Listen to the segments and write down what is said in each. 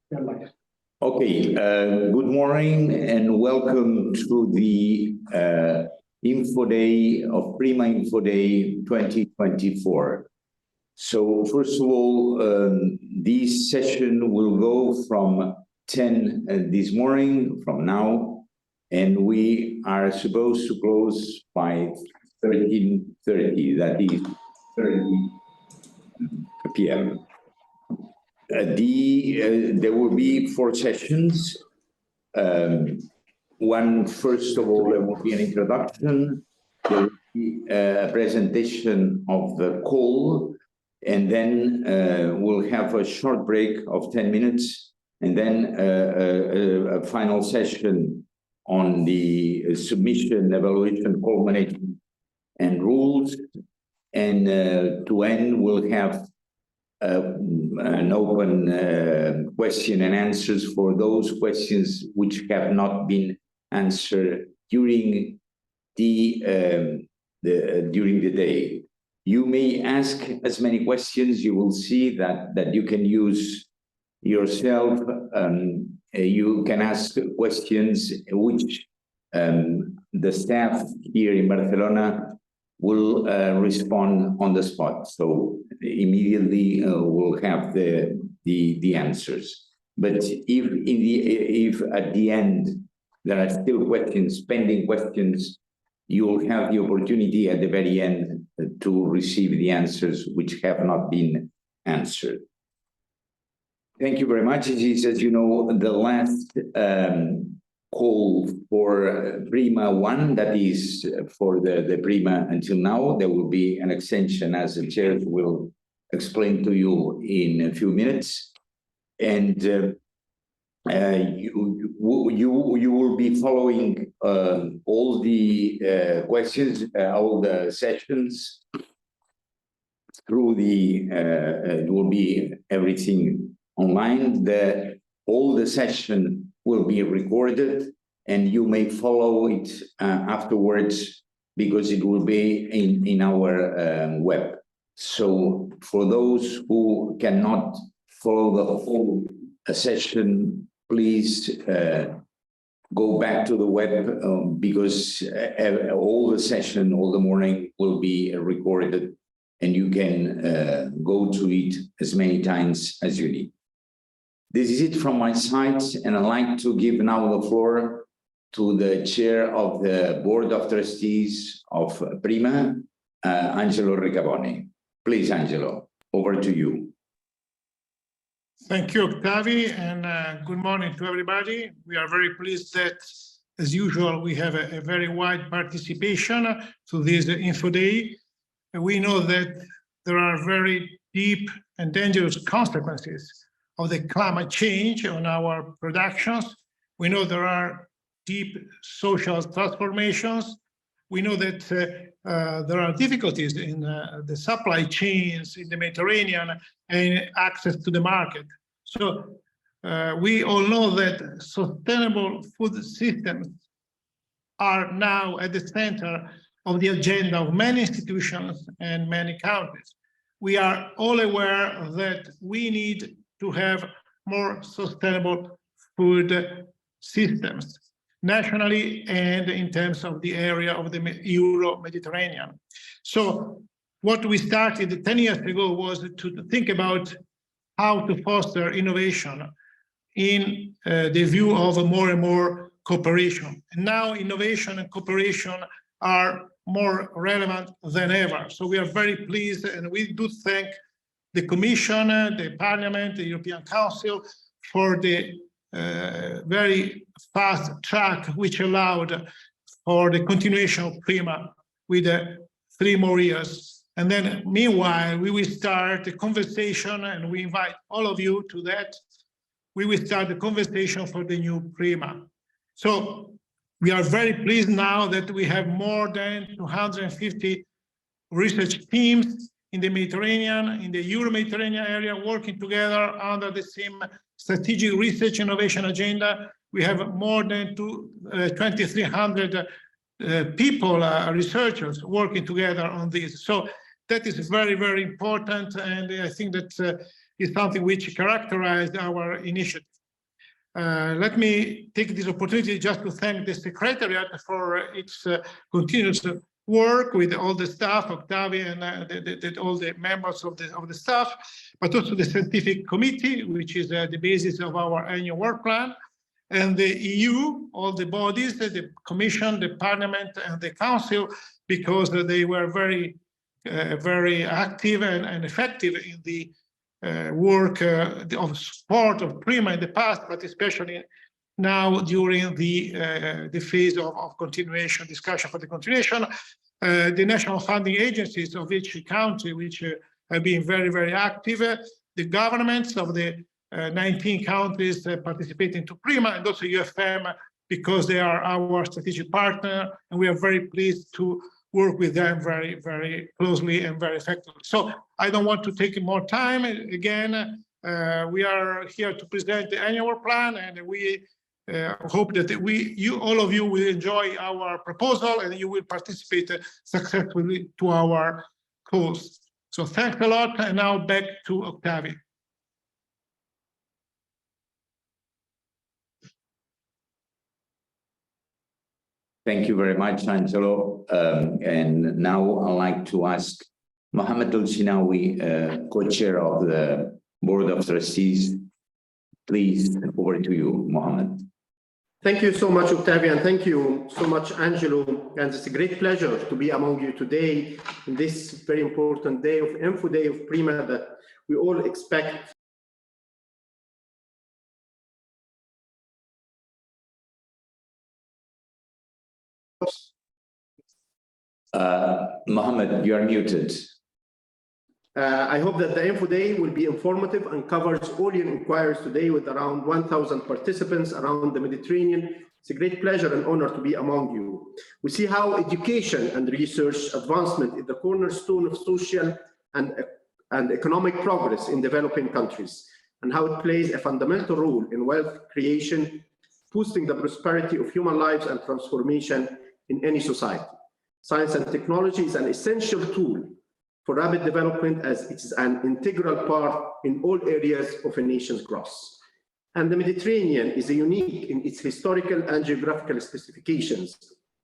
Okay, good morning and welcome to the Infoday of PRIMA Infoday 2024. So first of all, this session will go from 10 this morning, from now, and we are supposed to close by 13:30, that is 30 p.m. There will be 4 sessions. One, first of all, there will be an introduction, there will be a presentation of the call, and then we'll have a short break of 10 minutes, and then a final session on the submission, evaluation, call management, and rules. And to end, we'll have an open question and answers for those questions which have not been answered during the day. You may ask as many questions. You will see that you can use yourself. You can ask questions which the staff here in Barcelona will respond on the spot. So immediately we'll have the answers. But if at the end there are still questions, pending questions, you will have the opportunity at the very end to receive the answers which have not been answered. Thank you very much. It is, as you know, the last call for PRIMA 1, that is for the PRIMA until now. There will be an extension, as the chair will explain to you in a few minutes. And you will be following all the questions, all the sessions through the, it will be everything online. All the session will be recorded, and you may follow it afterwards because it will be in our web. So for those who cannot follow the whole session, please go back to the web because all the session, all the morning will be recorded, and you can go to it as many times as you need. This is it from my side, and I'd like to give now the floor to the chair of the Board of Trustees of PRIMA, Angelo Riccaboni. Please, Angelo, over to you. Thank you, Octavi, and good morning to everybody. We are very pleased that, as usual, we have a very wide participation to this Infoday. We know that there are very deep and dangerous consequences of the climate change on our productions. We know there are deep social transformations. We know that there are difficulties in the supply chains in the Mediterranean and access to the market. So we all know that sustainable food systems are now at the center of the agenda of many institutions and many countries. We are all aware that we need to have more sustainable food systems, nationally and in terms of the area of the Euro-Mediterranean. So what we started 10 years ago was to think about how to foster innovation in the view of more and more cooperation. And now innovation and cooperation are more relevant than ever. So we are very pleased, and we do thank the Commission, the Parliament, the European Council for the very fast track which allowed for the continuation of PRIMA with 3 more years. And then meanwhile, we will start a conversation, and we invite all of you to that. We will start the conversation for the new PRIMA. So we are very pleased now that we have more than 250 research teams in the Mediterranean, in the Euro-Mediterranean area, working together under the same strategic research innovation agenda. We have more than 2,300 people, researchers, working together on this. So that is very, very important, and I think that is something which characterized our initiative. Let me take this opportunity just to thank the Secretariat for its continuous work with all the staff, Octavia, and all the members of the staff, but also the Scientific Committee, which is the basis of our annual work plan, and the EU, all the bodies, the Commission, the Parliament, and the Council, because they were very active and effective in the work of support of PRIMA in the past, but especially now during the phase of continuation, discussion for the continuation. The national funding agencies of each country, which have been very active, the governments of the 19 countries participating to PRIMA, and also UFM, because they are our strategic partner, and we are very pleased to work with them very closely and very effectively. So I don't want to take more time. Again, we are here to present the annual plan, and we hope that all of you will enjoy our proposal and you will participate successfully to our cause. So thanks a lot, and now back to Octavia. Thank you very much, Angelo. And now I'd like to ask Mohamed Shinawi, co-chair of the Board of Trustees. Please, over to you, Mohamed. Thank you so much, Octavia, and thank you so much, Angelo. And it's a great pleasure to be among you today in this very important day of Infoday of PRIMA that we all expect. Mohamed, you are muted. I hope that the Infoday will be informative and covers all your inquiries today with around 1,000 participants around the Mediterranean. It's a great pleasure and honor to be among you. We see how education and research advancement is the cornerstone of social and economic progress in developing countries, and how it plays a fundamental role in wealth creation, boosting the prosperity of human lives and transformation in any society. Science and technology is an essential tool for rapid development, as it is an integral part in all areas of a nation's growth. And the Mediterranean is unique in its historical and geographical specifications,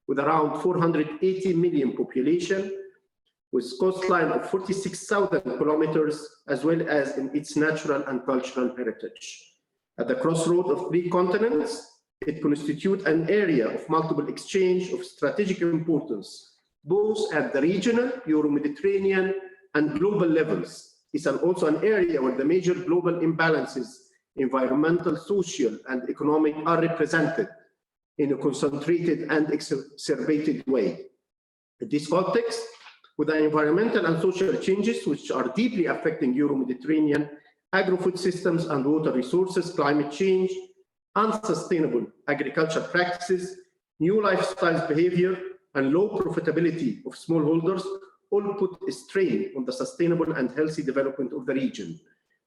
with around 480 million population, with coastline of 46,000 kilometers, as well as in its natural and cultural heritage. At the crossroad of 3 continents, it constitutes an area of multiple exchange of strategic importance, both at the regional, Euro-Mediterranean, and global levels. It's also an area where the major global imbalances, environmental, social, and economic, are represented in a concentrated and exacerbated way. In this context, with the environmental and social changes which are deeply affecting Euro-Mediterranean agri-food systems and water resources, climate change, unsustainable agriculture practices, new lifestyle behavior, and low profitability of smallholders all put a strain on the sustainable and healthy development of the region,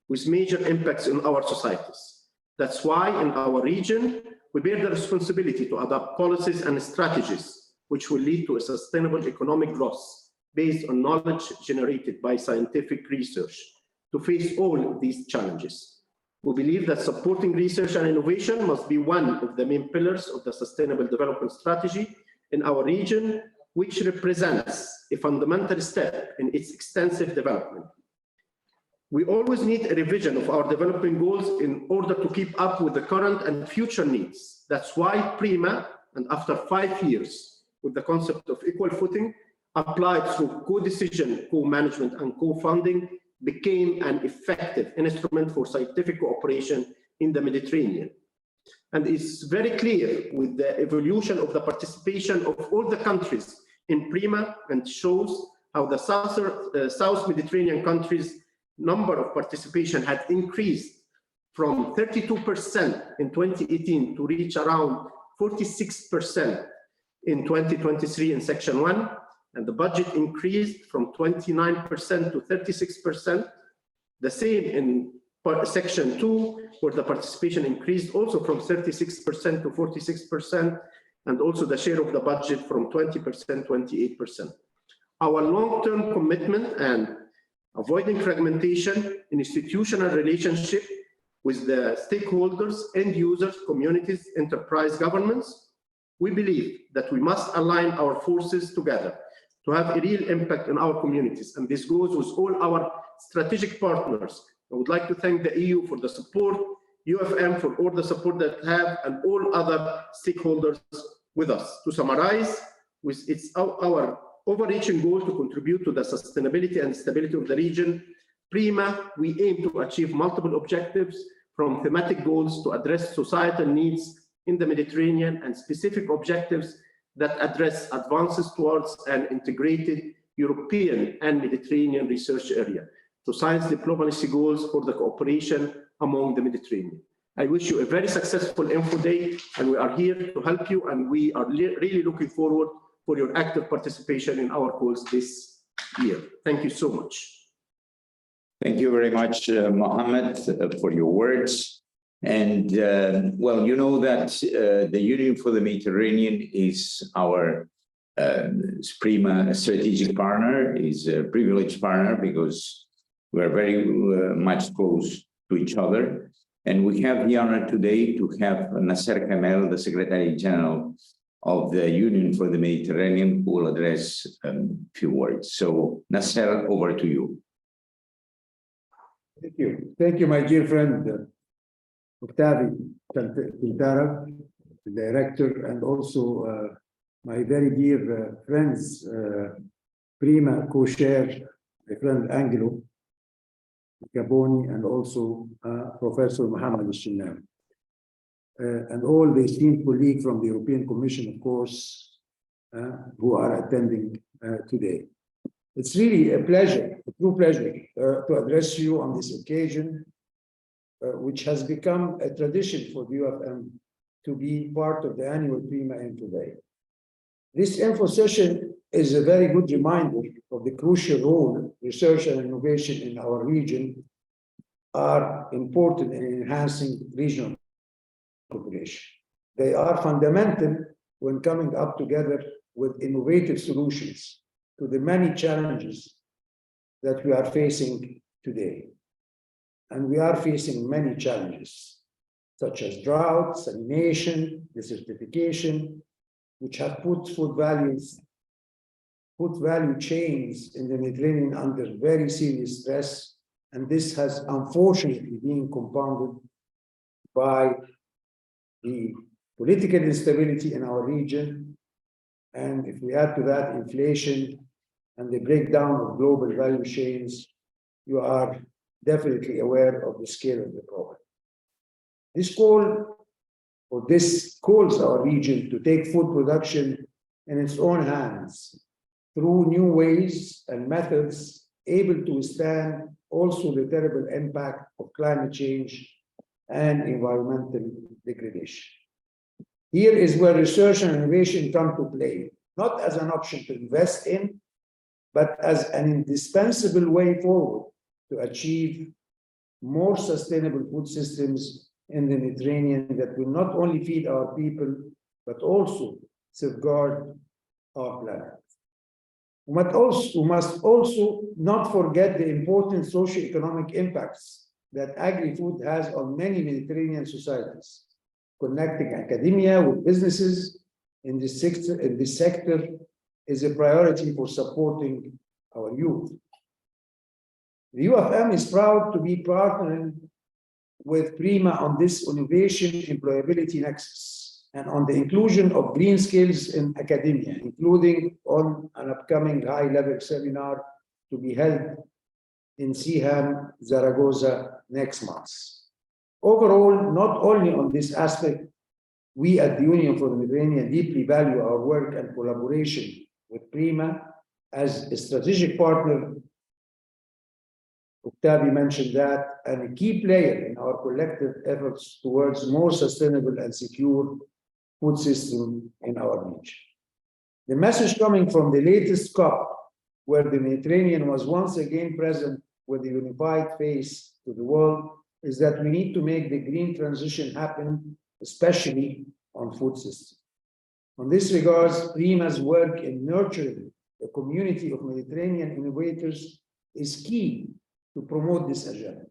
with major impacts on our societies. That's why in our region, we bear the responsibility to adopt policies and strategies which will lead to a sustainable economic growth based on knowledge generated by scientific research to face all of these challenges. We believe that supporting research and innovation must be one of the main pillars of the sustainable development strategy in our region, which represents a fundamental step in its extensive development. We always need a revision of our development goals in order to keep up with the current and future needs. That's why PRIMA, and after 5 years with the concept of equal footing, applied through co-decision, co-management, and co-funding, became an effective instrument for scientific cooperation in the Mediterranean. And it's very clear with the evolution of the participation of all the countries in PRIMA, and shows how the South Mediterranean countries' number of participation had increased from 32% in 2018 to reach around 46% in 2023 in Section 1, and the budget increased from 29% to 36%. The same in Section 2, where the participation increased also from 36% to 46%, and also the share of the budget from 20% to 28%. Our long-term commitment and avoiding fragmentation in institutional relationship with the stakeholders, end users, communities, enterprise governments. We believe that we must align our forces together to have a real impact on our communities. And this goes with all our strategic partners. I would like to thank the EU for the support, UFM for all the support that have, and all other stakeholders with us. To summarize, it's our overreaching goal to contribute to the sustainability and stability of the region. PRIMA, we aim to achieve multiple objectives, from thematic goals to address societal needs in the Mediterranean, and specific objectives that address advances towards an integrated European and Mediterranean research area, to science diplomacy goals for the cooperation among the Mediterranean. I wish you a very successful Info Day, and we are here to help you, and we are really looking forward for your active participation in our calls this year. Thank you so much. Thank you very much, Mohamed, for your words. And well, you know that the Union for the Mediterranean is our PRIMA strategic partner, is a privileged partner because we are very much close to each other. And we have the honor today to have Nasser Kamel, the Secretary General of the Union for the Mediterranean, who will address a few words. So Nasser, over to you. Thank you. Thank you, my dear friend, Octavi Quintara, the director, and also my very dear friends, PRIMA co-chair, my friend Angelo Riccaboni, and also Professor Mohamed Wageih, and all the esteemed colleagues from the European Commission, of course, who are attending today. It's really a pleasure, a true pleasure, to address you on this occasion, which has become a tradition for the UFM to be part of the annual PRIMA Infoday. This info session is a very good reminder of the crucial role research and innovation in our region are important in enhancing regional cooperation. They are fundamental when coming up together with innovative solutions to the many challenges that we are facing today. And we are facing many challenges, such as drought, salination, desertification, which have put value chains in the Mediterranean under very serious stress. And this has unfortunately been compounded by the political instability in our region. And if we add to that inflation and the breakdown of global value chains, you are definitely aware of the scale of the problem. This calls our region to take food production in its own hands through new ways and methods able to withstand also the terrible impact of climate change and environmental degradation. Here is where research and innovation come to play, not as an option to invest in, but as an indispensable way forward to achieve more sustainable food systems in the Mediterranean that will not only feed our people, but also safeguard our planet. We must also not forget the important socio-economic impacts that agri-food has on many Mediterranean societies. Connecting academia with businesses in this sector is a priority for supporting our youth. The UFM is proud to be partnering with PRIMA on this innovation employability nexus and on the inclusion of green skills in academia, including on an upcoming high-level seminar to be held in Siham, Zaragoza next month. Overall, not only on this aspect, we at the Union for the Mediterranean deeply value our work and collaboration with PRIMA as a strategic partner. Octavi mentioned that, and a key player in our collective efforts towards more sustainable and secure food system in our region. The message coming from the latest COP, where the Mediterranean was once again present with a unified face to the world, is that we need to make the green transition happen, especially on food systems. On this regards, PRIMA's work in nurturing a community of Mediterranean innovators is key to promote this agenda.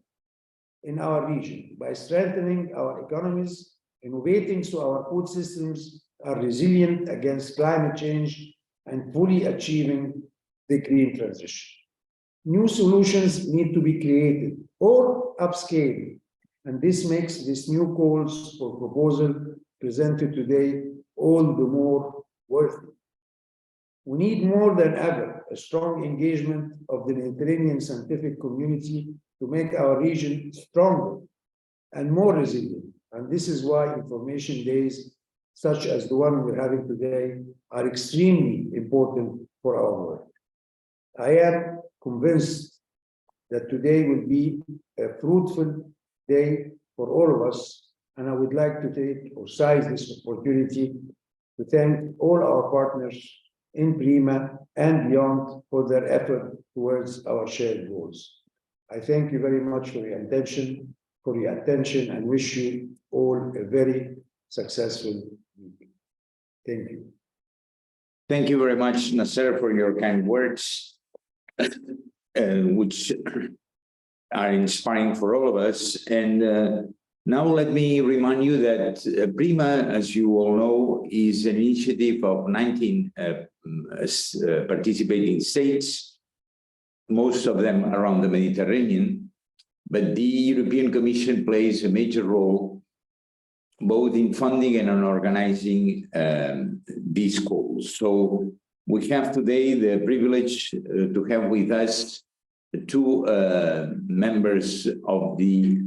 in our region by strengthening our economies, innovating so our food systems are resilient against climate change, and fully achieving the green transition. New solutions need to be created or upscaled, and this makes these new calls for proposal presented today all the more worthy. We need more than ever a strong engagement of the Mediterranean scientific community to make our region stronger and more resilient. And this is why information days, such as the one we're having today, are extremely important for our work. I am convinced that today will be a fruitful day for all of us, and I would like to take or seize this opportunity to thank all our partners in PRIMA and beyond for their effort towards our shared goals. I thank you very much for your attention, and wish you all a very successful meeting. Thank you. Thank you very much, Nasser, for your kind words, which are inspiring for all of us. And now let me remind you that PRIMA, as you all know, is an initiative of 19 participating states, most of them around the Mediterranean, but the European Commission plays a major role both in funding and in organizing these calls. So we have today the privilege to have with us two members of the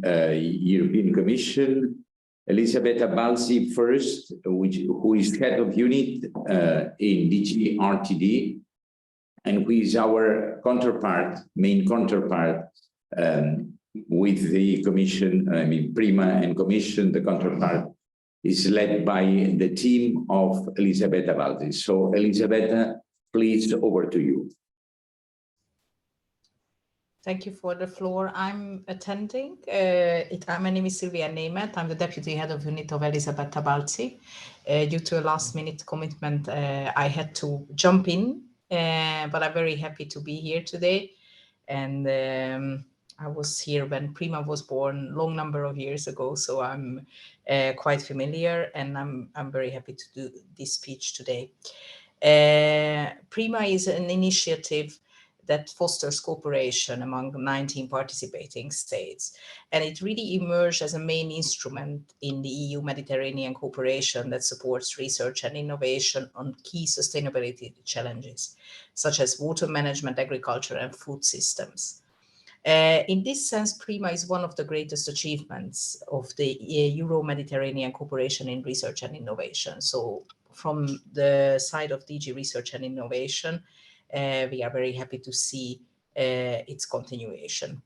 European Commission, Elisabetta Balzi first, who is head of unit in DG RTD, and who is our counterpart, main counterpart with the Commission, PRIMA and Commission. The counterpart is led by the team of Elisabetta Balzi. So Elisabetta, please, over to you. Thank you for the floor. I'm attending. My name is Silvia Nemet. I'm the Deputy Head of Unit of Elisabetta Balzi. Due to a last-minute commitment, I had to jump in, but I'm very happy to be here today. And I was here when PRIMA was born, long number of years ago, so I'm quite familiar, and I'm very happy to do this speech today. PRIMA is an initiative that fosters cooperation among 19 participating states. And it really emerged as a main instrument in the EU Mediterranean cooperation that supports research and innovation on key sustainability challenges, such as water management, agriculture, and food systems. In this sense, PRIMA is one of the greatest achievements of the Euro-Mediterranean cooperation in research and innovation. So from the side of DG Research and Innovation, we are very happy to see its continuation.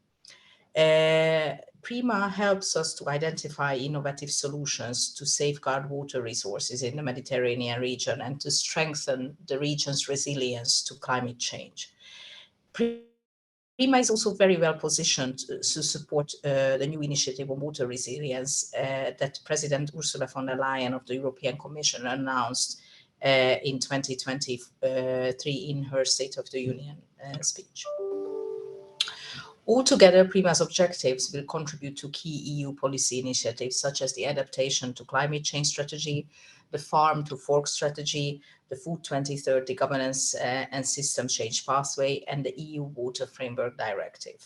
PRIMA helps us to identify innovative solutions to safeguard water resources in the Mediterranean region and to strengthen the region's resilience to climate change. PRIMA is also very well positioned to support the new initiative on water resilience that President Ursula von der Leyen of the European Commission announced in 2023 in her State of the Union speech. Altogether, PRIMA's objectives will contribute to key EU policy initiatives such as the Adaptation to Climate Change Strategy, the Farm to Fork Strategy, the Food 2030 Governance and System Change Pathway, and the EU Water Framework Directive.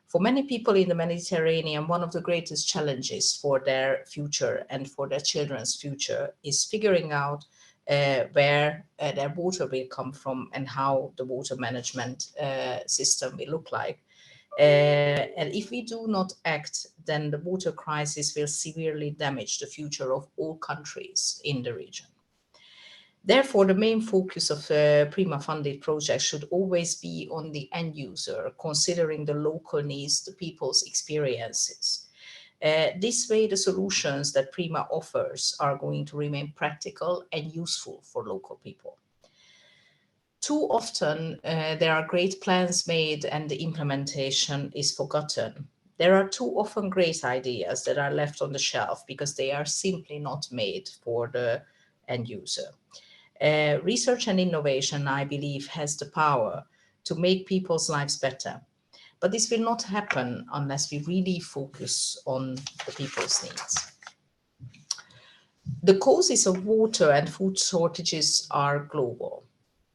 For many people in the Mediterranean, one of the greatest challenges for their future and for their children's future is figuring out where their water will come from and how the water management system will look like. And if we do not act, then the water crisis will severely damage the future of all countries in the region. Therefore, the main focus of PRIMA-funded projects should always be on the end user, considering the local needs, the people's experiences. This way, the solutions that PRIMA offers are going to remain practical and useful for local people. Too often, there are great plans made and the implementation is forgotten. There are too often great ideas that are left on the shelf because they are simply not made for the end user. Research and innovation, I believe, has the power to make people's lives better. But this will not happen unless we really focus on the people's needs. The causes of water and food shortages are global,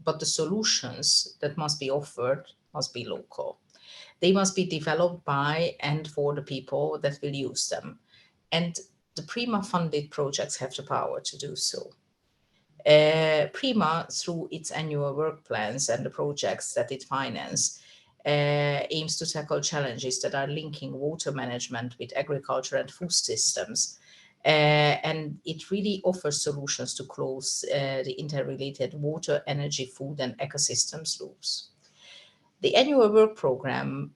but the solutions that must be offered must be local. They must be developed by and for the people that will use them. And the PRIMA-funded projects have the power to do so. PRIMA, through its annual work plans and the projects that it finances, aims to tackle challenges that are linking water management with agriculture and food systems. And it really offers solutions to close the interrelated water, energy, food, and ecosystems loops. The annual work program,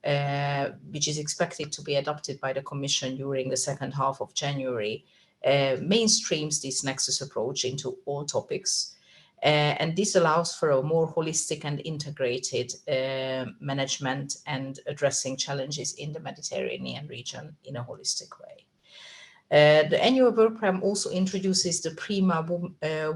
which is expected to be adopted by the Commission during the second half of January, mainstreams this nexus approach into all topics. And this allows for a more holistic and integrated management and addressing challenges in the Mediterranean region in a holistic way. The annual work program also introduces the PRIMA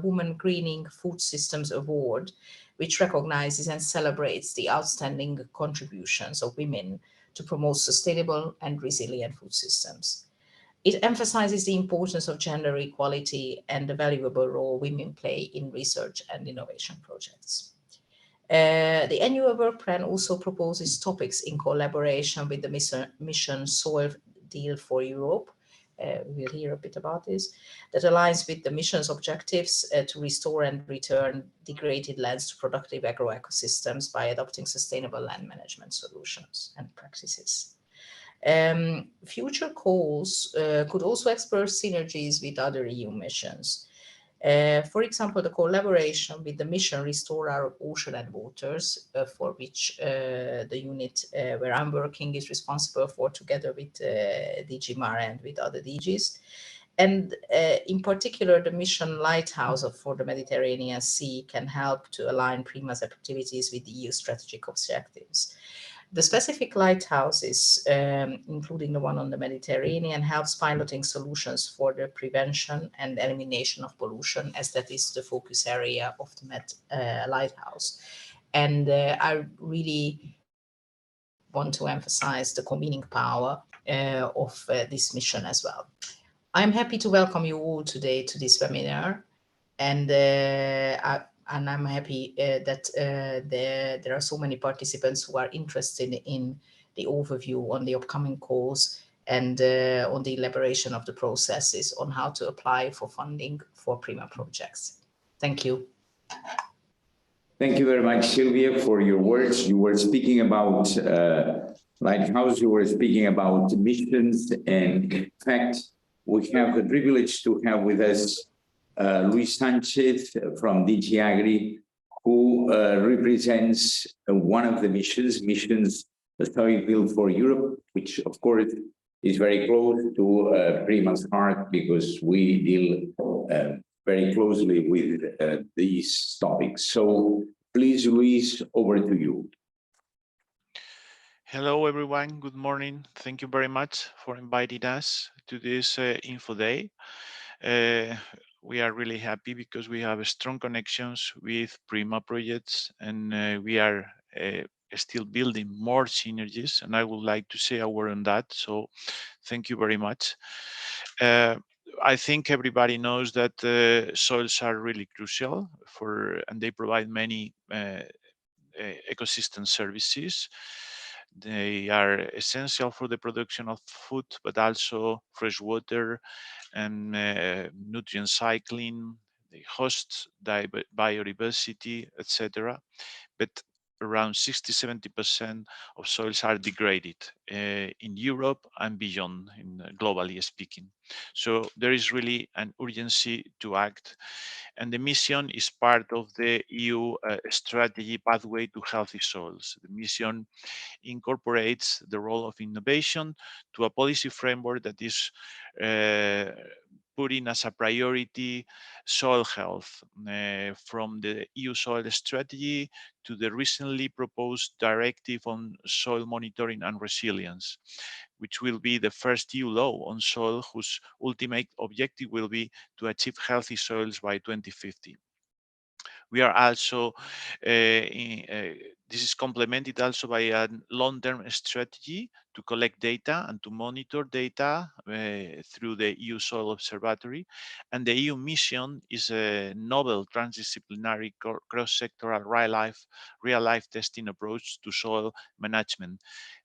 Women Greening Food Systems Award, which recognizes and celebrates the outstanding contributions of women to promote sustainable and resilient food systems. It emphasizes the importance of gender equality and the valuable role women play in research and innovation projects. The annual work plan also proposes topics in collaboration with the mission Soil Deal for Europe. We'll hear a bit about this, that aligns with the mission's objectives to restore and return degraded lands to productive agroecosystems by adopting sustainable land management solutions and practices. Future calls could also explore synergies with other EU missions. For example, the collaboration with the mission Restore Our Ocean and Waters, for which the unit where I'm working is responsible for, together with DG Mare and with other DGs. And in particular, the mission Lighthouse for the Mediterranean Sea can help to align PRIMA's activities with the EU strategic objectives. The specific lighthouses, including the one on the Mediterranean, helps piloting solutions for the prevention and elimination of pollution, as that is the focus area of the Med Lighthouse. And I really want to emphasize the convening power of this mission as well. I'm happy to welcome you all today to this webinar, and I'm happy that there are so many participants who are interested in the overview on the upcoming calls and on the elaboration of the processes on how to apply for funding for PRIMA projects. Thank you. Thank you very much, Sylvia, for your words. You were speaking about Lighthouse, you were speaking about missions, and in fact, we have the privilege to have with us Luis Sánchez from DG AGRI, who represents one of the missions, Soil Deal for Europe, which of course is very close to PRIMA's heart, because we deal very closely with these topics. So please, Luis, over to you. Hello, everyone. Good morning. Thank you very much for inviting us to this Info Day. We are really happy because we have strong connections with PRIMA projects, and we are still building more synergies, and I would like to say a word on that. So thank you very much. I think everybody knows that soils are really crucial and they provide many ecosystem services. They are essential for the production of food, but also fresh water and nutrient cycling, the host biodiversity, etc. But around 60–70% of soils are degraded in Europe and beyond, globally speaking. So there is really an urgency to act. And the mission is part of the EU strategy Pathway to Healthy Soils. The mission incorporates the role of innovation to a policy framework that is putting as a priority soil health, from the EU soil strategy to the recently proposed directive on soil monitoring and resilience, which will be the first EU law on soil whose ultimate objective will be to achieve healthy soils by 2050. We are also This is complemented also by a long-term strategy to collect data and to monitor data through the EU Soil Observatory. And the EU mission is a novel transdisciplinary cross-sectoral real-life testing approach to soil management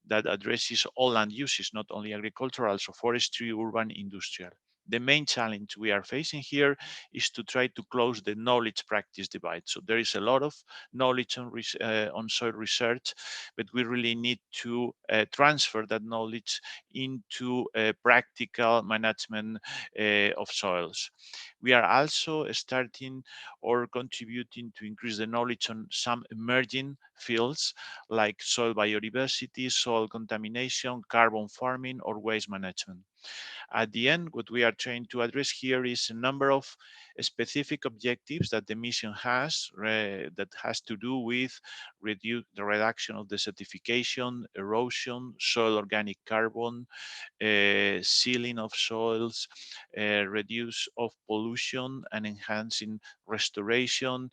that addresses all land uses, not only agricultural, so forestry, urban, industrial. The main challenge we are facing here is to try to close the knowledge practice divide. So there is a lot of knowledge on soil research, but we really need to transfer that knowledge into practical management of soils. We are also starting or contributing to increase the knowledge on some emerging fields like soil biodiversity, soil contamination, carbon farming, or waste management. At the end, what we are trying to address here is a number of specific objectives that the mission has that has to do with the reduction of desertification, erosion, soil organic carbon, sealing of soils, reduce of pollution and enhancing restoration,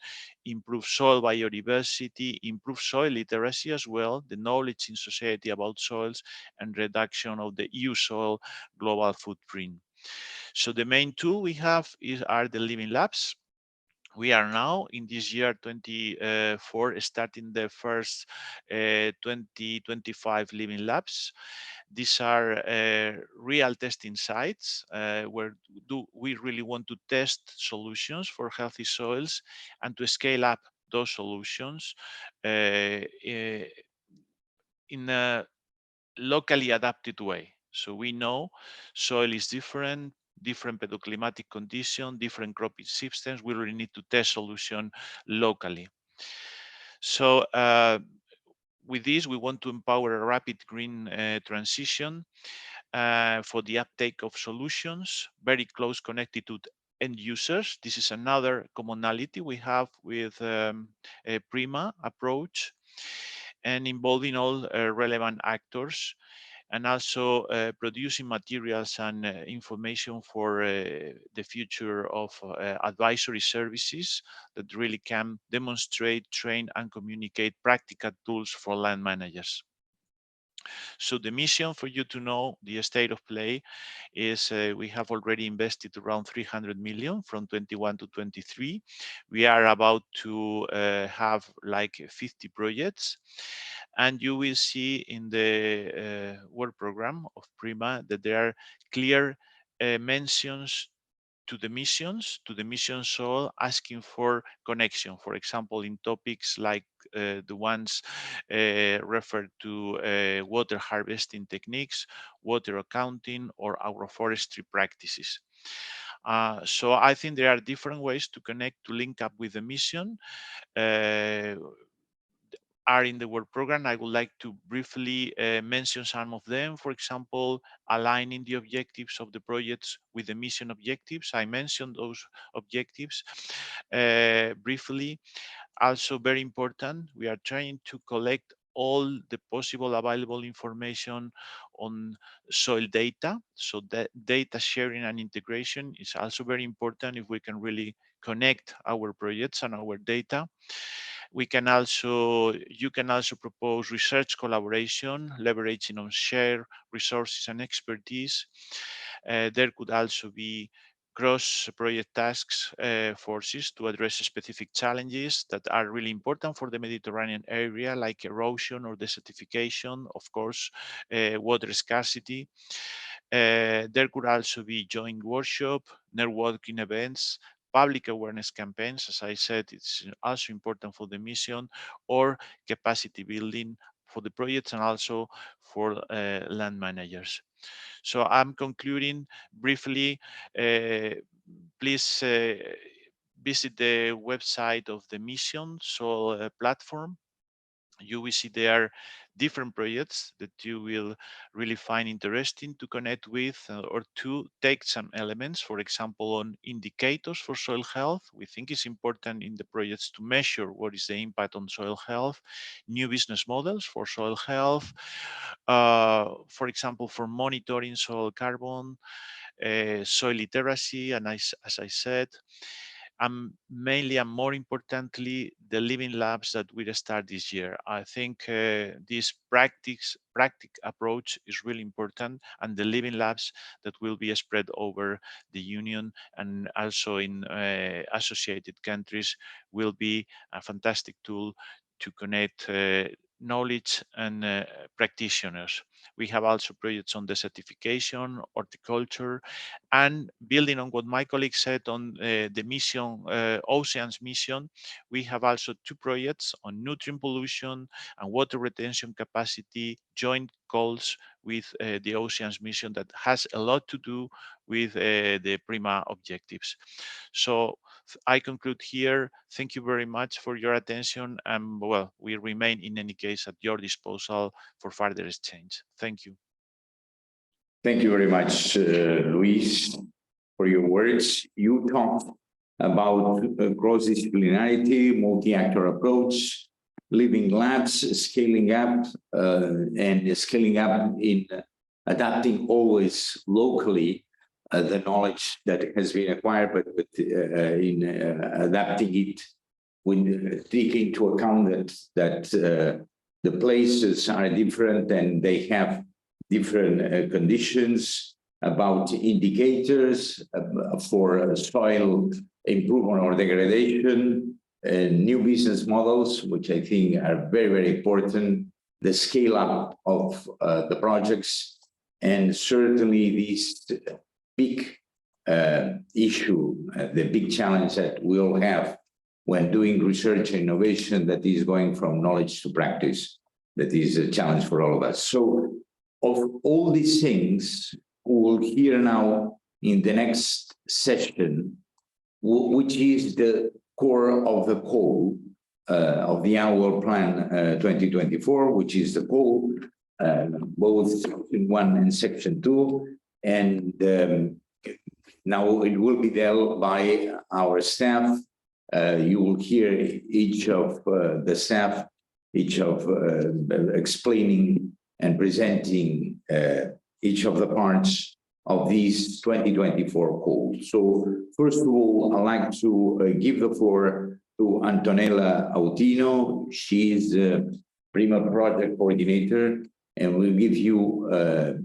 improve soil biodiversity, improve soil literacy as well, the knowledge in society about soils, and reduction of the EU soil global footprint. So the main tool we have are the living labs. We are now in this year 24 starting the first 2025 living labs. These are real testing sites where we really want to test solutions for healthy soils and to scale up those solutions in a locally adapted way. So we know soil is different pedoclimatic condition, different cropping systems. We really need to test solution locally. So with this, we want to empower a rapid green transition for the uptake of solutions, very close connected to end users. This is another commonality we have with a PRIMA approach, and involving all relevant actors, and also producing materials and information for the future of advisory services that really can demonstrate, train, and communicate practical tools for land managers. So the mission, for you to know the state of play, is we have already invested around 300 million from 21 to 23. We are about to have like 50 projects. And you will see in the work program of PRIMA that there are clear mentions to the mission soil, asking for connection, for example, in topics like the ones referred to water harvesting techniques, water accounting, or agroforestry practices. So I think there are different ways to connect, to link up with the mission. Are in the work program. I would like to briefly mention some of them. For example, aligning the objectives of the projects with the mission objectives. I mentioned those objectives briefly. Also very important, we are trying to collect all the possible available information on soil data. So that data sharing and integration is also very important if we can really connect our projects and our data. You can also propose research collaboration, leveraging on shared resources and expertise. There could also be cross-project tasks forces to address specific challenges that are really important for the Mediterranean area, like erosion or desertification, of course, water scarcity. There could also be joint workshop, networking events, public awareness campaigns. As I said, it's also important for the mission, or capacity building for the projects and also for land managers. So I'm concluding briefly. Please visit the website of the mission soil platform. You will see there are different projects that you will really find interesting to connect with or to take some elements, for example, on indicators for soil health. We think it's important in the projects to measure what is the impact on soil health, new business models for soil health, for example, for monitoring soil carbon, soil literacy, and as I said, and mainly and more importantly, the living labs that will start this year. I think this practical approach is really important, and the living labs that will be spread over the Union and also in associated countries will be a fantastic tool to connect knowledge and practitioners. We have also projects on desertification, horticulture, and building on what my colleague said on the mission, Oceans mission, we have also 2 projects on nutrient pollution and water retention capacity, joint goals with the Oceans mission that has a lot to do with the PRIMA objectives. So I conclude here. Thank you very much for your attention, and well, we remain in any case at your disposal for further exchange. Thank you. Thank you very much, Luis, for your words. You talked about cross-disciplinarity, multi-actor approach, living labs, scaling up, and scaling up in adapting always locally the knowledge that has been acquired, but in adapting it, when taking into account that the places are different and they have different conditions, about indicators for soil improvement or degradation, new business models, which I think are very, very important, the scale up of the projects, and certainly this big issue, the big challenge that we all have when doing research and innovation, that is going from knowledge to practice. That is a challenge for all of us. So of all these things, we will hear now in the next session, which is the core of the call of the annual plan 2024, which is the call, both section 1 and section 2. And now it will be dealt by our staff. You will hear each of the staff, explaining and presenting each of the parts of these 2024 calls. So first of all, I'd like to give the floor to Antonella Autino. She is PRIMA Project Coordinator, and will give you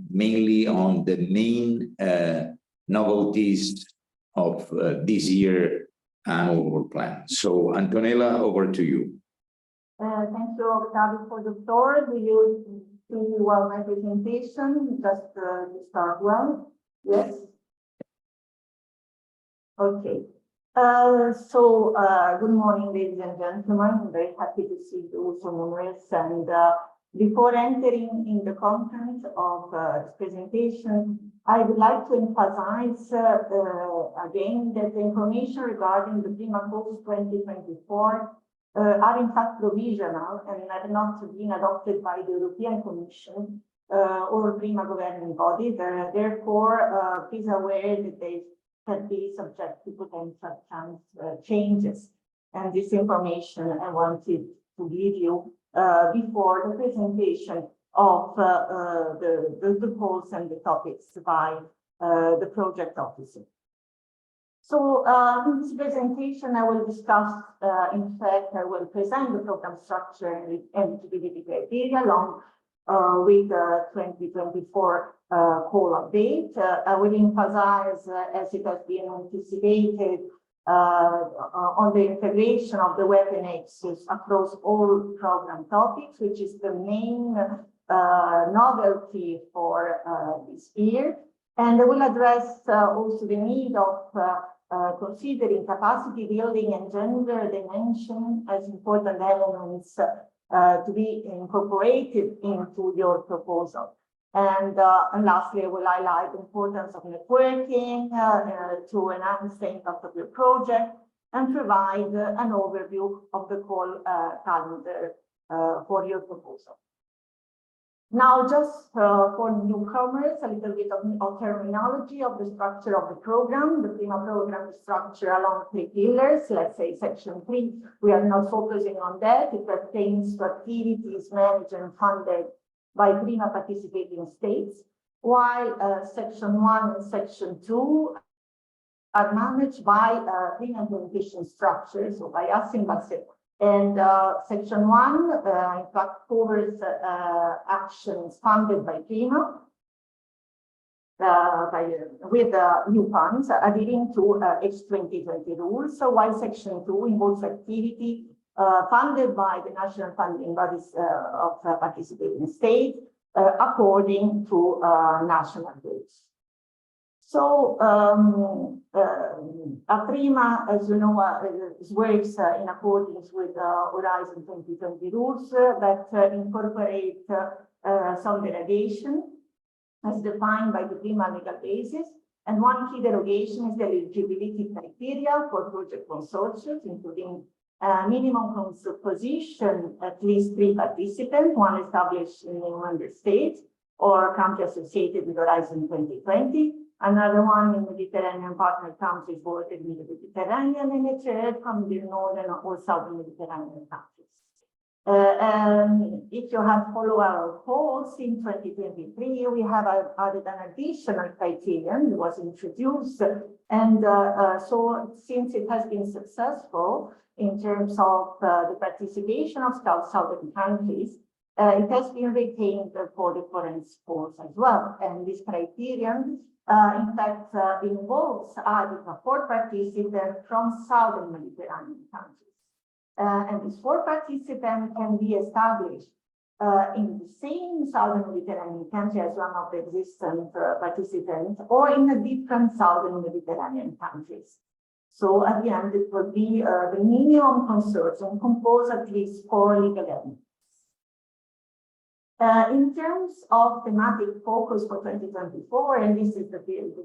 mainly on the main novelties of this year annual plan. So Antonella, over to you. Thank you, Octavio, for the floor. Do you see well my presentation? Just to start well. Yes. Okay. Good morning, ladies and gentlemen. I'm very happy to see you so numerous. And before entering in the content of this presentation, I would like to emphasize again that the information regarding the PRIMA Goals 2024 are in fact provisional and have not been adopted by the European Commission or PRIMA governing body. Therefore, please aware that they can be subject to potential changes. And this information I wanted to give you before the presentation of the goals and the topics by the project officer. So in this presentation, I will discuss, in fact, I will present the program structure and eligibility criteria along with the 2024 call update. I will emphasize, as it has been anticipated, on the integration of the weapon axis across all program topics, which is the main novelty for this year. And I will address also the need of considering capacity building and gender dimension as important elements to be incorporated into your proposal. And lastly, I will highlight the importance of networking to enhance the impact of your project and provide an overview of the call calendar for your proposal. Now, just for newcomers, a little bit of terminology of the structure of the program. The PRIMA program is structured along 3 pillars. Let's say section 3, we are not focusing on that. It pertains to activities managed and funded by PRIMA participating states, while section 1 and section 2 are managed by pre-implementation structures, so by us in Balzi. And Section 1, in fact, covers actions funded by PRIMA with new funds adhering to H2020 rules. So while Section 2 involves activity funded by the national funding bodies of participating states according to national rules. So PRIMA, as you know, works in accordance with Horizon 2020 rules that incorporate some derogation as defined by the PRIMA legal basis. And one key derogation is the eligibility criteria for project consortiums, including minimum composition, at least 3 participants, one established in a member state or country associated with Horizon 2020, another one in Mediterranean partner countries bordered with the Mediterranean, and a third from the northern or southern Mediterranean countries. If you have followed our calls in 2023, we have added an additional criterion that was introduced. And so since it has been successful in terms of the participation of southern countries, it has been retained for the foreign sports as well. And this criterion, in fact, involves adding a 4th participant from southern Mediterranean countries. And this 4th participant can be established in the same southern Mediterranean country as one of the existing participants, or in a different southern Mediterranean countries. So at the end, it will be the minimum consortium composed at least 4 legal entities. In terms of thematic focus for 2024, and this is the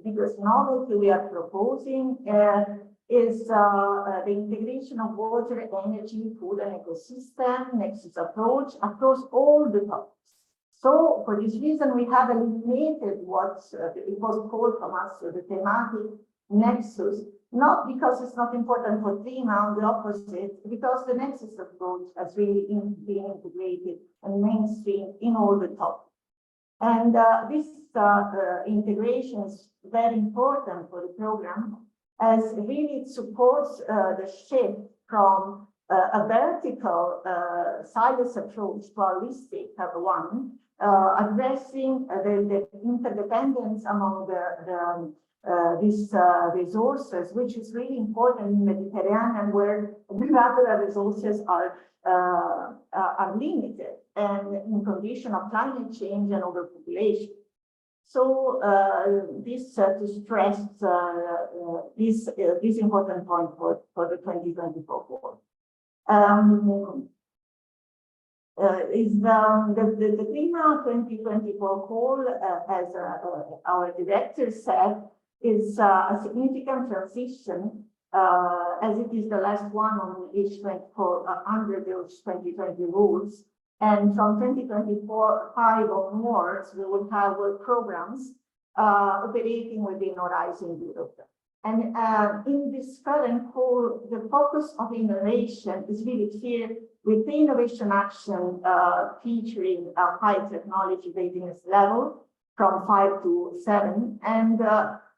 biggest novelty we are proposing, is the integration of water, energy, food, and ecosystem nexus approach across all the topics. So for this reason, we have eliminated what it was called from us the thematic nexus, not because it's not important for PRIMA, on the opposite, because the nexus approach has really been integrated and mainstreamed in all the topics. And this integration is very important for the program, as really it supports the shift from a vertical silos approach to a holistic one, addressing the interdependence among these resources, which is really important in the Mediterranean, where the natural resources are limited and in condition of climate change and overpopulation. So this to stress this important point for the 2024 call. Is the PRIMA 2024 call, as our director said, is a significant transition, as it is the last one on H24 under those 2020 rules. And from 2024-5 onwards, we will have work programs operating within Horizon Europe. And in this current call, the focus of innovation is really clear, with the innovation action featuring a high technology readiness level from 5 to 7, and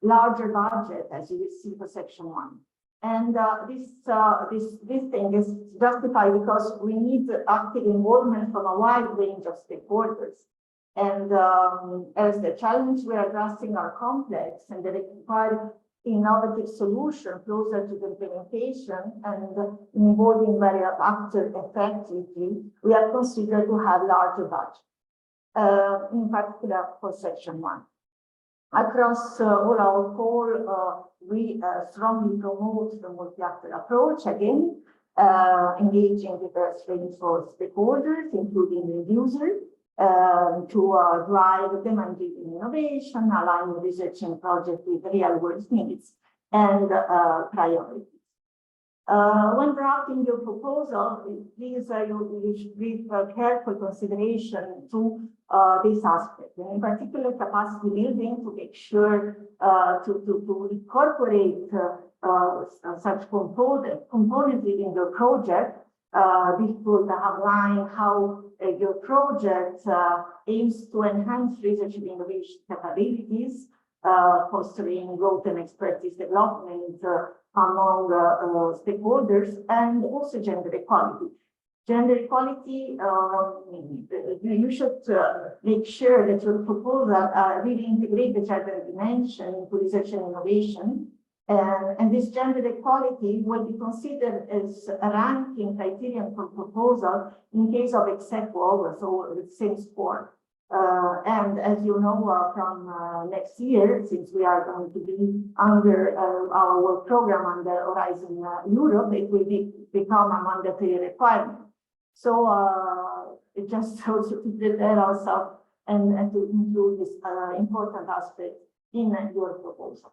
larger budget, as you will see for Section 1. And this thing is justified because we need active involvement from a wide range of stakeholders. And as the challenge we are addressing are complex and they require innovative solution closer to the implementation and involving various actors effectively, we are considered to have larger budget, in particular for Section 1. Across all our call, we strongly promote the multi-actor approach, again, engaging with a range of stakeholders, including the user, to drive demand-driven innovation, align research and project with real-world needs and priorities. When drafting your proposal, please you should give careful consideration to this aspect, and in particular capacity building, to make sure to incorporate such components within your project. This will outline how your project aims to enhance research and innovation capabilities, fostering growth and expertise development among stakeholders, and also gender equality. Gender equality, you should make sure that your proposal really integrate the gender dimension into research and innovation. And this gender equality will be considered as a ranking criterion for proposal in case of ex aequo, so the same score. And as you know, from next year, since we are going to be under our work program under Horizon Europe, it will become a mandatory requirement. So it just also to prepare ourselves and to include this important aspect in your proposal.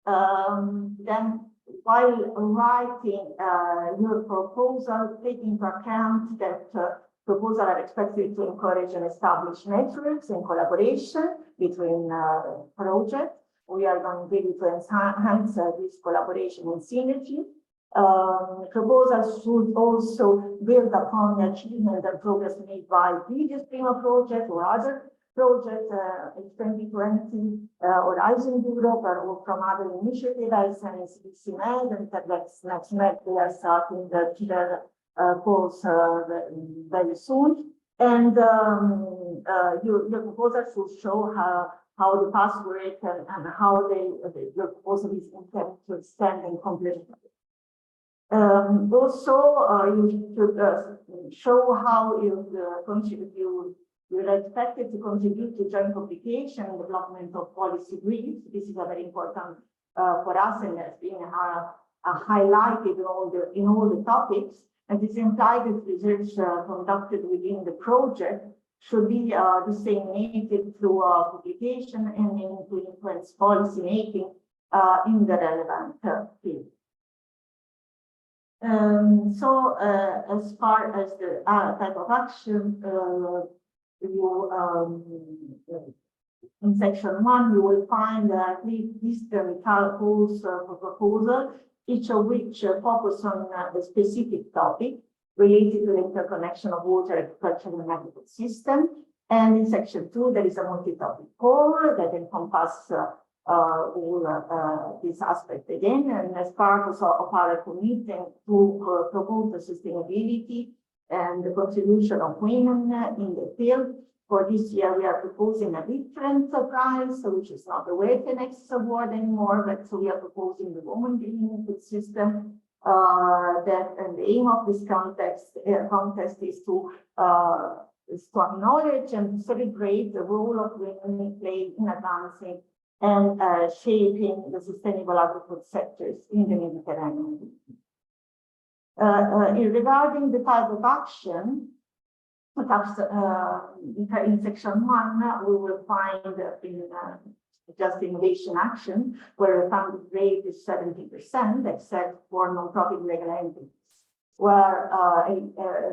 Then, while writing your proposal, take into account that proposals are expected to encourage and establish networks and collaboration between projects. We are going really to enhance this collaboration and synergy. Proposals should also build upon the achievement and progress made by previous PRIMA projects or other projects in 2020, Horizon Europe, or from other initiatives as PRIMA-MED and PRIMA-MED. They are starting their course very soon. And your proposal should show how the past work and how your proposal is intended to extend and complement. Also, you should show how you're expected to contribute to joint publication and development of policy briefs. This is a very important for us, and has been highlighted in all the topics. And this entitled research conducted within the project should be disseminated through publication and to influence policy making in the relevant field. So as far as the type of action, in section 1, you will find three historical calls for proposal, each of which focus on a specific topic related to the interconnection of water, agriculture, and agricultural system. And in section 2, there is a multi-topic call that encompasses all this aspect again, and as part of our commitment to promote the sustainability and the contribution of women in the field. For this year, we are proposing a different prize, which is not the WakeNext award anymore, but so we are proposing the Women Building Input System. And the aim of this contest is to acknowledge and celebrate the role of women play in advancing and shaping the sustainable agricultural sectors in the Mediterranean. Regarding the type of action, in section 1, we will find in just innovation action, where the funding rate is 70%, except for non-profit legal entities, where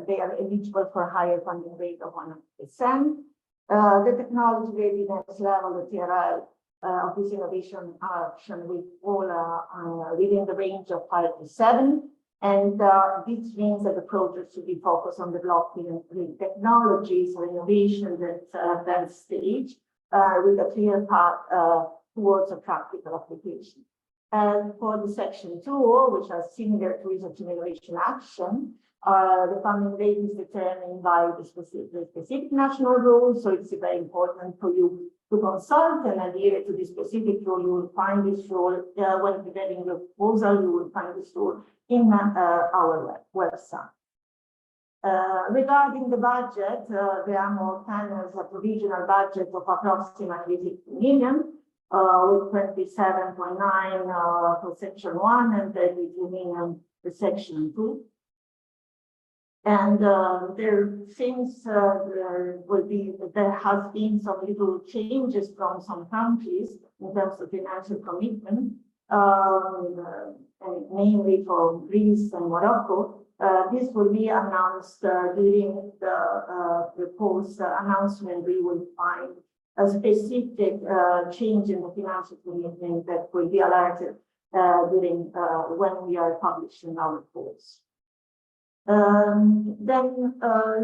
they are eligible for a higher funding rate of 100%. The technology readiness level, the TRL, of this innovation action with all within the range of 5 to 7. And this means that the project should be focused on developing technologies or innovations at that stage with a clear path towards a practical application. And for the section 2, which are similar to research and innovation action, the funding rate is determined by the specific national rules. So it's very important for you to consult and adhere to the specific rule. You will find this rule when preparing your proposal. You will find this rule in our website. Regarding the budget, the annual plan has a provisional budget of approximately 50 million, with 27.9 for section 1 and 32 million for section 2. And there has been some little changes from some countries in terms of financial commitment, mainly for Greece and Morocco. This will be announced during the proposed announcement. We will find a specific change in the financial commitment that will be alerted during when we are publishing our reports.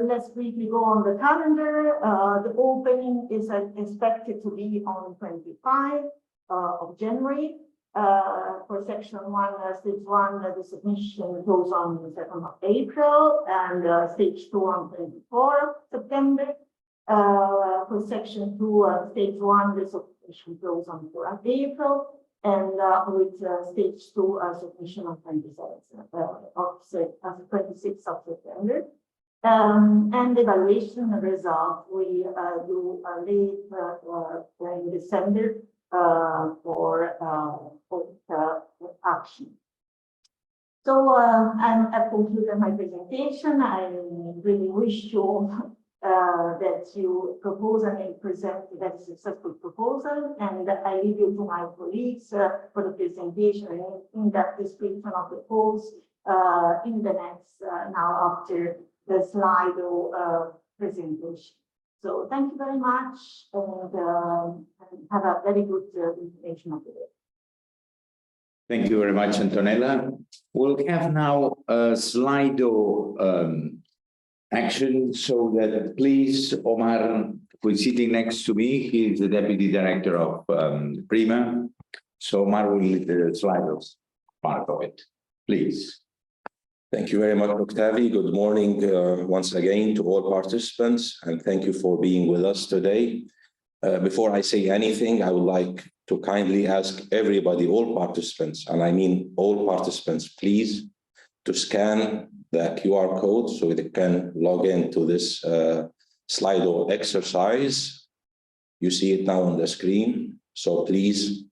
Let's briefly go on the calendar. The opening is expected to be on 25 of January. For section 1, stage 1, the submission goes on the 2nd of April, and stage 2 on 24 of September. For section 2, stage 1, the submission goes on 4th of April, and with stage 2 submission on 26th of September. And evaluation result we do late in December for action. So I've concluded my presentation. I really wish you that you propose and present a very successful proposal, and I leave you to my colleagues for the presentation and in-depth description of the goals in the next now after the SLIDO presentation. So thank you very much, and have a very good information of the day. Thank you very much, Antonella. We'll have now a SLIDO action, so that please, Omar, who is sitting next to me, he is the Deputy Director of PRIMA. So Omar will lead the SLIDOs part of it, please. Thank you very much, Octavi. Good morning once again to all participants, and thank you for being with us today. Before I say anything, I would like to kindly ask everybody, all participants, and I mean all participants, please, to scan the QR code so they can log into this Slido exercise. You see it now on the screen. So please,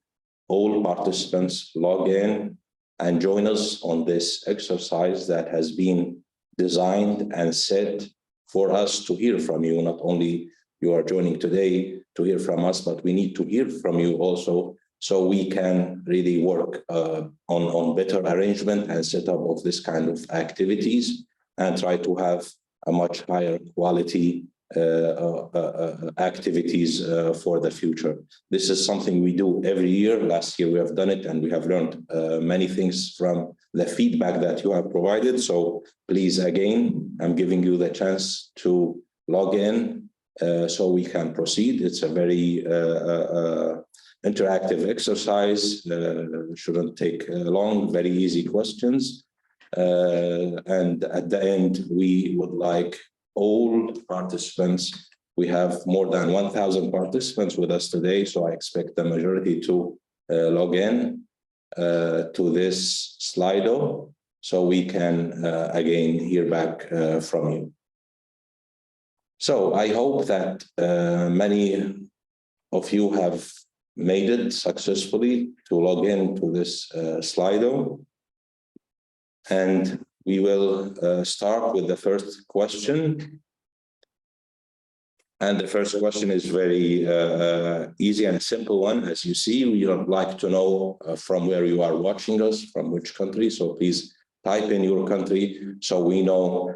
all participants, log in and join us on this exercise that has been designed and set for us to hear from you. Not only you are joining today to hear from us, but we need to hear from you also, so we can really work on better arrangement and setup of this kind of activities, and try to have a much higher quality activities for the future. This is something we do every year. Last year we have done it, and we have learned many things from the feedback that you have provided. So please, again, I'm giving you the chance to log in so we can proceed. It's a very interactive exercise, shouldn't take long, very easy questions. And at the end, we would like all participants, we have more than 1,000 participants with us today, so I expect the majority to log in to this Slido, so we can again hear back from you. So I hope that many of you have made it successfully to log in to this Slido. And we will start with the first question. And the first question is very easy and simple one. As you see, we would like to know from where you are watching us, from which country. So please type in your country so we know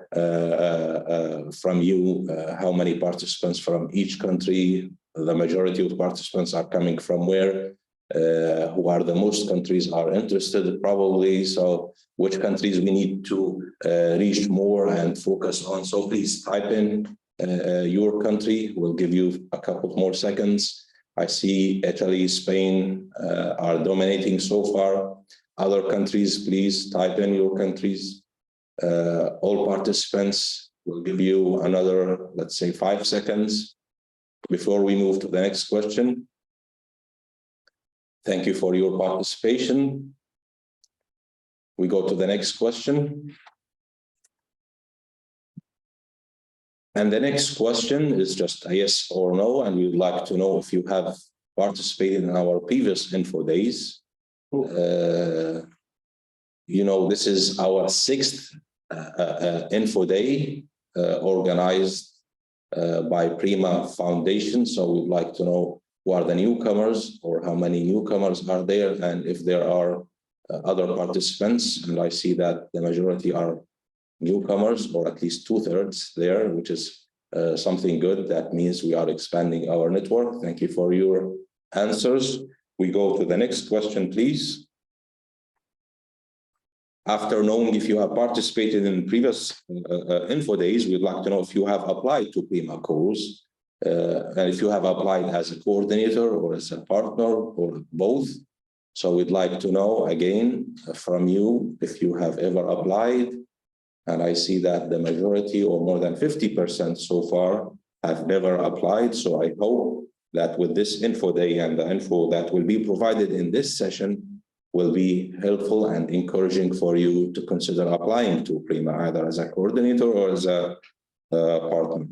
from you how many participants from each country. The majority of participants are coming from where, who are the most countries are interested probably. So which countries we need to reach more and focus on. So please type in your country. We'll give you a couple more seconds. I see Italy, Spain are dominating so far. Other countries, please type in your countries. All participants, will give you another, let's say, 5 seconds before we move to the next question. Thank you for your participation. We go to the next question. And the next question is just a yes or no, and we'd like to know if you have participated in our previous info days. You know, this is our 6th info day organized by PRIMA Foundation. So we'd like to know who are the newcomers, or how many newcomers are there, and if there are other participants. And I see that the majority are newcomers, or at least 2/3 there, which is something good. That means we are expanding our network. Thank you for your answers. We go to the next question, please. after knowing if you have participated in previous info days, we'd like to know if you have applied to PRIMA calls, and if you have applied as a coordinator or as a partner or both. So we'd like to know again from you if you have ever applied. And I see that the majority, or more than 50% so far, have never applied. So I hope that with this info day and the info that will be provided in this session will be helpful and encouraging for you to consider applying to PRIMA, either as a coordinator or as a partner.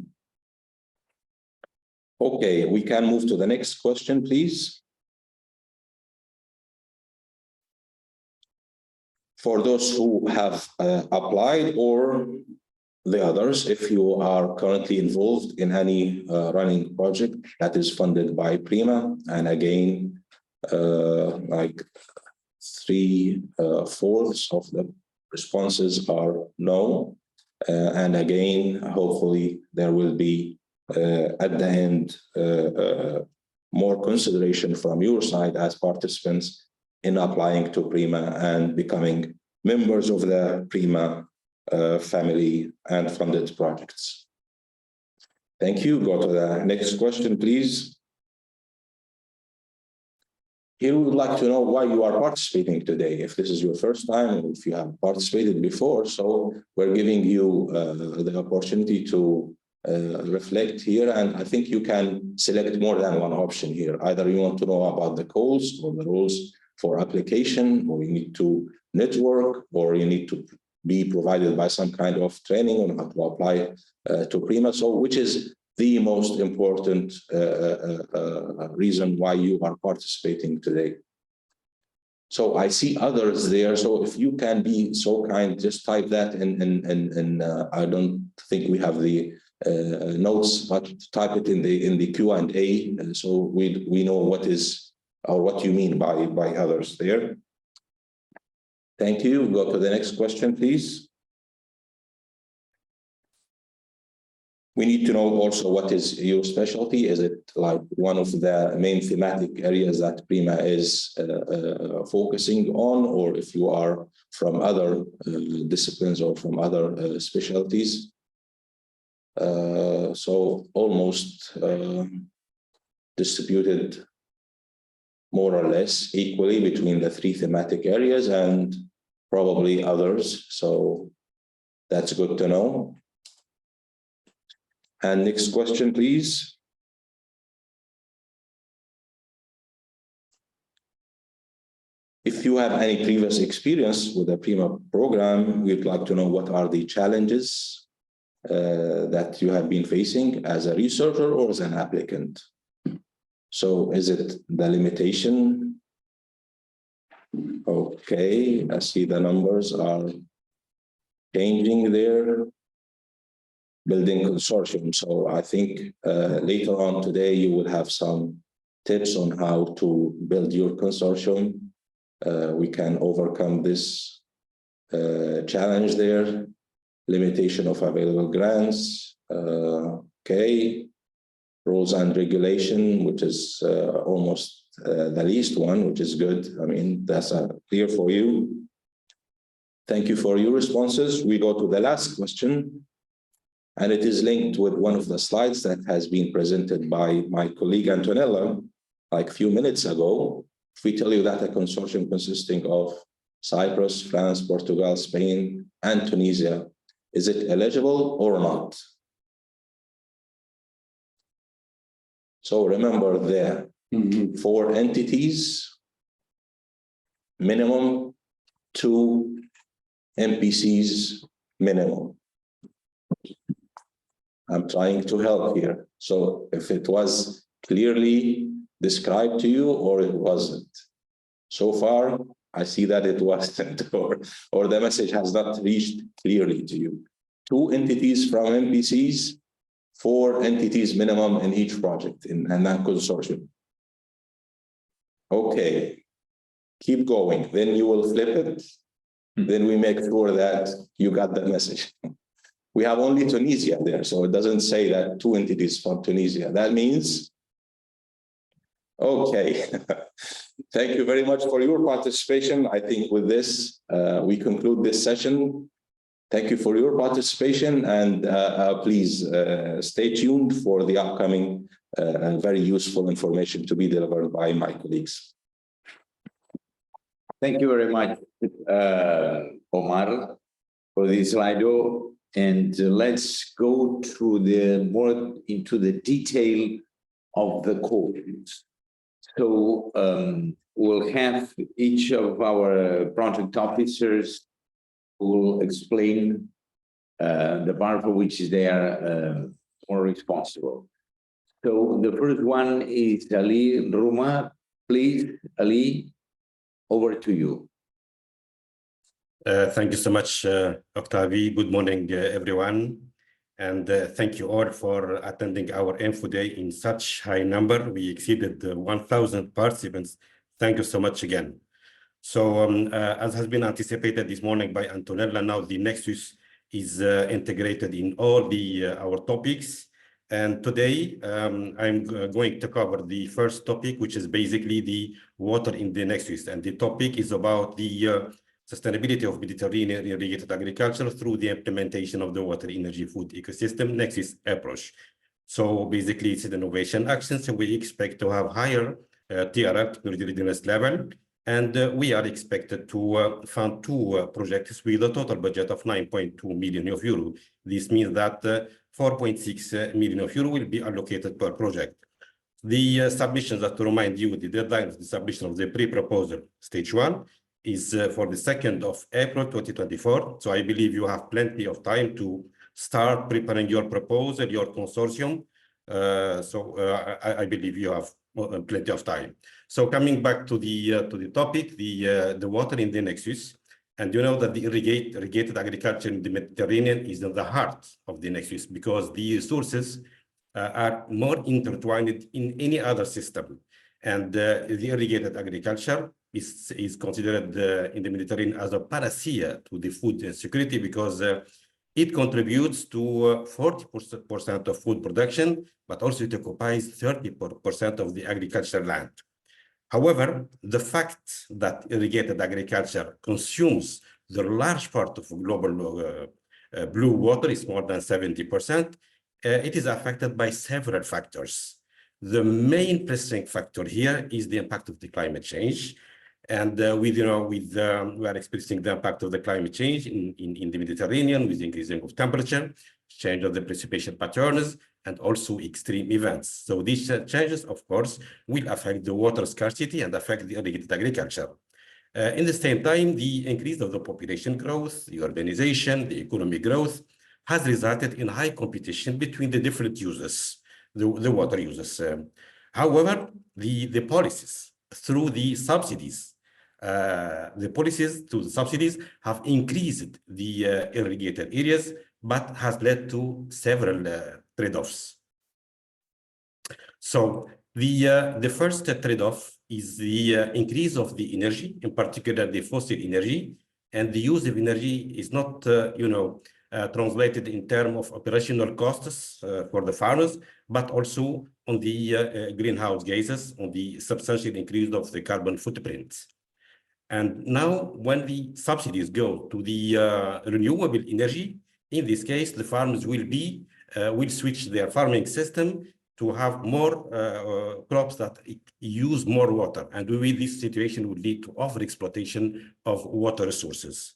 Okay, we can move to the next question, please. For those who have applied, or the others, if you are currently involved in any running project that is funded by PRIMA, and again, like 3/4 of the responses are no. And again, hopefully there will be at the end more consideration from your side as participants in applying to PRIMA and becoming members of the PRIMA family and funded projects. Thank you. Go to the next question, please. Here we would like to know why you are participating today, if this is your first time, or if you have participated before. So we're giving you the opportunity to reflect here, and I think you can select more than one option here. Either you want to know about the calls or the rules for application, or you need to network, or you need to be provided by some kind of training on how to apply to PRIMA. So which is the most important reason why you are participating today? So I see others there. So if you can be so kind, just type that in. I don't think we have the notes, but type it in the Q&A, so we know what is or what you mean by others there. Thank you. Go to the next question, please. We need to know also what is your specialty. Is it like one of the main thematic areas that PRIMA is focusing on, or if you are from other disciplines or from other specialties? So almost distributed more or less equally between the three thematic areas and probably others. So that's good to know. And next question, please. If you have any previous experience with the PRIMA program, we'd like to know what are the challenges that you have been facing as a researcher or as an applicant. So is it the limitation? Okay, I see the numbers are changing there. Building consortium. So I think later on today, you will have some tips on how to build your consortium. We can overcome this challenge there. Limitation of available grants. Okay. Rules and regulation, which is almost the least one, which is good. I mean, that's clear for you. Thank you for your responses. We go to the last question. And it is linked with one of the slides that has been presented by my colleague Antonella like a few minutes ago. If we tell you that a consortium consisting of Cyprus, France, Portugal, Spain, and Tunisia, is it eligible or not? So remember there, 4 entities, minimum 2 MPCs minimum. I'm trying to help here. So if it was clearly described to you or it wasn't. So far, I see that it wasn't, or the message has not reached clearly to you. 2 entities from MPCs, 4 entities minimum in each project in that consortium. Okay, keep going. Then you will flip it. Then we make sure that you got the message. We have only Tunisia there, so it doesn't say that 2 entities from Tunisia. That means, okay, Thank you very much for your participation. I think with this, we conclude this session. Thank you for your participation, and please stay tuned for the upcoming very useful information to be delivered by my colleagues. Thank you very much, Omar, for this SLIDO. And let's go through more into the detail of the codes. So we'll have each of our project officers who will explain the part for which they are more responsible. So the first one is Ali Rhouma. Please, Ali, over to you. Thank you so much, Octavi. Good morning, everyone. And thank you all for attending our Infoday in such high number. We exceeded 1,000 participants. Thank you so much again. So as has been anticipated this morning by Antonella, now the Nexus is integrated in all our topics. And today I'm going to cover the first topic, which is basically the water in the Nexus. And the topic is about the sustainability of Mediterranean irrigated agriculture through the implementation of the water energy food ecosystem Nexus approach. So basically it's an innovation action. So we expect to have higher TRL, technology readiness level. And we are expected to fund 2 projects with a total budget of 9.2 million euro. This means that 4.6 million euro will be allocated per project. The submissions, to remind you, the deadline of the submission of the pre-proposal stage 1 is for the 2nd of April 2024. So I believe you have plenty of time to start preparing your proposal, your consortium. I believe you have plenty of time. So coming back to the topic, the water in the Nexus, and you know that the irrigated agriculture in the Mediterranean is in the heart of the Nexus because the resources are more intertwined in any other system. And the irrigated agriculture is considered in the Mediterranean as a panacea to the food security because it contributes to 40% of food production, but also it occupies 30% of the agricultural land. However, the fact that irrigated agriculture consumes the large part of global blue water is more than 70%. It is affected by several factors. The main pressing factor here is the impact of the climate change. And we are experiencing the impact of the climate change in the Mediterranean with increasing of temperature, change of the precipitation patterns, and also extreme events. So these changes, of course, will affect the water scarcity and affect the irrigated agriculture. In the same time, the increase of the population growth, the urbanization, the economic growth has resulted in high competition between the different users, the water users. However, the policies through the subsidies, have increased the irrigated areas, but has led to several trade-offs. So the first trade-off is the increase of the energy, in particular the fossil energy, and the use of energy is not, translated in terms of operational costs for the farmers, but also on the greenhouse gases, on the substantial increase of the carbon footprint. And now when the subsidies go to the renewable energy, in this case, the farmers will switch their farming system to have more crops that use more water. And this situation would lead to over-exploitation of water resources.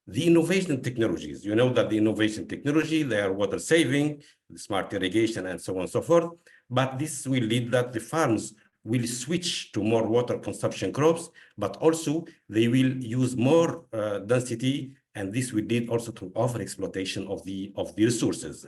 The innovation technologies, you know that the innovation technology, they are water saving, smart irrigation, and so on and so forth. But this will lead that the farms will switch to more water consumption crops, but also they will use more density, and this will lead also to over-exploitation of the resources.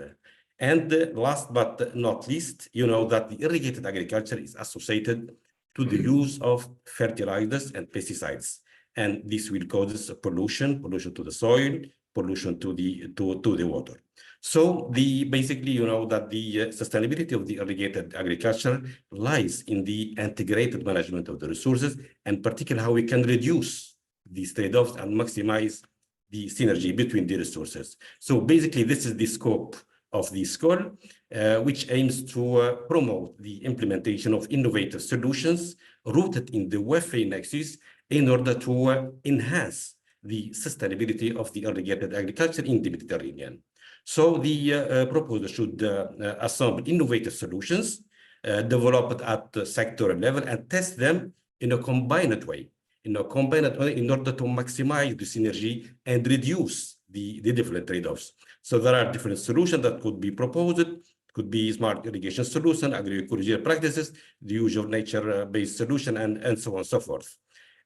And last but not least, you know that the irrigated agriculture is associated to the use of fertilizers and pesticides. And this will cause pollution to the soil, pollution to the water. So basically, you know that the sustainability of the irrigated agriculture lies in the integrated management of the resources, and particularly how we can reduce these trade-offs and maximize the synergy between the resources. So basically, this is the scope of the school. which aims to promote the implementation of innovative solutions rooted in the welfare nexus in order to enhance the sustainability of the irrigated agriculture in the Mediterranean. So the proposal should assemble innovative solutions developed at the sector level and test them in a combined way, in order to maximize the synergy and reduce the different trade-offs. So there are different solutions that could be proposed. Could be smart irrigation solution, agroecological practices, the usual nature-based solution, and so on and so forth.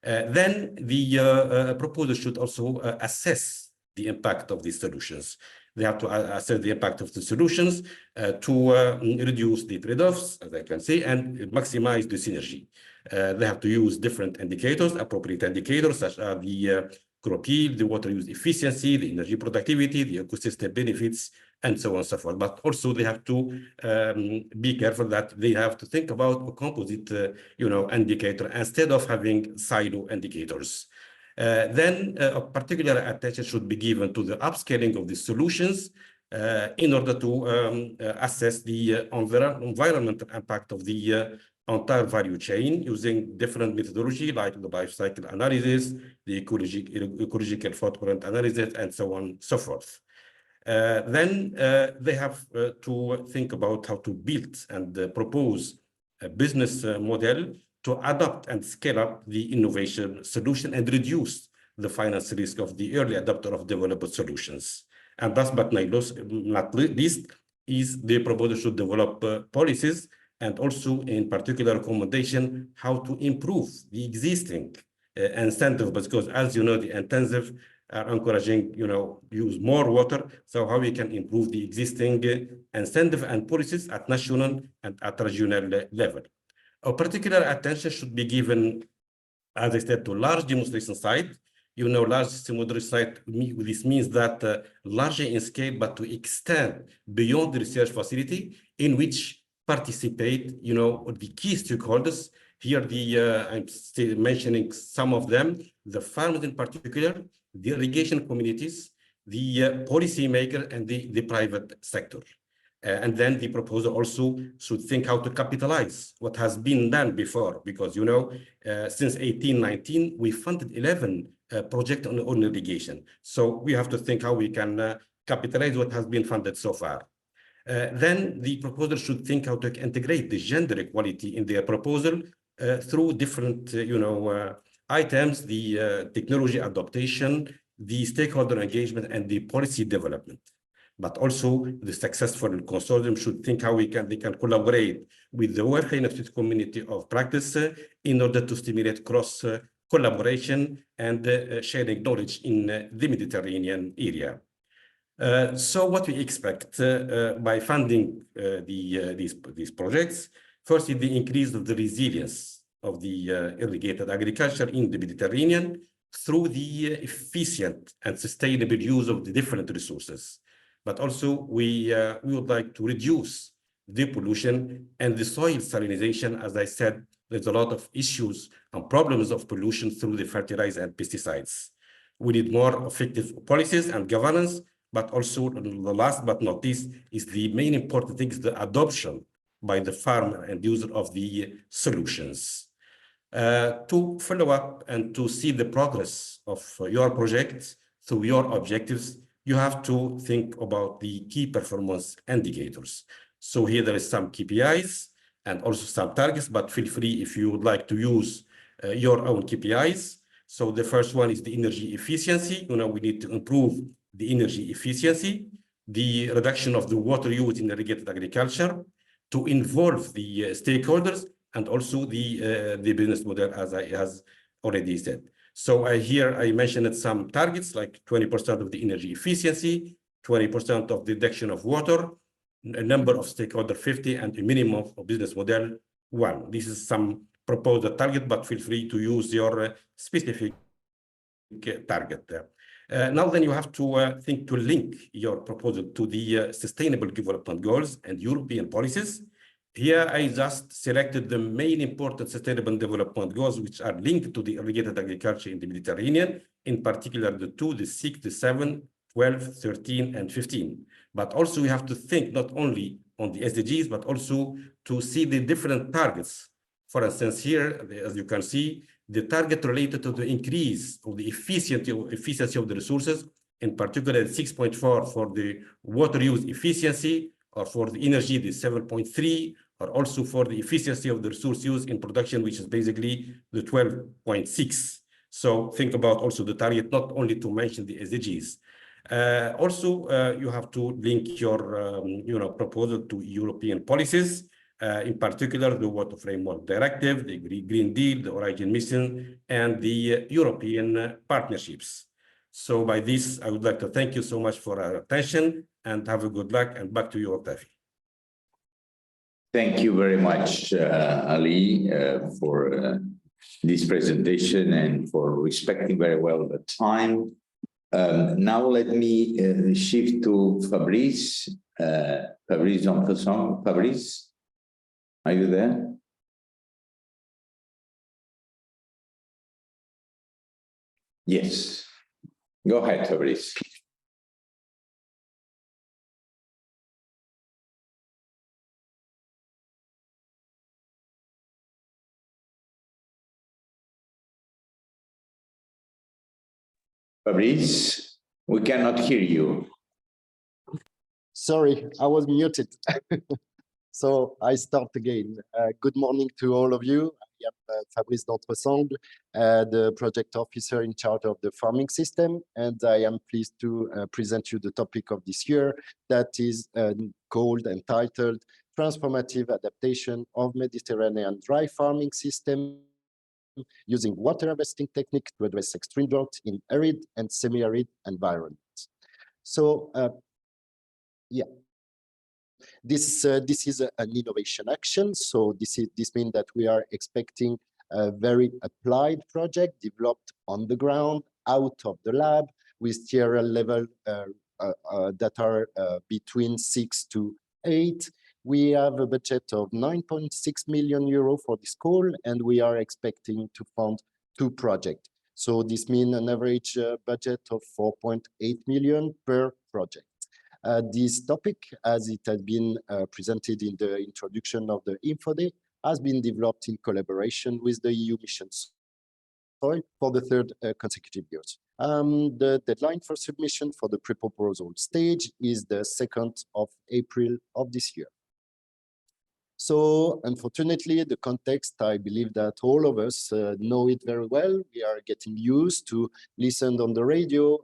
Then the proposal should also assess the impact of these solutions. They have to assess the impact of the solutions to reduce the trade-offs, as I can say, and maximize the synergy. They have to use different indicators, appropriate indicators, such as the crop yield, the water use efficiency, the energy productivity, the ecosystem benefits, and so on and so forth. But also they have to be careful that they have to think about a composite, indicator instead of having silo indicators. Then a particular attention should be given to the upscaling of the solutions in order to assess the environmental impact of the entire value chain using different methodology like the life cycle analysis, the ecological footprint analysis, and so on and so forth. Then they have to think about how to build and propose a business model to adopt and scale up the innovation solution and reduce the finance risk of the early adopter of developed solutions. And last but not least is the proposal should develop policies and also in particular recommendation how to improve the existing incentive, because as you know, the intensive are encouraging, use more water. So how we can improve the existing incentive and policies at national and at regional level. A particular attention should be given, as I said, to large demonstration site. Large demonstration site, this means that larger in scale, but to extend beyond the research facility in which participate, the key stakeholders. Here, I'm still mentioning some of them, the farmers in particular, the irrigation communities, the policymaker, and the private sector. And then the proposal also should think how to capitalize what has been done before, because, since 1819, we funded 11 projects on irrigation. So we have to think how we can capitalize what has been funded so far. Then the proposal should think how to integrate the gender equality in their proposal through different, items, the technology adaptation, the stakeholder engagement, and the policy development. But also the successful consortium should think how they can collaborate with the welfare institute community of practice in order to stimulate cross collaboration and sharing knowledge in the Mediterranean area. So what we expect by funding these projects, first is the increase of the resilience of the irrigated agriculture in the Mediterranean through the efficient and sustainable use of the different resources. But also we would like to reduce the pollution and the soil salinization. As I said, there's a lot of issues and problems of pollution through the fertilizer and pesticides. We need more effective policies and governance, but also the last but not least is the main important thing is the adoption by the farmer and user of the solutions. To follow up and to see the progress of your project through your objectives, you have to think about the key performance indicators. So here there is some KPIs and also some targets, but feel free if you would like to use your own KPIs. So the first one is the energy efficiency. We need to improve the energy efficiency, the reduction of the water use in irrigated agriculture, to involve the stakeholders, and also the business model, as I has already said. So here I mentioned some targets like 20% of the energy efficiency, 20% of the reduction of water, a number of stakeholder 50, and a minimum of business model 1. This is some proposed target, but feel free to use your specific target there. Now then you have to think to link your proposal to the Sustainable Development Goals and European policies. Here I just selected the main important Sustainable Development Goals which are linked to the irrigated agriculture in the Mediterranean, in particular the 2, the 6, the 7, 12, 13, and 15. But also we have to think not only on the SDGs, but also to see the different targets. For instance, here, as you can see, the target related to the increase of the efficiency of the resources, in particular 6.4 for the water use efficiency, or for the energy, the 7.3, or also for the efficiency of the resource use in production, which is basically the 12.6. So think about also the target, not only to mention the SDGs. You have to link your proposal to European policies, in particular the Water Framework Directive, the Green Deal, the Origin Mission, and the European partnerships. So by this, I would like to thank you so much for our attention and have a good luck, and back to you, Octavie. Thank you very much, Ali, for this presentation and for respecting very well the time. Now let me shift to Fabrice. Fabrice Dentressangle. Fabrice, are you there? Yes. Go ahead, Fabrice. Fabrice, we cannot hear you. Sorry, I was muted. So I start again. Good morning to all of you. I am Fabrice Dentressangle, the project officer in charge of the farming system, and I am pleased to present you the topic of this year that is entitled Transformative Adaptation of Mediterranean Dry Farming System using water harvesting technique to address extreme drought in arid and semi-arid environments. So, this is an innovation action. So this means that we are expecting a very applied project developed on the ground, out of the lab, with TRL level that are between 6 to 8. We have a budget of 9.6 million euro for this call, and we are expecting to fund 2 projects. So this means an average budget of 4.8 million per project. This topic, as it has been presented in the introduction of the Infoday, has been developed in collaboration with the EU mission for the 3rd consecutive years. The deadline for submission for the pre-proposal stage is the 2nd of April of this year. So unfortunately, the context, I believe that all of us know it very well. We are getting used to listen on the radio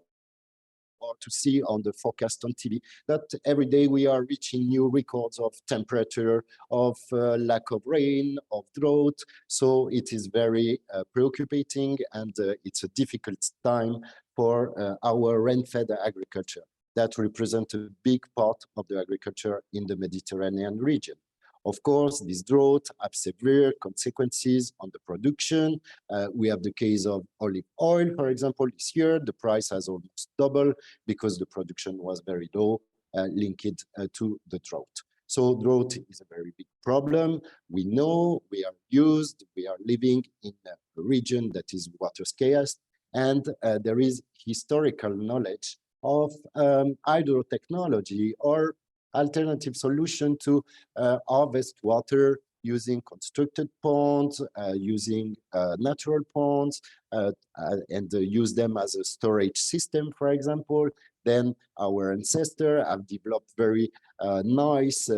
or to see on the forecast on TV that every day we are reaching new records of temperature, of lack of rain, of drought. So it is very preoccupating, and it's a difficult time for our rain-fed agriculture that represent a big part of the agriculture in the Mediterranean region. Of course, this drought have severe consequences on the production. We have the case of olive oil, for example. This year, the price has almost doubled because the production was very low, linked to the drought. So drought is a very big problem. We know, we are living in a region that is water scarce, and there is historical knowledge of hydrotechnology or alternative solution to harvest water using constructed ponds, using natural ponds, and use them as a storage system, for example. Then our ancestors have developed very nice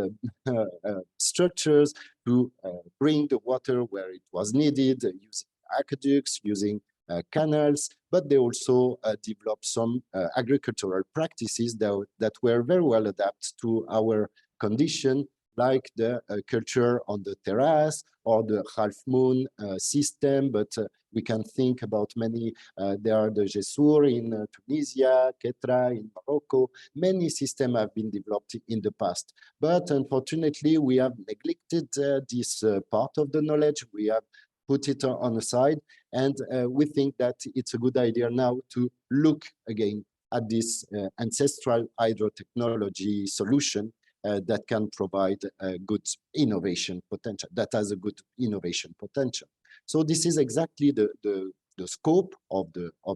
structures to bring the water where it was needed, using aqueducts, using canals, but they also developed some agricultural practices that were very well adapted to our condition, like the culture on the terrace or the half-moon system. But we can think about many, there are the Jessour in Tunisia, Ketra in Morocco. Many systems have been developed in the past. But unfortunately, we have neglected this part of the knowledge. We have put it on the side, and we think that it's a good idea now to look again at this ancestral hydrotechnology solution that can provide a good innovation potential, that has a good innovation potential. So this is exactly the scope of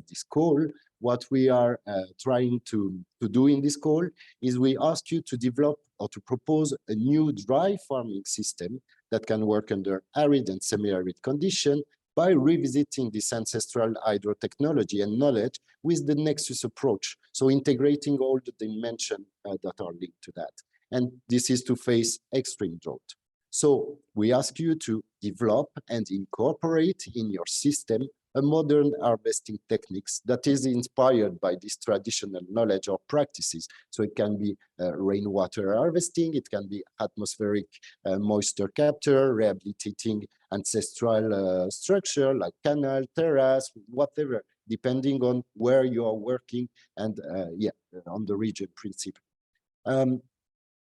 this call. what we are trying to do in this call is we ask you to develop or to propose a new dry farming system that can work under arid and semi-arid conditions by revisiting this ancestral hydrotechnology and knowledge with the Nexus approach. So integrating all the dimensions that are linked to that. And this is to face extreme drought. So we ask you to develop and incorporate in your system a modern harvesting techniques that is inspired by this traditional knowledge or practices. So it can be rainwater harvesting, it can be atmospheric moisture capture, rehabilitating ancestral structure like canal, terrace, whatever, depending on where you are working and on the region principle.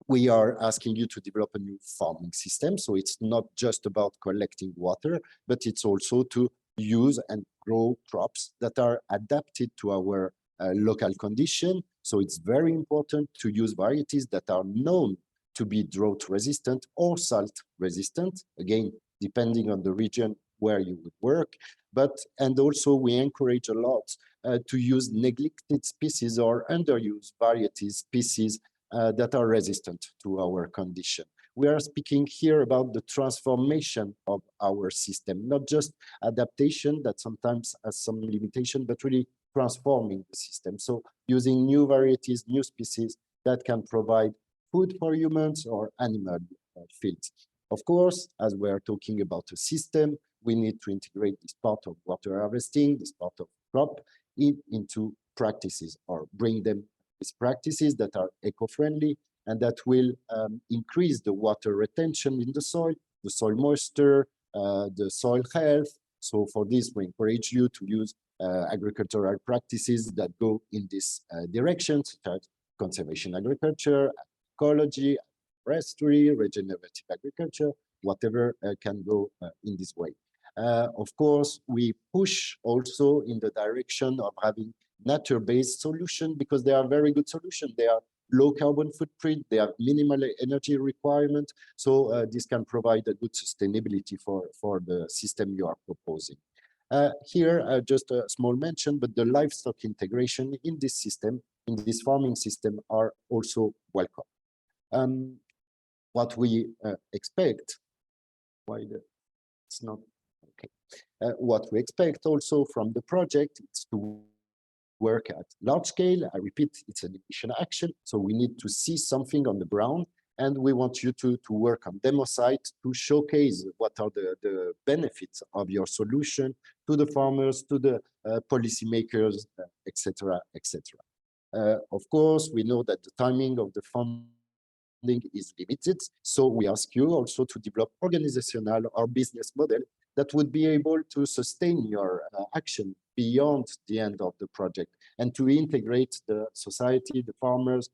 We are asking you to develop a new farming system. So it's not just about collecting water, but it's also to use and grow crops that are adapted to our local condition. So it's very important to use varieties that are known to be drought resistant or salt resistant, again, depending on the region where you would work. And also we encourage a lot to use neglected species or underused varieties, species that are resistant to our condition. We are speaking here about the transformation of our system, not just adaptation that sometimes has some limitation, but really transforming the system. So using new varieties, new species that can provide food for humans or animal fields. Of course, as we are talking about a system, we need to integrate this part of water harvesting, this part of crop into practices or bring them these practices that are eco-friendly and that will increase the water retention in the soil moisture, the soil health. So for this, we encourage you to use agricultural practices that go in this direction, such as conservation agriculture, ecology, forestry, regenerative agriculture, whatever can go in this way. Of course, we push also in the direction of having nature-based solutions because they are very good solutions. They are low carbon footprint, they have minimal energy requirement. So this can provide a good sustainability for the system you are proposing. Here, just a small mention, but the livestock integration in this system, in this farming system, are also welcome. What we expect, it's not okay. What we expect also from the project is to work at large scale. I repeat, it's an initial action, so we need to see something on the ground, and we want you to work on demo site to showcase what are the benefits of your solution to the farmers, to the policymakers, etc., etc. Of course, we know that the timing of the funding is limited, so we ask you also to develop organizational or business model that would be able to sustain your action beyond the end of the project and to integrate the society, the farmers,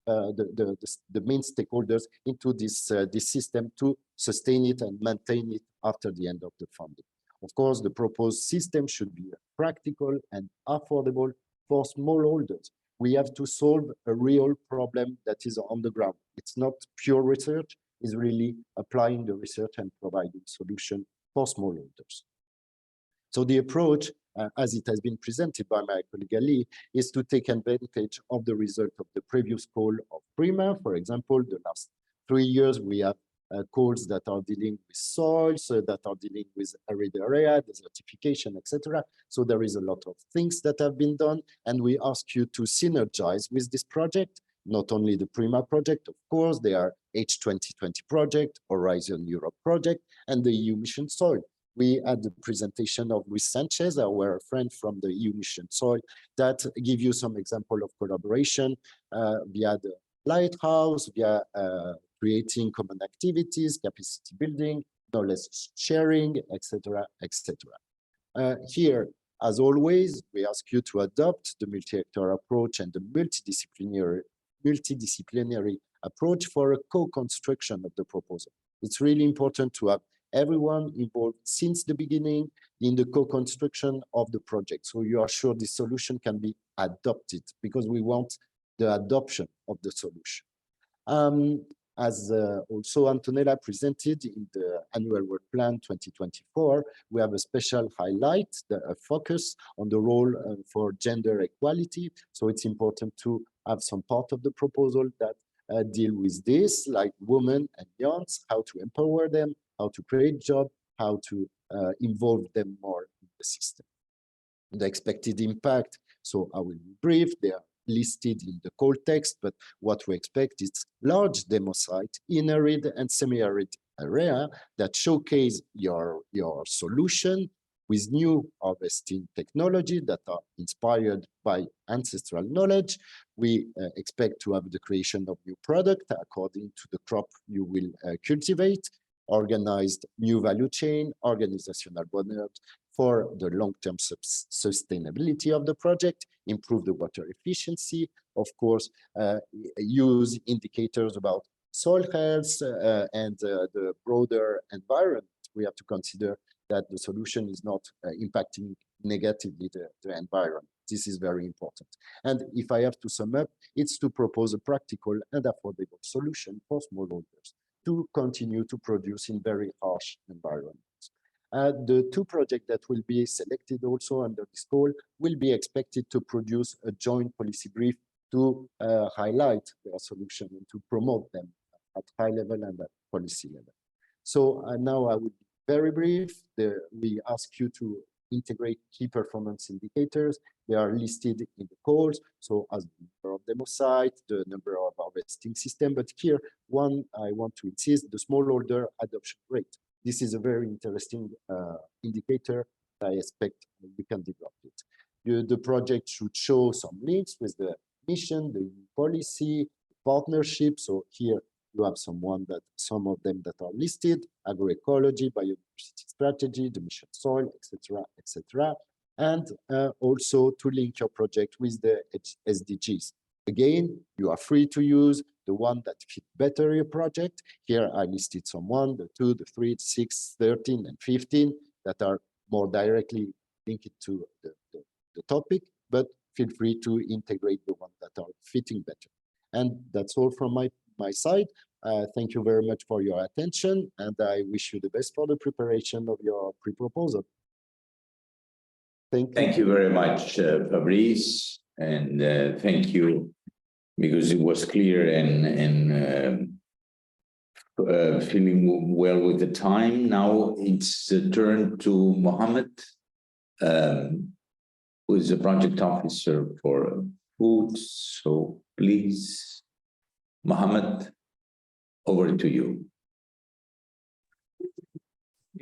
the main stakeholders into this system to sustain it and maintain it after the end of the funding. Of course, the proposed system should be practical and affordable for smallholders. We have to solve a real problem that is on the ground. It's not pure research, it's really applying the research and providing solution for smallholders. So the approach, as it has been presented by my colleague Ali, is to take advantage of the result of the previous call of PRIMA. For example, the last 3 years, we have calls that are dealing with soils, that are dealing with arid area, desertification, etc. So there is a lot of things that have been done, and we ask you to synergize with this project, not only the PRIMA project, of course, there are H2020 project, Horizon Europe project, and the EU Mission Soil. We had the presentation of Luis Sánchez, our friend from the EU Mission Soil, that give you some example of collaboration via the Lighthouse, via creating common activities, capacity building, knowledge sharing, etc., etc. Here, as always, we ask you to adopt the multi-actor approach and the multidisciplinary approach for a co-construction of the proposal. It's really important to have everyone involved since the beginning in the co-construction of the project. So you are sure the solution can be adopted because we want the adoption of the solution. As also Antonella presented in the annual work plan 2024, we have a special highlight, a focus on the role for gender equality. So it's important to have some part of the proposal that deal with this, like women and youngs, how to empower them, how to create jobs, how to involve them more in the system. The expected impact, so I will be brief, they are listed in the call text, but what we expect is large demo site in arid and semi-arid area that showcase your solution with new harvesting technology that are inspired by ancestral knowledge. We expect to have the creation of new product according to the crop you will cultivate, organized new value chain, organizational bonus for the long-term sustainability of the project, improve the water efficiency, of course, use indicators about soil health and the broader environment. We have to consider that the solution is not impacting negatively the environment. This is very important. And if I have to sum up, it's to propose a practical and affordable solution for smallholders to continue to produce in very harsh environments. The two projects that will be selected also under this call will be expected to produce a joint policy brief to highlight their solution and to promote them at high level and at policy level. So now I would be very brief. We ask you to integrate key performance indicators. They are listed in the calls. So as the number of demo sites, the number of harvesting system, but here one I want to insist, the smallholder adoption rate. This is a very interesting indicator. I expect we can develop it. The project should show some links with the mission, the policy, partnership. So here you have some of them that are listed: agroecology, biodiversity strategy, the mission soil, etc., etc. And also to link your project with the SDGs. Again, you are free to use the one that fit better your project. Here I listed some 1, the 2, the 3, 6, 13, and 15 that are more directly linked to the topic, but feel free to integrate the ones that are fitting better. And that's all from my side. Thank you very much for your attention, and I wish you the best for the preparation of your pre-proposal. Thank you. Thank you very much, Fabrice, and thank you, because it was clear and feeling well with the time. Now it's the turn to Mohamed, who is the project officer for food. So please, Mohamed, over to you.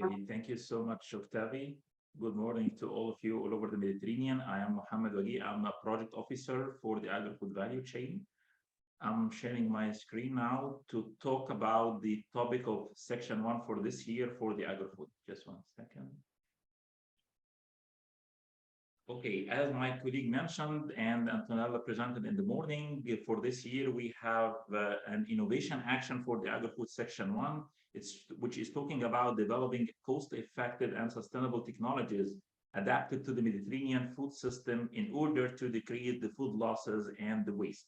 Okay, thank you so much, Octavi. Good morning to all of you all over the Mediterranean. I am Mohamed Wageih. I'm a project officer for the agri-food value chain. I'm sharing my screen now to talk about the topic of section 1 for this year for the agri-food. Just 1 second. Okay, as my colleague mentioned and Antonella presented in the morning, for this year we have an innovation action for the agri-food section 1, which is talking about developing cost-effective and sustainable technologies adapted to the Mediterranean food system in order to decrease the food losses and the waste.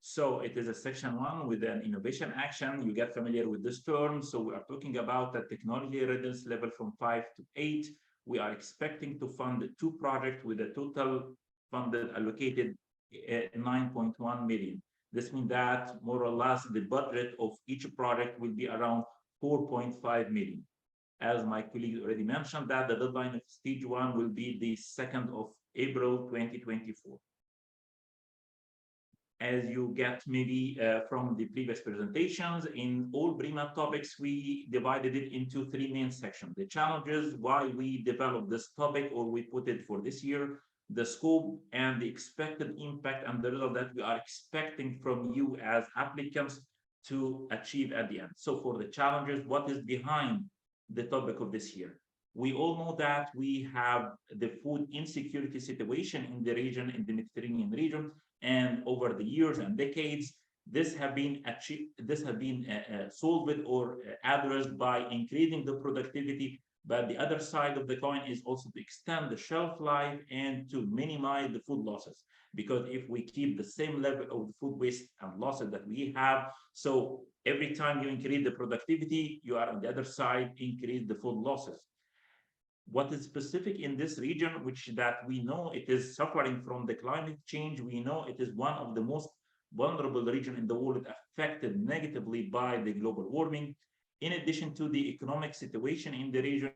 So it is a section 1 with an innovation action. You get familiar with this term. So we are talking about a technology readiness level from 5 to 8. We are expecting to fund 2 projects with a total funded allocated 9.1 million. This means that more or less the budget of each project will be around 4.5 million. As my colleague already mentioned, that the deadline of stage 1 will be the 2nd of April 2024. As you get maybe from the previous presentations, in all PRIMA topics, we divided it into 3 main sections: the challenges, why we developed this topic or we put it for this year, the scope, and the expected impact and the result that we are expecting from you as applicants to achieve at the end. So for the challenges, what is behind the topic of this year? We all know that we have the food insecurity situation in the region, in the Mediterranean region, and over the years and decades, this have been solved or addressed by increasing the productivity But the other side of the coin is also to extend the shelf life and to minimize the food losses. Because if we keep the same level of the food waste and losses that we have, so every time you increase the productivity, you are on the other side, increase the food losses. What is specific in this region, which that we know it is suffering from the climate change, we know it is one of the most vulnerable regions in the world affected negatively by the global warming, in addition to the economic situation in the region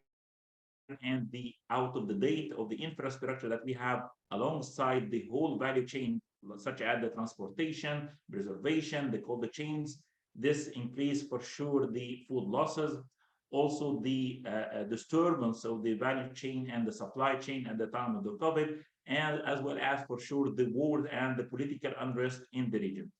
and the out of the date of the infrastructure that we have alongside the whole value chain, such as the transportation, preservation, the cold chains. This increase for sure the food losses, also the disturbance of the value chain and the supply chain at the time of the COVID, and as well as for sure the war and the political unrest in the region.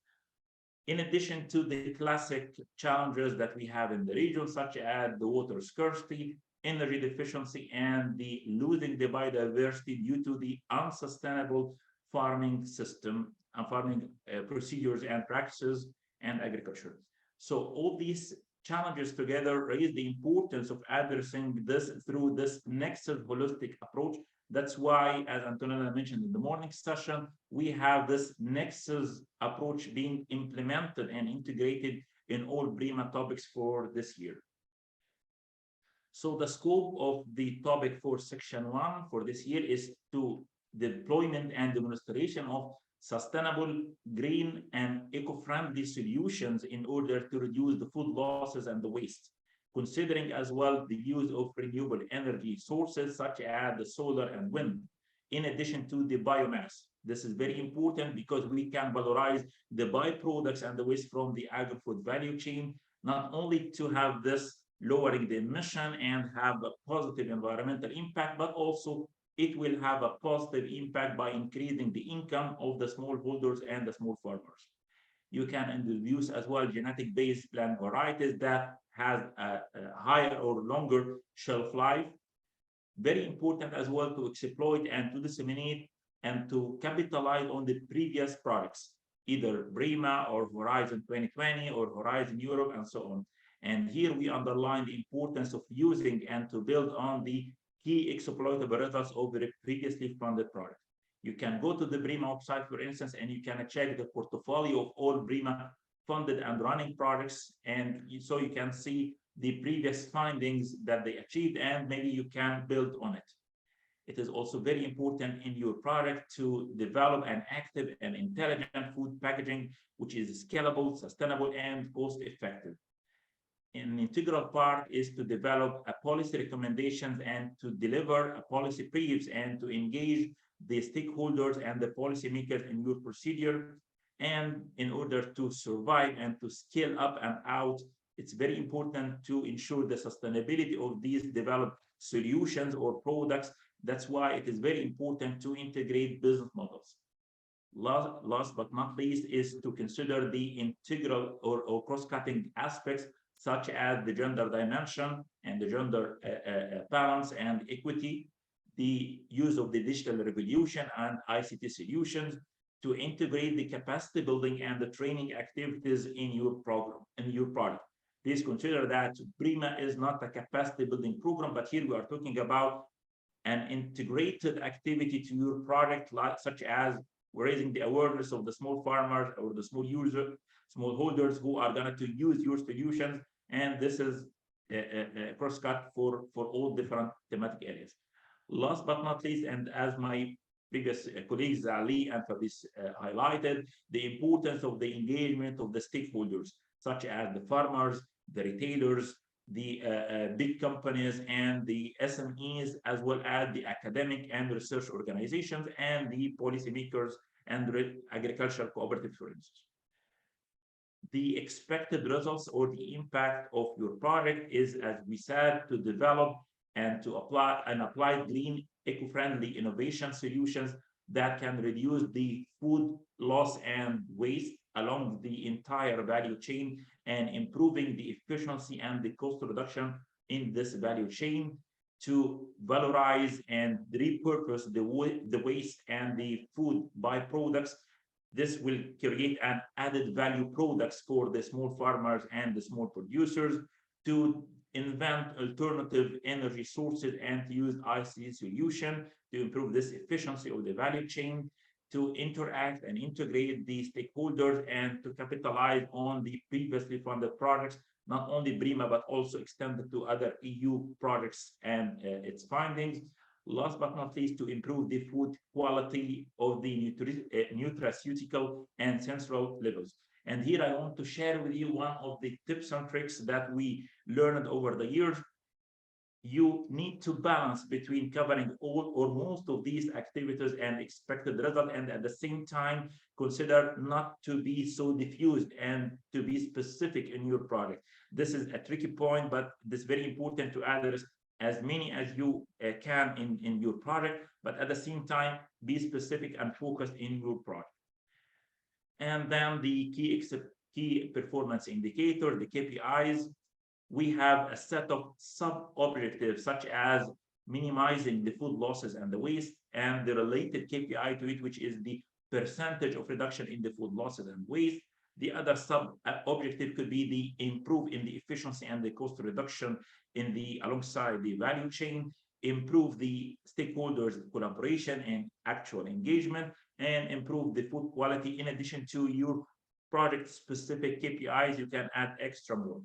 In addition to the classic challenges that we have in the region, such as the water scarcity, energy deficiency, and the losing the biodiversity due to the unsustainable farming system and farming procedures and practices and agriculture. So all these challenges together raise the importance of addressing this through this nexus holistic approach. That's why, as Antonella mentioned in the morning session, we have this nexus approach being implemented and integrated in all PRIMA topics for this year. So the scope of the topic for section 1 for this year is to deployment and demonstration of sustainable, green, and eco-friendly solutions in order to reduce the food losses and the waste, considering as well the use of renewable energy sources such as the solar and wind, in addition to the biomass. This is very important because we can valorize the byproducts and the waste from the agri-food value chain, not only to have this lowering the emission and have a positive environmental impact, but also it will have a positive impact by increasing the income of the smallholders and the small farmers. You can introduce as well genetic-based plant varieties that has a higher or longer shelf life. Very important as well to exploit and to disseminate and to capitalize on the previous products, either PRIMA or Horizon 2020 or Horizon Europe and so on. And here we underline the importance of using and to build on the key exploitable results of the previously funded product. You can go to the PRIMA website, for instance, and you can check the portfolio of all PRIMA funded and running products. And so you can see the previous findings that they achieved, and maybe you can build on it. It is also very important in your product to develop an active and intelligent food packaging, which is scalable, sustainable, and cost-effective. An integral part is to develop a policy recommendations and to deliver a policy briefs and to engage the stakeholders and the policymakers in your procedure. And in order to survive and to scale up and out, it's very important to ensure the sustainability of these developed solutions or products. That's why it is very important to integrate business models. Last but not least is to consider the integral or cross-cutting aspects such as the gender dimension and the gender balance and equity, the use of the digital revolution and ICT solutions to integrate the capacity building and the training activities in your program, in your product. Please consider that PRIMA is not a capacity building program, but here we are talking about an integrated activity to your product, like, such as raising the awareness of the small farmers or the small holders who are going to use your solutions. And this is a cross-cut for all different thematic areas. Last but not least, and as my previous colleagues Ali and Fabrice highlighted, the importance of the engagement of the stakeholders, such as the farmers, the retailers, the big companies, and the SMEs, as well as the academic and research organizations, and the policymakers and agricultural cooperatives, for instance. The expected results or the impact of your product is, as we said, to develop and to apply green, eco-friendly innovation solutions that can reduce the food loss and waste along the entire value chain and improving the efficiency and the cost reduction in this value chain, to valorize and repurpose the waste and the food byproducts. This will create an added value products for the small farmers and the small producers, to invent alternative energy sources and to use ICT solution to improve this efficiency of the value chain, to interact and integrate the stakeholders and to capitalize on the previously funded projects, not only PRIMA, but also extended to other EU projects and its findings. Last but not least, to improve the food quality of the nutraceutical and sensory levels. And here I want to share with you one of the tips and tricks that we learned over the years. You need to balance between covering all or most of these activities and expected result, and at the same time consider not to be so diffused and to be specific in your project. This is a tricky point, but it's very important to address as many as you can in your project, but at the same time be specific and focused in your project. And then the key performance indicators, the KPIs. We have a set of sub-objectives such as minimizing the food losses and the waste, and the related KPI to it, which is the percentage of reduction in the food losses and waste. The other sub-objective could be the improve in the efficiency and the cost reduction in the alongside the value chain, improve the stakeholders collaboration and actual engagement, and improve the food quality. In addition to your project specific KPIs, you can add extra more.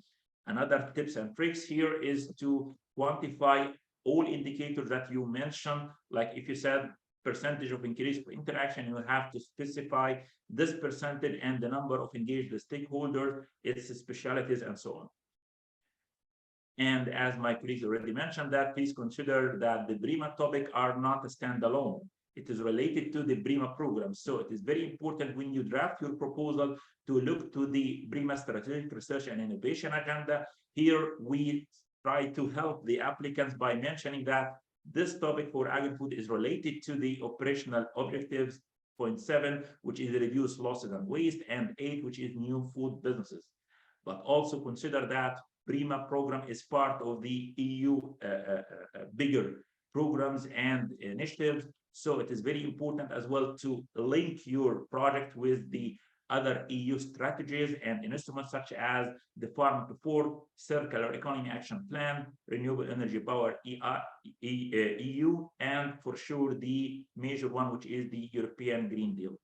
Another tips and tricks here is to quantify all indicators that you mentioned. Like if you said percentage of increase for interaction, you have to specify this percentage and the number of engaged stakeholders, its specialities, and so on. And as my colleagues already mentioned that, please consider that the PRIMA topic are not a standalone. It is related to the PRIMA program. So it is very important when you draft your proposal to look to the PRIMA Strategic Research and Innovation Agenda. Here we try to help the applicants by mentioning that this topic for agri-food is related to the operational objectives, point 7, which is reduce losses and waste, and 8, which is new food businesses. But also consider that PRIMA program is part of the EU bigger programs and initiatives. So it is very important as well to link your project with the other EU strategies and instruments such as the Farm to Fork, Circular Economy Action Plan, Renewable Energy Power EU, and for sure the major one, which is the European Green Deal.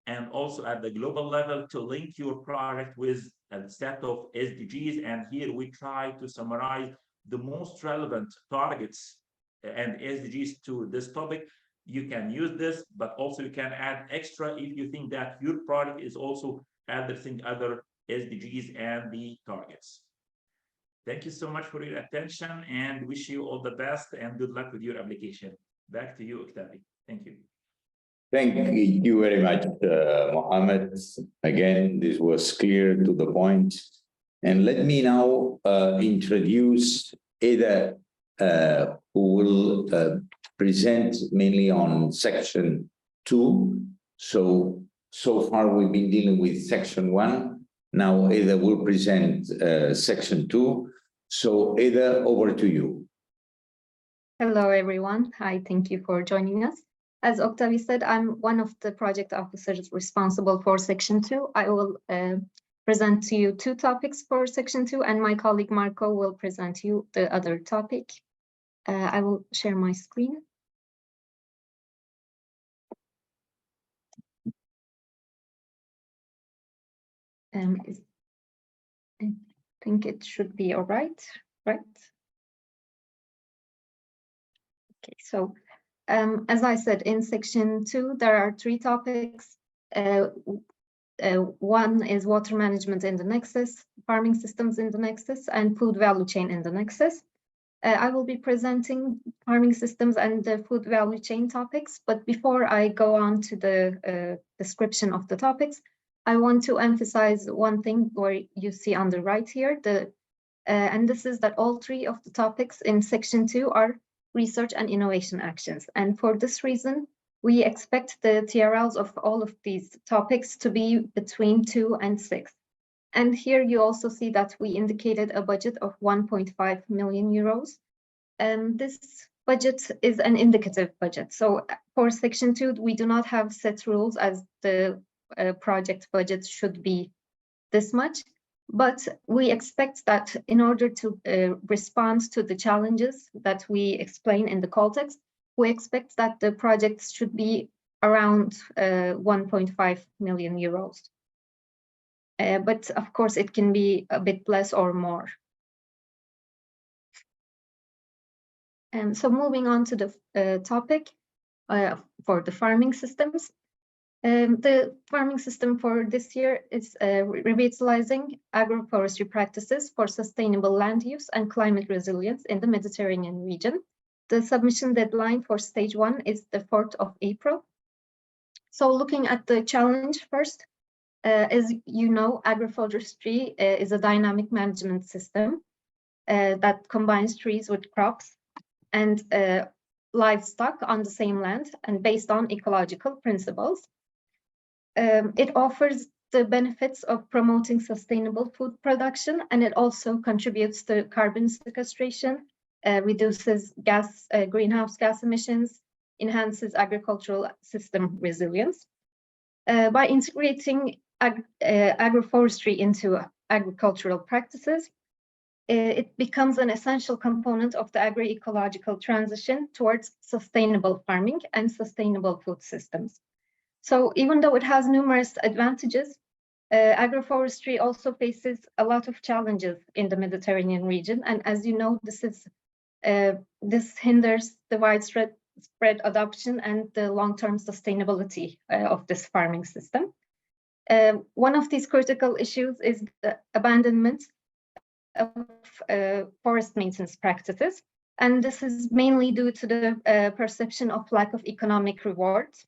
And also at the global level to link your project with a set of SDGs. And here we try to summarize the most relevant targets and SDGs to this topic. You can use this, but also you can add extra if you think that your project is also addressing other SDGs and the targets. Thank you so much for your attention and wish you all the best and good luck with your application. Back to you, Octavi. Thank you. Thank you very much, Mohamed. Again, this was clear to the point. And let me now introduce Ada, who will present mainly on section 2. So far we've been dealing with section 1. Now Ada will present section 2. So Ada, over to you. Hello, everyone. Hi, thank you for joining us. As Octavi said, I'm one of the project officers responsible for section 2. I will present to you 2 topics for section 2, and my colleague Marco will present you the other topic. I will share my screen. I think it should be all right, right? Okay, so as I said, in section 2, there are 3 topics. One is water management in the nexus, farming systems in the nexus, and food value chain in the nexus. I will be presenting farming systems and the food value chain topics, but before I go on to the description of the topics, I want to emphasize one thing where you see on the right here, and this is that all 3 of the topics in section 2 are research and innovation actions. And for this reason, we expect the TRLs of all of these topics to be between 2 and 6. And here you also see that we indicated a budget of 1.5 million euros. This budget is an indicative budget. So for section 2, we do not have set rules as the project budget should be this much. But we expect that in order to respond to the challenges that we explain in the call text, we expect that the projects should be around 1.5 million euros. But of course, it can be a bit less or more. And so moving on to the topic for the farming systems. The farming system for this year is revitalizing agroforestry practices for sustainable land use and climate resilience in the Mediterranean region. The submission deadline for stage 1 is the 4th of April. So looking at the challenge first, as you know, agroforestry is a dynamic management system that combines trees with crops and livestock on the same land and based on ecological principles. It offers the benefits of promoting sustainable food production, and it also contributes to carbon sequestration, reduces greenhouse gas emissions, enhances agricultural system resilience. By integrating agroforestry into agricultural practices, it becomes an essential component of the agri-ecological transition towards sustainable farming and sustainable food systems. So even though it has numerous advantages, agroforestry also faces a lot of challenges in the Mediterranean region. And as you know, this hinders the widespread adoption and the long-term sustainability of this farming system. One of these critical issues is the abandonment of forest maintenance practices. And this is mainly due to the perception of lack of economic rewards.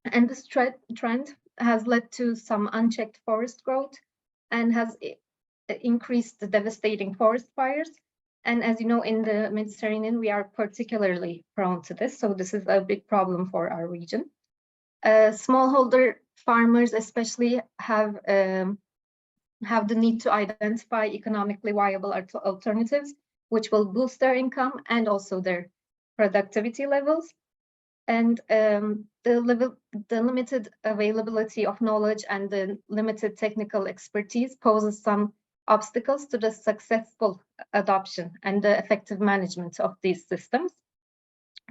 And this trend has led to some unchecked forest growth and has increased the devastating forest fires. And as you know, in the Mediterranean, we are particularly prone to this. So this is a big problem for our region. Smallholder farmers especially have the need to identify economically viable alternatives, which will boost their income and also their productivity levels. And the limited availability of knowledge and the limited technical expertise poses some obstacles to the successful adoption and the effective management of these systems.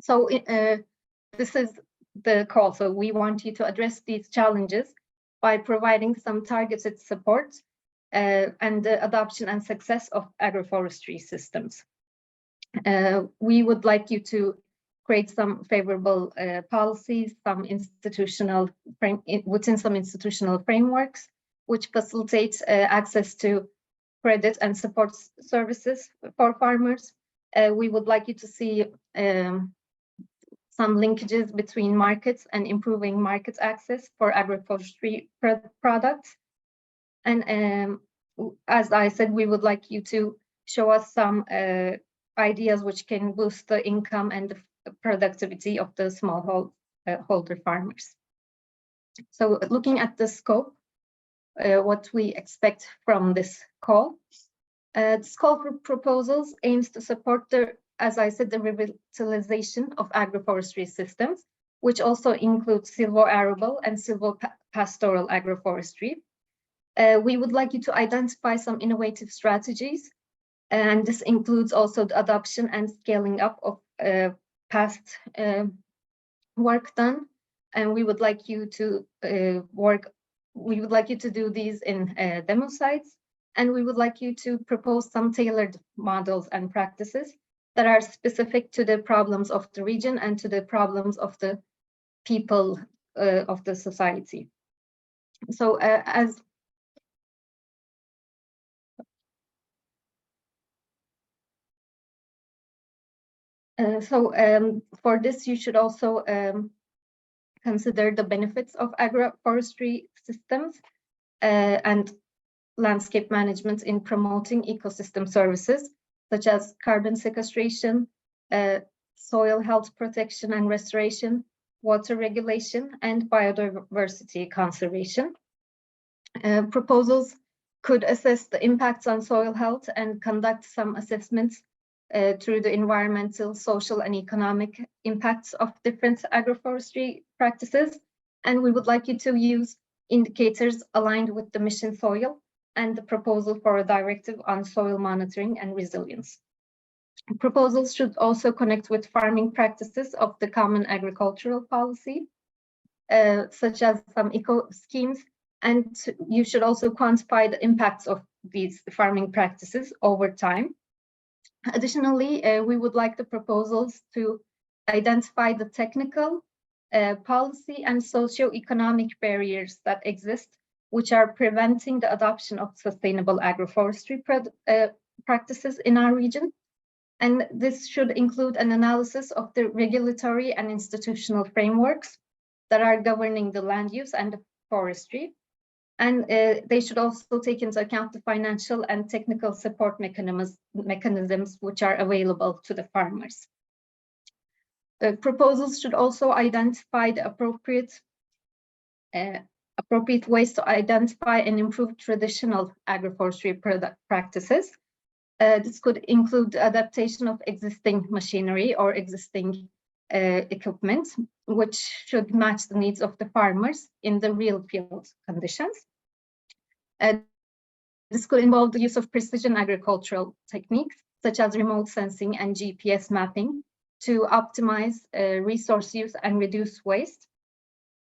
So this is the call. So we want you to address these challenges by providing some targeted support and the adoption and success of agroforestry systems. We would like you to create some favorable policies, within some institutional frameworks, which facilitate access to credit and support services for farmers. We would like you to see some linkages between markets and improving market access for agroforestry products. And as I said, we would like you to show us some ideas which can boost the income and the productivity of the smallholder farmers. So looking at the scope, what we expect from this call. This call for proposals aims to support as I said, the revitalization of agroforestry systems, which also includes silvo-arable and silvo-pastoral agroforestry. We would like you to identify some innovative strategies, and this includes also the adoption and scaling up of past work done, and we would like you to do these in demo sites, and we would like you to propose some tailored models and practices that are specific to the problems of the region and to the problems of the people of the society. So for this, you should also consider the benefits of agroforestry systems and landscape management in promoting ecosystem services, such as carbon sequestration, soil health protection and restoration, water regulation, and biodiversity conservation. Proposals could assess the impacts on soil health and conduct some assessments through the environmental, social, and economic impacts of different agroforestry practices. And we would like you to use indicators aligned with the mission soil and the proposal for a directive on soil monitoring and resilience. Proposals should also connect with farming practices of the common agricultural policy, such as some eco schemes, and you should also quantify the impacts of these farming practices over time. Additionally, we would like the proposals to identify the technical, policy, and socio-economic barriers that exist, which are preventing the adoption of sustainable agroforestry practices in our region. And this should include an analysis of the regulatory and institutional frameworks that are governing the land use and the forestry. And they should also take into account the financial and technical support mechanisms which are available to the farmers. The proposals should also identify the appropriate ways to identify and improve traditional agroforestry practices. This could include adaptation of existing machinery or existing equipment, which should match the needs of the farmers in the real field conditions. This could involve the use of precision agricultural techniques, such as remote sensing and GPS mapping, to optimize resource use and reduce waste.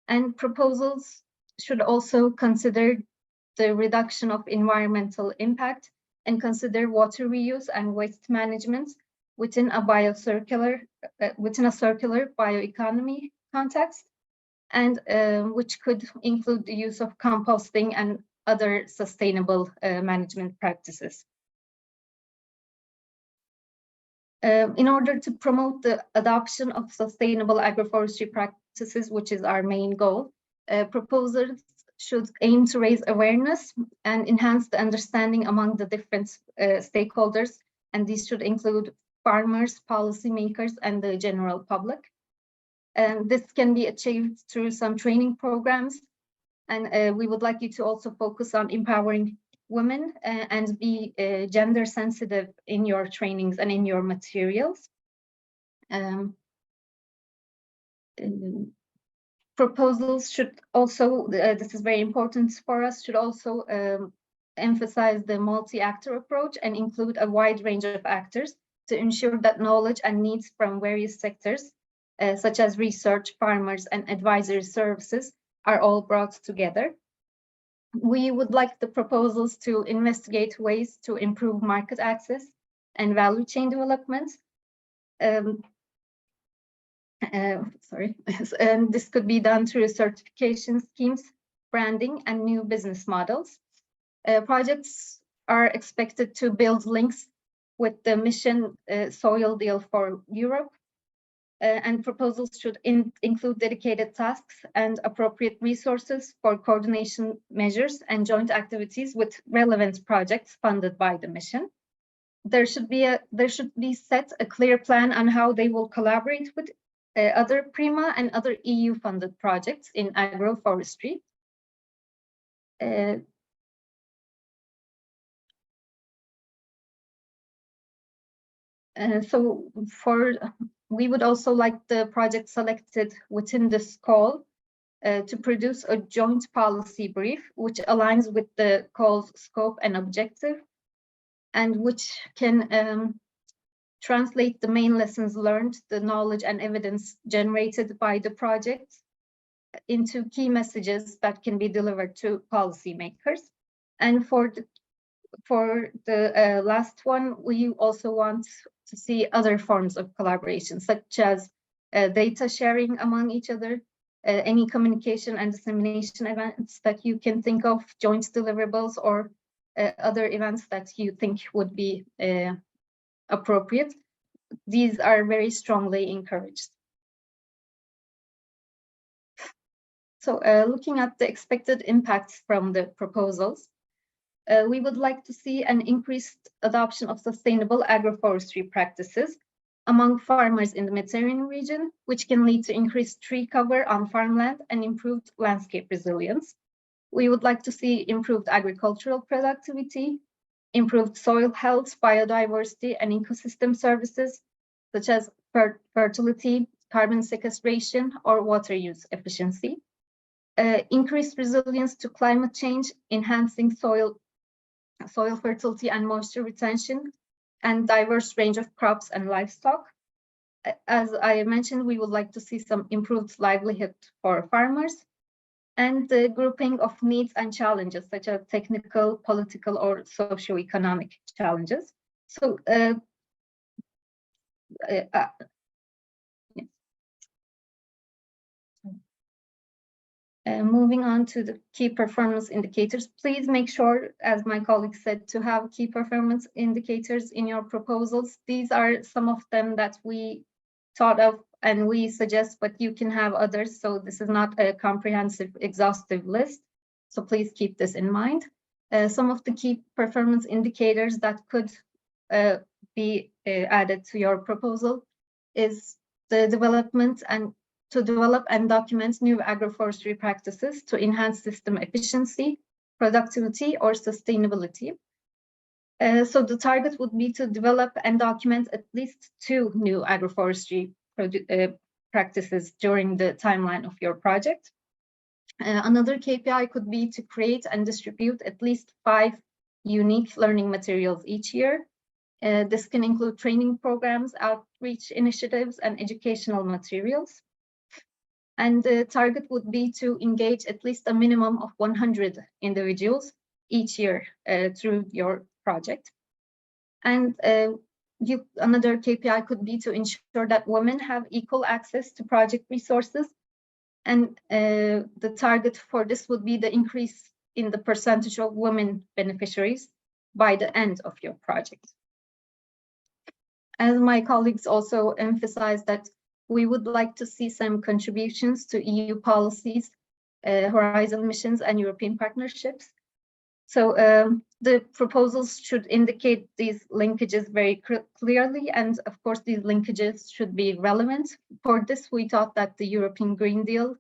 And proposals should also consider the reduction of environmental impact and consider water reuse and waste management within a circular bioeconomy context, and which could include the use of composting and other sustainable management practices. In order to promote the adoption of sustainable agroforestry practices, which is our main goal, proposals should aim to raise awareness and enhance the understanding among the different stakeholders, and these should include farmers, policymakers, and the general public. And this can be achieved through some training programs, and we would like you to also focus on empowering women and be gender sensitive in your trainings and in your materials. Proposals should also, this is very important for us, should also emphasize the multi-actor approach and include a wide range of actors to ensure that knowledge and needs from various sectors, such as research, farmers, and advisory services, are all brought together. We would like the proposals to investigate ways to improve market access and value chain development. And this could be done through certification schemes, branding, and new business models. Projects are expected to build links with the mission Soil Deal for Europe, and proposals should include dedicated tasks and appropriate resources for coordination measures and joint activities with relevant projects funded by the mission. There should be set a clear plan on how they will collaborate with other PRIMA and other EU-funded projects in agroforestry. So we would also like the project selected within this call to produce a joint policy brief, which aligns with the call's scope and objective, and which can translate the main lessons learned, the knowledge and evidence generated by the project into key messages that can be delivered to policymakers. And for the last one, we also want to see other forms of collaboration, such as data sharing among each other, any communication and dissemination events that you can think of, joint deliverables, or other events that you think would be appropriate. These are very strongly encouraged. So looking at the expected impacts from the proposals, we would like to see an increased adoption of sustainable agroforestry practices among farmers in the Mediterranean region, which can lead to increased tree cover on farmland and improved landscape resilience. We would like to see improved agricultural productivity, improved soil health, biodiversity, and ecosystem services, such as fertility, carbon sequestration, or water use efficiency. Increased resilience to climate change, enhancing soil soil fertility and moisture retention, and diverse range of crops and livestock. As I mentioned, we would like to see some improved livelihood for farmers, and the grouping of needs and challenges such as technical, political, or socioeconomic challenges. So moving on to the key performance indicators, please make sure, as my colleague said, to have key performance indicators in your proposals. These are some of them that we thought of and we suggest, but you can have others. So this is not a comprehensive, exhaustive list. So please keep this in mind. Some of the key performance indicators that could be added to your proposal is the development and to develop and document new agroforestry practices to enhance system efficiency, productivity, or sustainability. So the target would be to develop and document at least 2 new agroforestry practices during the timeline of your project. Another KPI could be to create and distribute at least 5 unique learning materials each year. This can include training programs, outreach initiatives, and educational materials. And the target would be to engage at least a minimum of 100 individuals each year through your project. And another KPI could be to ensure that women have equal access to project resources. And the target for this would be the increase in the percentage of women beneficiaries by the end of your project. As my colleagues also emphasized that we would like to see some contributions to EU policies, horizon missions, and European partnerships. So the proposals should indicate these linkages very clearly, and of course these linkages should be relevant. For this, we thought that the European Green Deal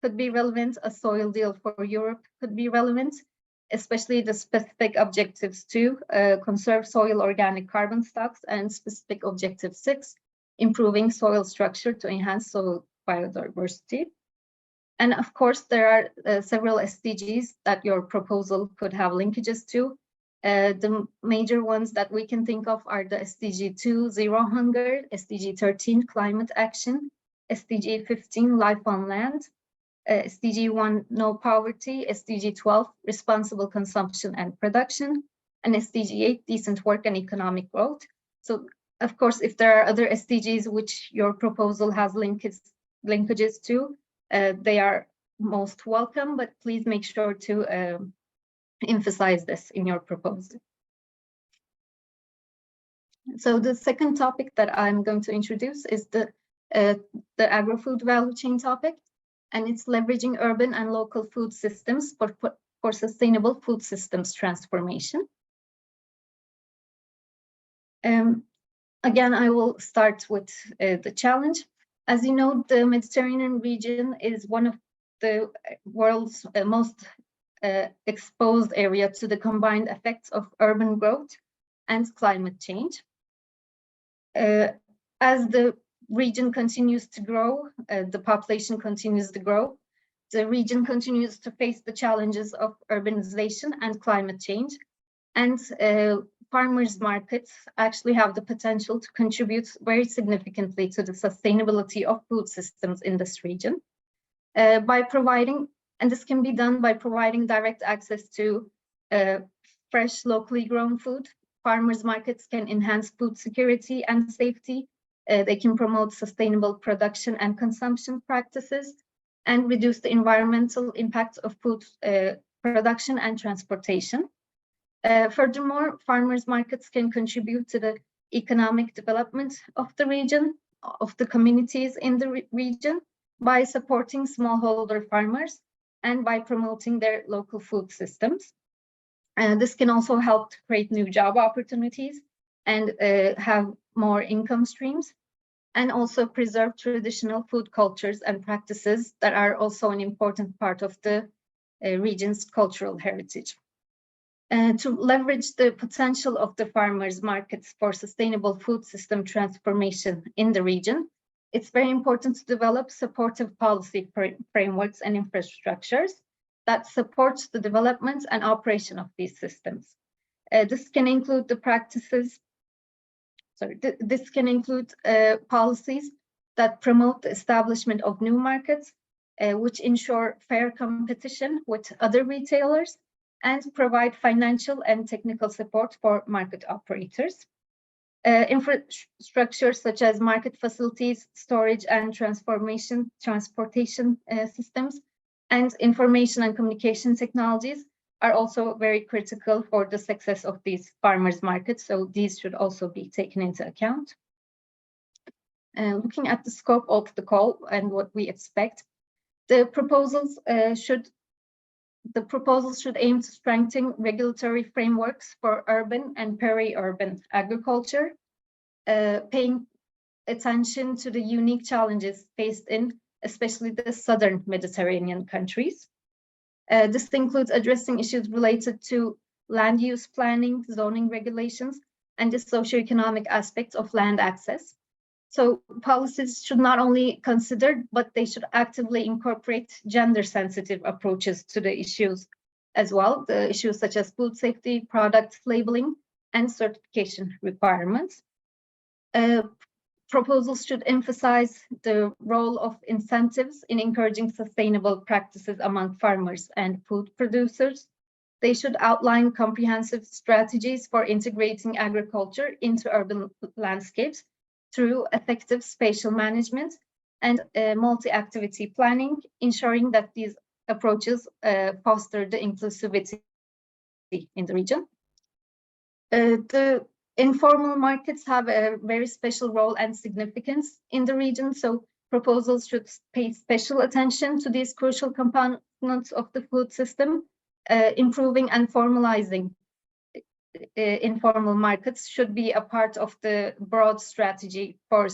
could be relevant, a soil deal for Europe could be relevant, especially the specific objectives to conserve soil organic carbon stocks, and specific objective 6, improving soil structure to enhance soil biodiversity. And of course, there are several SDGs that your proposal could have linkages to. The major ones that we can think of are the SDG 2, Zero Hunger, SDG 13, Climate Action, SDG 15, Life on Land, SDG 1, No Poverty, SDG 12, Responsible Consumption and Production, and SDG 8, Decent Work and Economic Growth. So, of course, if there are other SDGs which your proposal has linkages to, they are most welcome, but please make sure to emphasize this in your proposal. So the second topic that I'm going to introduce is the agro-food value chain topic, and it's leveraging urban and local food systems for sustainable food systems transformation. Again, I will start with the challenge. As you know, the Mediterranean region is one of the world's most exposed area to the combined effects of urban growth and climate change. As the region continues to grow, the population continues to grow, the region continues to face the challenges of urbanization and climate change, and farmers markets actually have the potential to contribute very significantly to the sustainability of food systems in this region by providing, and this can be done by providing direct access to fresh, locally grown food. Farmers markets can enhance food security and safety. They can promote sustainable production and consumption practices and reduce the environmental impact of food production and transportation. Furthermore, farmers markets can contribute to the economic development of the region, of the communities in the region, by supporting smallholder farmers and by promoting their local food systems. This can also help to create new job opportunities and have more income streams, and also preserve traditional food cultures and practices that are also an important part of the region's cultural heritage. To leverage the potential of the farmers' markets for sustainable food system transformation in the region, it's very important to develop supportive policy frameworks and infrastructures that support the development and operation of these systems. This can include the practices, this can include policies that promote the establishment of new markets, which ensure fair competition with other retailers and provide financial and technical support for market operators. Infrastructure such as market facilities, storage and transportation systems, and information and communication technologies are also very critical for the success of these farmers markets. So these should also be taken into account. Looking at the scope of the call and what we expect, the proposals should aim to strengthen regulatory frameworks for urban and peri-urban agriculture, paying attention to the unique challenges faced in especially the southern Mediterranean countries. This includes addressing issues related to land use planning, zoning regulations, and the socioeconomic aspects of land access. So policies should not only consider, but they should actively incorporate gender-sensitive approaches to the issues as well, the issues such as food safety, product labeling, and certification requirements. Proposals should emphasize the role of incentives in encouraging sustainable practices among farmers and food producers. They should outline comprehensive strategies for integrating agriculture into urban landscapes through effective spatial management and multi-activity planning, ensuring that these approaches foster the inclusivity in the region. The informal markets have a very special role and significance in the region, so proposals should pay special attention to these crucial components of the food system. Improving and formalizing informal markets should be a part of the broad strategy for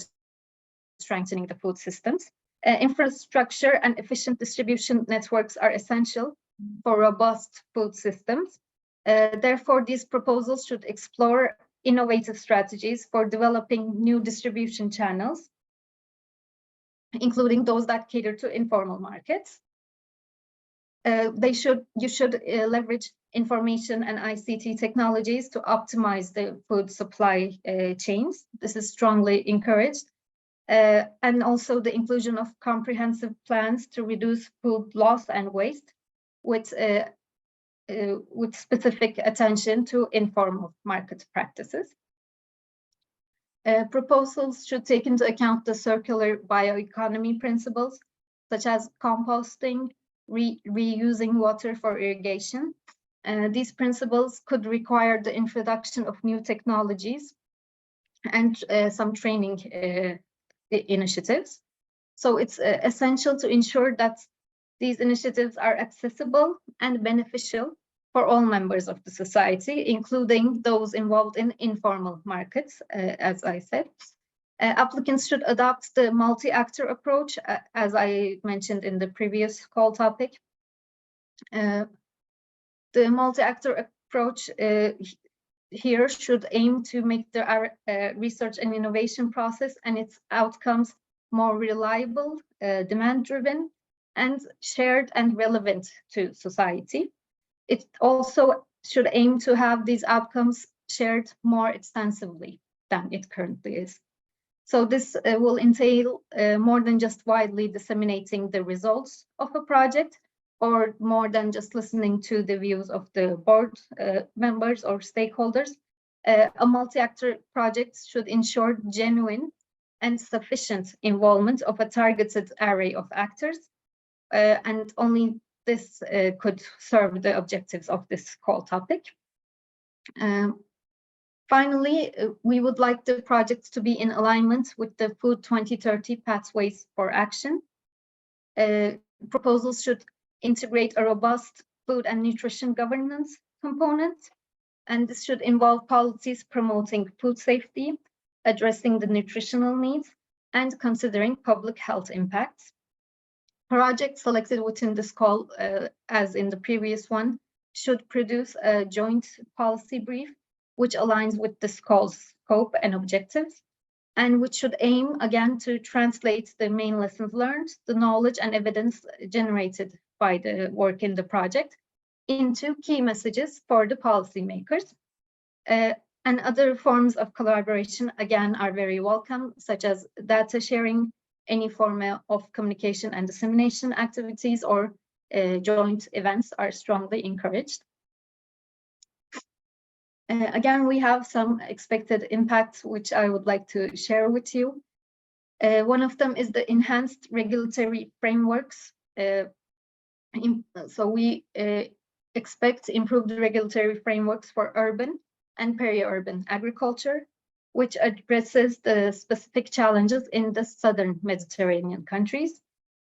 strengthening the food systems. Infrastructure and efficient distribution networks are essential for robust food systems. Therefore, these proposals should explore innovative strategies for developing new distribution channels, including those that cater to informal markets. You should leverage information and ICT technologies to optimize the food supply chains. This is strongly encouraged. And also the inclusion of comprehensive plans to reduce food loss and waste with specific attention to informal market practices. Proposals should take into account the circular bioeconomy principles, such as composting, reusing water for irrigation. These principles could require the introduction of new technologies and some training initiatives. So it's essential to ensure that these initiatives are accessible and beneficial for all members of the society, including those involved in informal markets, as I said. Applicants should adopt the multi-actor approach, as I mentioned in the previous call topic. The multi-actor approach here should aim to make the research and innovation process and its outcomes more reliable, demand-driven, and shared and relevant to society. It also should aim to have these outcomes shared more extensively than it currently is. So this will entail more than just widely disseminating the results of a project, or more than just listening to the views of the board members or stakeholders. A multi-actor project should ensure genuine and sufficient involvement of a targeted array of actors, and only this could serve the objectives of this call topic. Finally, we would like the projects to be in alignment with the Food 2030 Pathways for Action. Proposals should integrate a robust food and nutrition governance component, and this should involve policies promoting food safety, addressing the nutritional needs, and considering public health impacts. Projects selected within this call, as in the previous one, should produce a joint policy brief which aligns with this call's scope and objectives, and which should aim, again, to translate the main lessons learned, the knowledge and evidence generated by the work in the project into key messages for the policymakers. And other forms of collaboration, again, are very welcome, such as data sharing, any form of communication and dissemination activities, or joint events are strongly encouraged. Again, we have some expected impacts, which I would like to share with you. One of them is the enhanced regulatory frameworks. So we expect improved regulatory frameworks for urban and peri-urban agriculture, which addresses the specific challenges in the southern Mediterranean countries.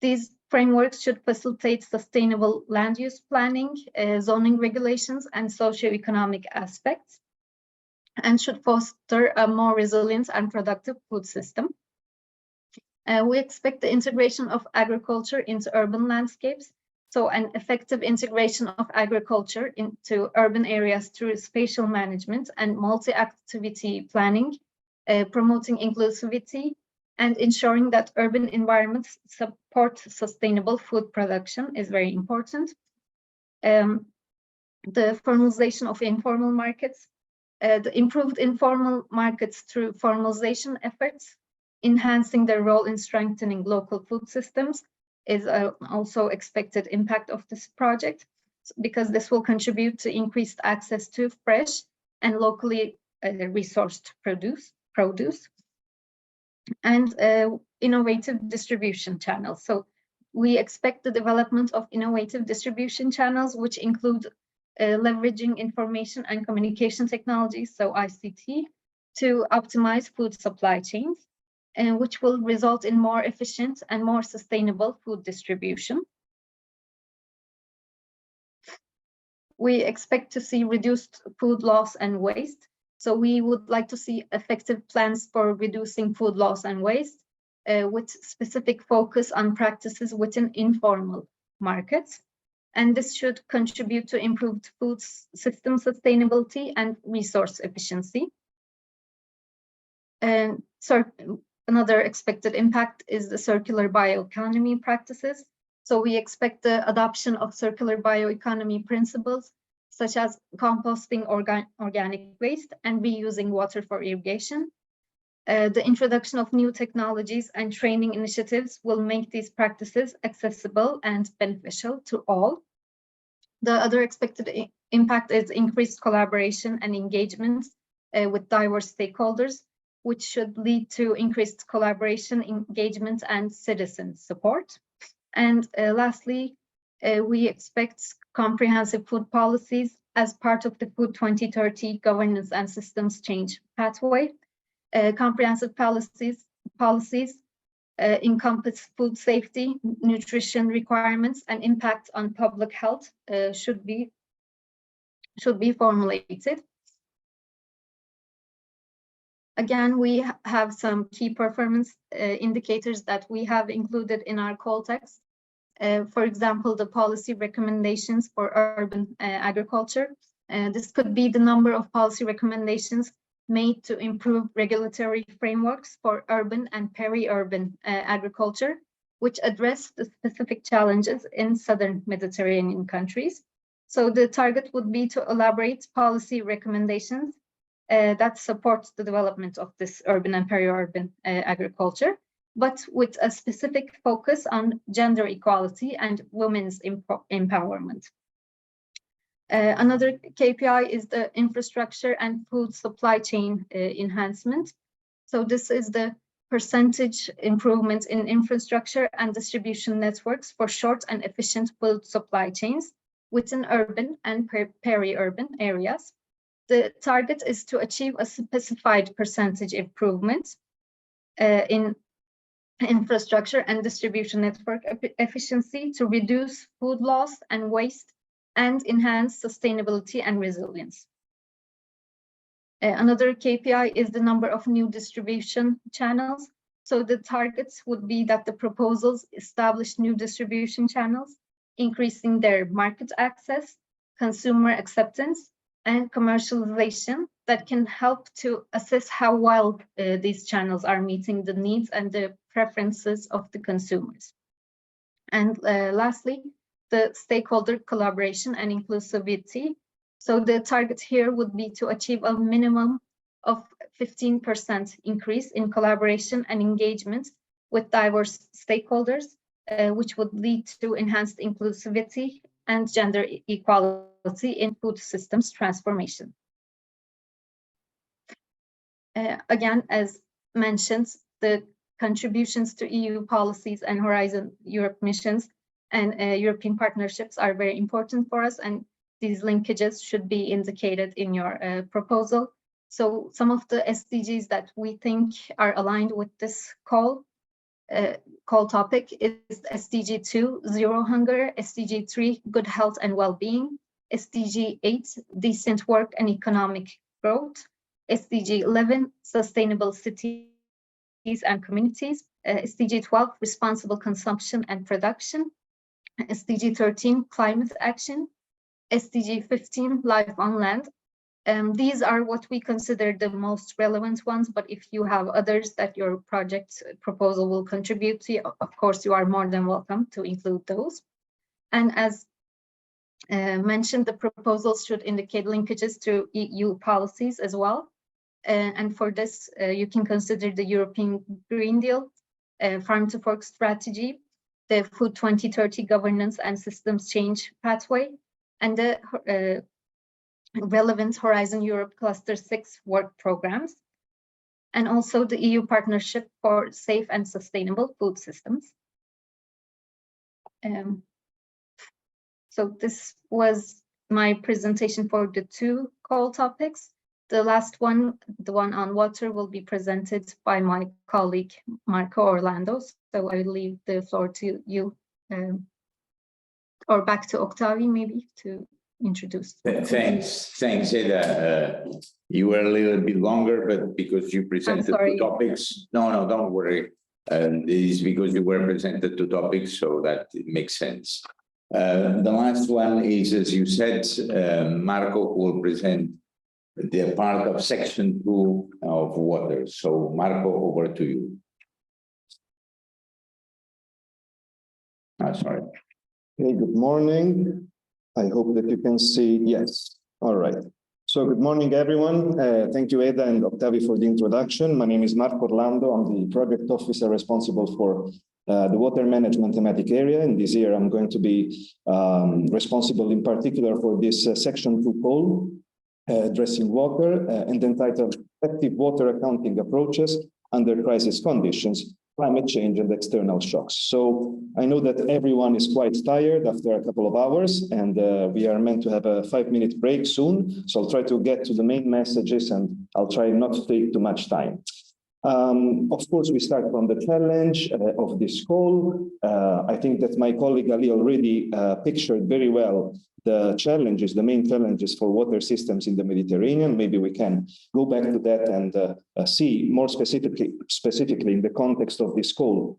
These frameworks should facilitate sustainable land use planning, zoning regulations, and socioeconomic aspects, and should foster a more resilient and productive food system. We expect the integration of agriculture into urban landscapes, so an effective integration of agriculture into urban areas through spatial management and multi-activity planning, promoting inclusivity, and ensuring that urban environments support sustainable food production is very important. The formalization of informal markets, the improved informal markets through formalization efforts, enhancing their role in strengthening local food systems is also expected impact of this project, because this will contribute to increased access to fresh and locally resourced produce. And innovative distribution channels. So we expect the development of innovative distribution channels, which include leveraging information and communication technologies, so ICT, to optimize food supply chains, and which will result in more efficient and more sustainable food distribution. We expect to see reduced food loss and waste. So we would like to see effective plans for reducing food loss and waste, with specific focus on practices within informal markets. And this should contribute to improved food system sustainability and resource efficiency. And so another expected impact is the circular bioeconomy practices. So we expect the adoption of circular bioeconomy principles, such as composting organic waste and reusing water for irrigation. The introduction of new technologies and training initiatives will make these practices accessible and beneficial to all. The other expected impact is increased collaboration and engagement with diverse stakeholders, which should lead to increased collaboration, engagement, and citizen support. And lastly, we expect comprehensive food policies as part of the Food 2030 governance and systems change pathway. Comprehensive policies encompass food safety, nutrition requirements, and impact on public health should be formulated. Again, we have some key performance indicators that we have included in our call text. For example, the policy recommendations for urban agriculture. This could be the number of policy recommendations made to improve regulatory frameworks for urban and peri-urban agriculture, which address the specific challenges in southern Mediterranean countries. So the target would be to elaborate policy recommendations that support the development of this urban and peri-urban agriculture, but with a specific focus on gender equality and women's empowerment. Another KPI is the infrastructure and food supply chain enhancement. So this is the percentage improvement in infrastructure and distribution networks for short and efficient food supply chains within urban and peri-urban areas. The target is to achieve a specified percentage improvement in infrastructure and distribution network efficiency to reduce food loss and waste and enhance sustainability and resilience. Another KPI is the number of new distribution channels. So the targets would be that the proposals establish new distribution channels, increasing their market access, consumer acceptance, and commercialization that can help to assess how well these channels are meeting the needs and the preferences of the consumers. And lastly, the stakeholder collaboration and inclusivity. So the target here would be to achieve a minimum of 15% increase in collaboration and engagement with diverse stakeholders, which would lead to enhanced inclusivity and gender equality in food systems transformation. Again, as mentioned, the contributions to EU policies and Horizon Europe missions and European partnerships are very important for us, and these linkages should be indicated in your proposal. So some of the SDGs that we think are aligned with this call topic is SDG 2, Zero Hunger, SDG 3, Good Health and Well-being, SDG 8, Decent Work and Economic Growth, SDG 11, Sustainable Cities and Communities, SDG 12, Responsible Consumption and Production, SDG 13, Climate Action, SDG 15, Life on Land. These are what we consider the most relevant ones, but if you have others that your project proposal will contribute to, of course, you are more than welcome to include those. And as mentioned, the proposals should indicate linkages to EU policies as well. And for this, you can consider the European Green Deal, Farm to Fork Strategy, the Food 2030 Governance and Systems Change Pathway, and the relevant Horizon Europe Cluster 6 work programs, and also the EU Partnership for Safe and Sustainable Food Systems. So this was my presentation for the two call topics. The last one, the one on water, will be presented by my colleague, Marco Orlando. So I will leave the floor to you, or back to Octavi, maybe, to introduce. Thanks, Eda. You were a little bit longer, but because you presented two topics. No, don't worry. It is because you were presented two topics, so that it makes sense. The last one is, as you said, Marco will present the part of section 2 of water. So Marco, over to you. Sorry. Okay, good morning. I hope that you can see, yes. All right. So good morning, everyone. Thank you, Eda and Octavi, for the introduction. My name is Marco Orlando. I'm the project officer responsible for the water management thematic area. And this year, I'm going to be responsible in particular for this section 2 call, addressing water, and entitled Effective Water Accounting Approaches Under Crisis Conditions, Climate Change and External Shocks. So I know that everyone is quite tired after a couple of hours, and we are meant to have a 5-minute break soon. So I'll try to get to the main messages, and I'll try not to take too much time. Of course, we start from the challenge of this call. I think that my colleague Ali already pictured very well the challenges, the main challenges for water systems in the Mediterranean. Maybe we can go back to that and see more specifically in the context of this call,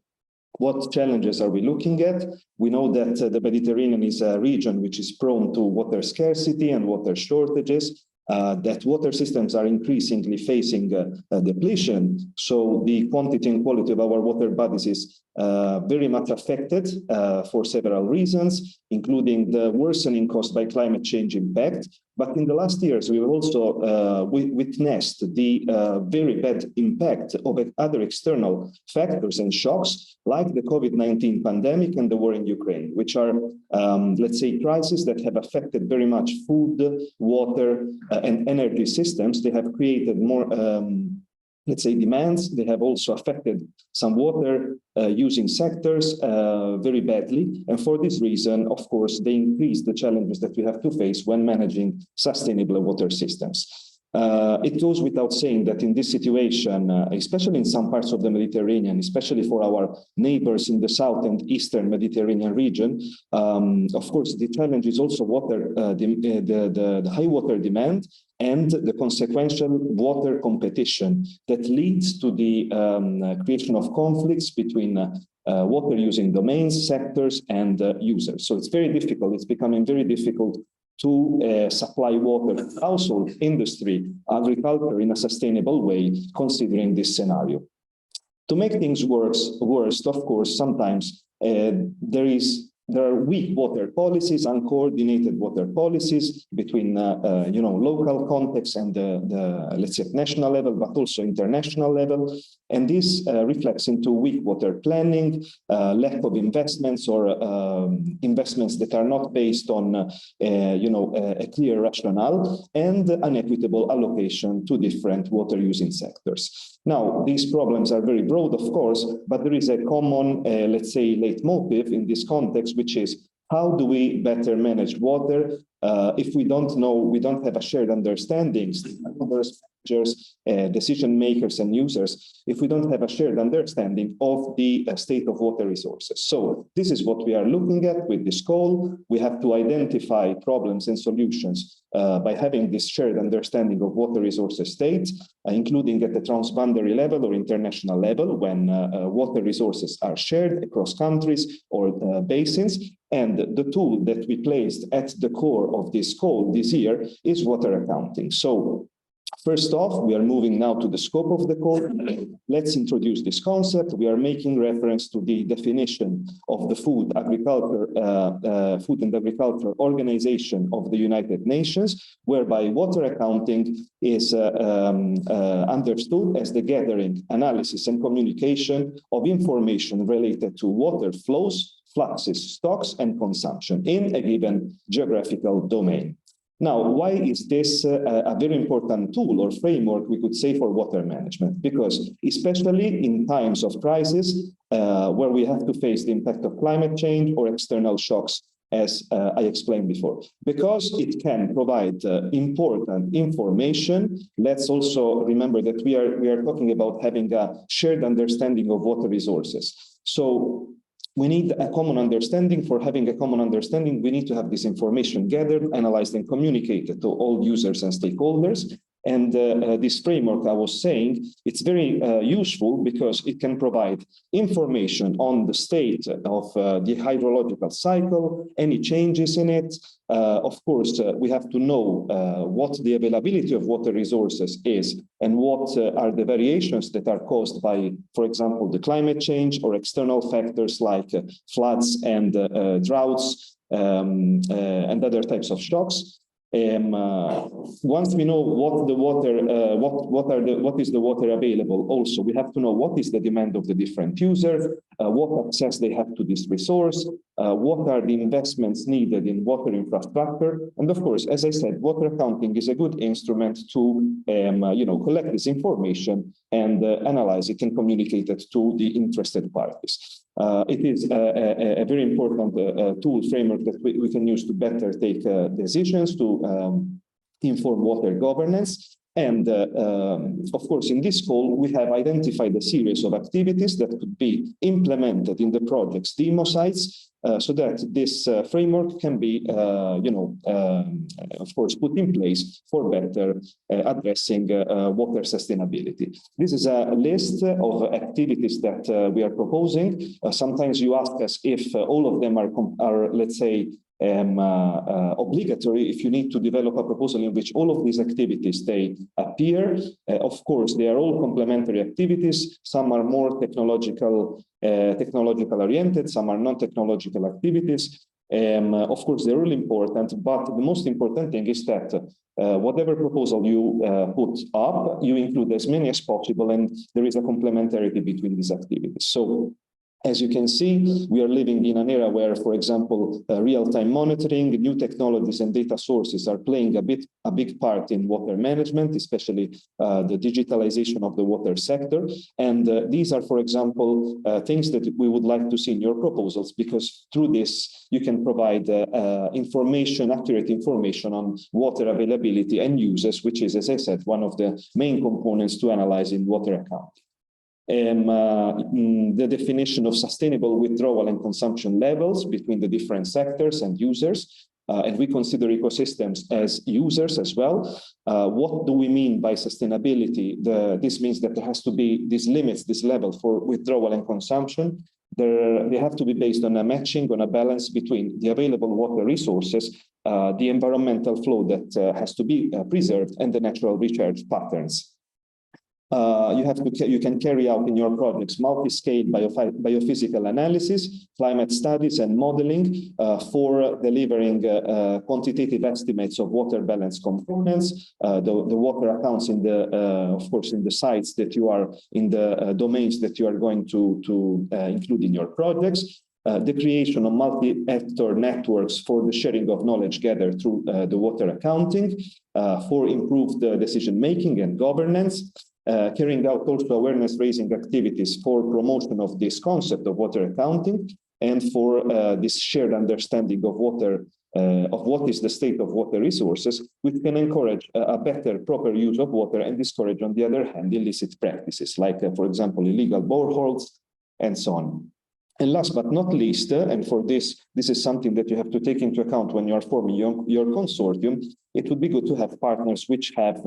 what challenges are we looking at? We know that the Mediterranean is a region which is prone to water scarcity and water shortages, that water systems are increasingly facing depletion. So the quantity and quality of our water bodies is very much affected for several reasons, including the worsening caused by climate change impact. But in the last years, we've also witnessed the very bad impact of other external factors and shocks, like the COVID-19 pandemic and the war in Ukraine, which are, let's say, crises that have affected very much food, water, and energy systems. They have created more, let's say, demands. They have also affected some water using sectors very badly. And for this reason, of course, they increase the challenges that we have to face when managing sustainable water systems. It goes without saying that in this situation, especially in some parts of the Mediterranean, especially for our neighbors in the south and eastern Mediterranean region, of course, the challenge is also water, the high water demand and the consequential water competition that leads to the creation of conflicts between water using domains, sectors, and users. So it's very difficult. It's becoming very difficult to supply water to household, industry, agriculture in a sustainable way, considering this scenario. To make things worse, of course, sometimes there is there are weak water policies, uncoordinated water policies between, local context and let's say, national level, but also international level. And this reflects into weak water planning, lack of investments or investments that are not based on, a clear rationale, and unequitable allocation to different water using sectors. Now, these problems are very broad, of course, but there is a common, let's say, leitmotif in this context, which is how do we better manage water if we don't know, we don't have a shared understanding, decision makers and users, if we don't have a shared understanding of the state of water resources. So this is what we are looking at with this call. We have to identify problems and solutions by having this shared understanding of water resources state, including at the transboundary level or international level when water resources are shared across countries or basins. And the tool that we placed at the core of this call this year is water accounting. So first off, we are moving now to the scope of the call. Let's introduce this concept. We are making reference to the definition of the Food and Agriculture Organization of the United Nations, whereby water accounting is understood as the gathering, analysis, and communication of information related to water flows, fluxes, stocks, and consumption in a given geographical domain. Now, why is this a very important tool or framework, we could say, for water management? Because especially in times of crisis, where we have to face the impact of climate change or external shocks, as I explained before, because it can provide important information. Let's also remember that we are talking about having a shared understanding of water resources. So we need a common understanding. For having a common understanding, we need to have this information gathered, analyzed, and communicated to all users and stakeholders. And this framework, I was saying, it's very useful because it can provide information on the state of the hydrological cycle, any changes in it. Of course, we have to know what the availability of water resources is and what are the variations that are caused by, for example, the climate change or external factors like floods and droughts and other types of shocks. Once we know what the water, what is the water available, also we have to know what is the demand of the different users, what access they have to this resource, what are the investments needed in water infrastructure, and of course, as I said, water accounting is a good instrument to collect this information and analyze it and communicate it to the interested parties. It is a very important tool framework that we can use to better take decisions, to inform water governance. And of course, in this call, we have identified a series of activities that could be implemented in the project's demo sites so that this framework can be, of course, put in place for better addressing water sustainability. This is a list of activities that we are proposing. Sometimes you ask us if all of them are, let's say, obligatory, if you need to develop a proposal in which all of these activities they appear. Of course, they are all complementary activities. Some are more technological oriented, some are non-technological activities. Of course, they're really important, but the most important thing is that whatever proposal you put up, you include as many as possible, and there is a complementarity between these activities. So, as you can see, we are living in an era where, for example, real-time monitoring, new technologies and data sources are playing a big part in water management, especially the digitalization of the water sector. And these are, for example, things that we would like to see in your proposals, because through this, you can provide accurate information on water availability and uses, which is, as I said, one of the main components to analyze in water accounting. The definition of sustainable withdrawal and consumption levels between the different sectors and users. And we consider ecosystems as users as well. What do we mean by sustainability? This means that there has to be these limits, this level for withdrawal and consumption. They have to be based on a matching, on a balance between the available water resources, the environmental flow that has to be preserved, and the natural recharge patterns. you can carry out in your projects multi-scale biophysical analysis, climate studies, and modeling for delivering quantitative estimates of water balance components, the water accounts in the, of course, in the sites that you are in the domains that you are going to include in your projects. The creation of multi-actor networks for the sharing of knowledge gathered through the water accounting, for improved decision-making and governance, carrying out also awareness-raising activities for promotion of this concept of water accounting, and for this shared understanding of water, of what is the state of water resources, which can encourage a better, proper use of water and discourage, on the other hand, illicit practices, like, for example, illegal boreholes and so on. And last but not least, and for this is something that you have to take into account when you are forming your consortium, it would be good to have partners which have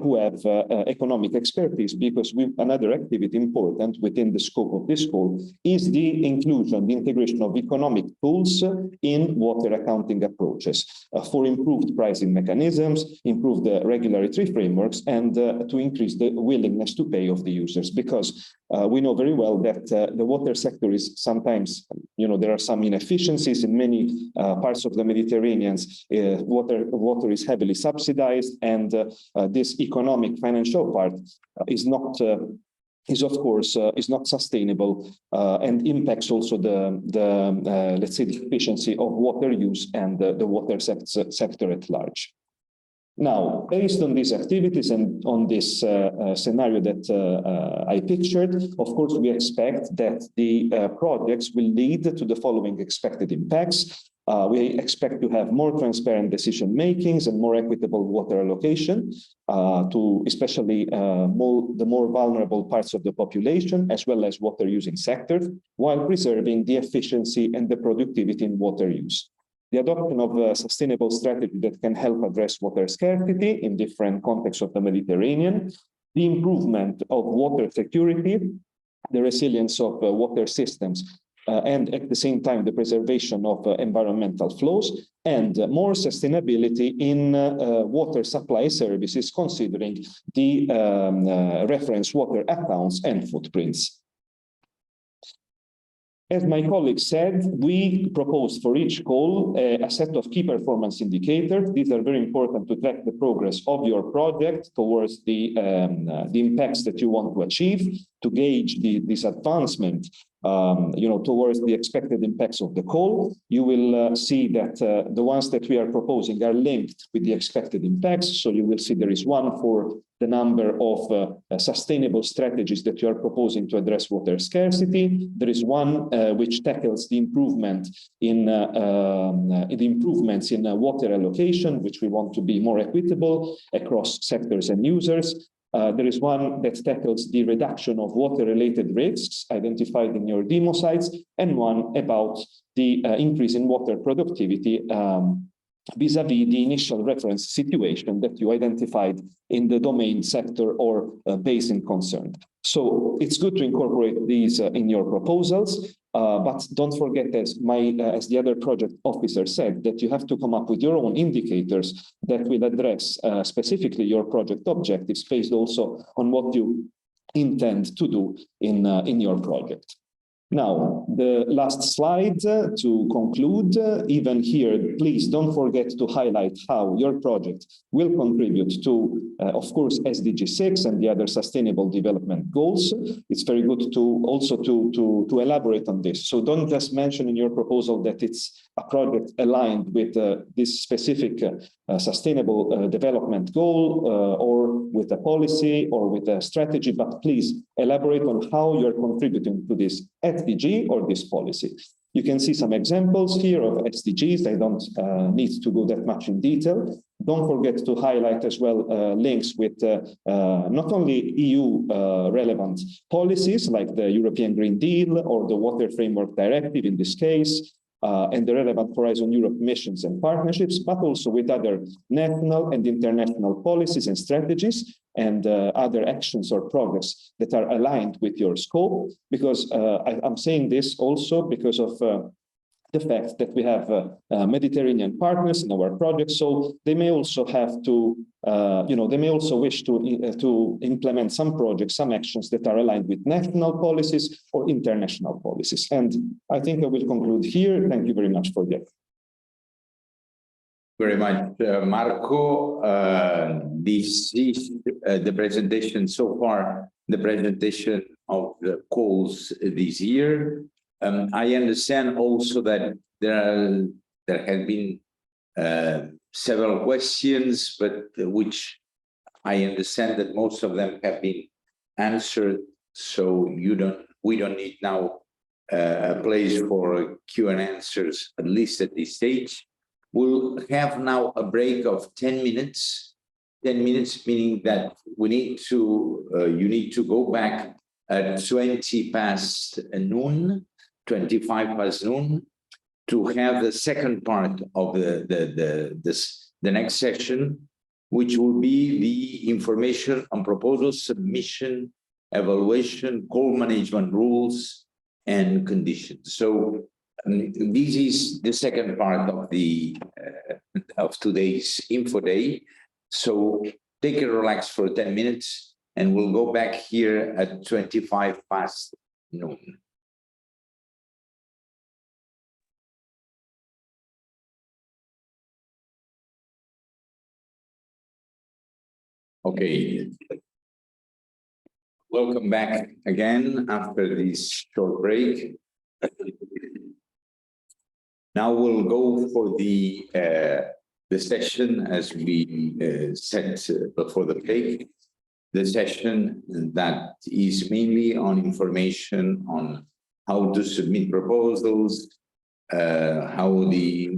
who have economic expertise, because another activity important within the scope of this call is the inclusion, the integration of economic tools in water accounting approaches for improved pricing mechanisms, improved regulatory frameworks, and to increase the willingness to pay of the users, because we know very well that the water sector is sometimes, there are some inefficiencies in many parts of the Mediterranean. Water is heavily subsidized, and this economic financial part is not is not sustainable and impacts also the let's say the efficiency of water use and the water sector at large. Now, based on these activities and on this scenario that I pictured, of course, we expect that the projects will lead to the following expected impacts. We expect to have more transparent decision makings and more equitable water allocation to especially the more vulnerable parts of the population, as well as water using sectors, while preserving the efficiency and the productivity in water use. The adoption of a sustainable strategy that can help address water scarcity in different contexts of the Mediterranean, the improvement of water security, the resilience of water systems, and at the same time, the preservation of environmental flows, and more sustainability in water supply services, considering the reference water accounts and footprints. As my colleague said, we propose for each goal a set of key performance indicators. These are very important to track the progress of your project towards the impacts that you want to achieve, to gauge this advancement towards the expected impacts of the goal. You will see that the ones that we are proposing are linked with the expected impacts. So you will see there is one for the number of sustainable strategies that you are proposing to address water scarcity. There is one which tackles the improvement in improvements in water allocation, which we want to be more equitable across sectors and users. There is one that tackles the reduction of water-related risks identified in your demo sites, and one about the increase in water productivity vis-a-vis the initial reference situation that you identified in the domain, sector, or basin concerned. So it's good to incorporate these in your proposals, but don't forget, as the other project officer said, that you have to come up with your own indicators that will address specifically your project objectives based also on what you intend to do in your project. Now, the last slide to conclude, even here, please don't forget to highlight how your project will contribute to, of course, SDG 6 and the other sustainable development goals. It's very good to also to elaborate on this. So don't just mention in your proposal that it's a project aligned with this specific sustainable development goal or with a policy or with a strategy, but please elaborate on how you're contributing to this SDG or this policy. You can see some examples here of SDGs. I don't need to go that much in detail. Don't forget to highlight as well links with not only EU relevant policies like the European Green Deal or the Water Framework Directive in this case, and the relevant Horizon Europe missions and partnerships, but also with other national and international policies and strategies and other actions or projects that are aligned with your scope. Because I'm saying this also because of the fact that we have Mediterranean partners in our project, so they may also have to, they may also wish to implement some projects, some actions that are aligned with national policies or international policies. And I think I will conclude here. Thank you very much for that. Very much, Marco. This is the presentation so far, the presentation of the calls this year. I understand also that there have been several questions, but which I understand that most of them have been answered. So we don't need now a place for Q&A answers, at least at this stage. We'll have now a break of 10 minutes. 10 minutes, meaning that we need to, you need to go back at 20 past noon, 25 past noon, to have the second part of the next session, which will be the information on proposals, submission, evaluation, call management rules, and conditions. So this is the second part of the of today's Info Day. So take a relax for 10 minutes, and we'll go back here at 25 past noon. Okay. Welcome back again after this short break. Now we'll go for the session as we said before the break, the session that is mainly on information on how to submit proposals, how the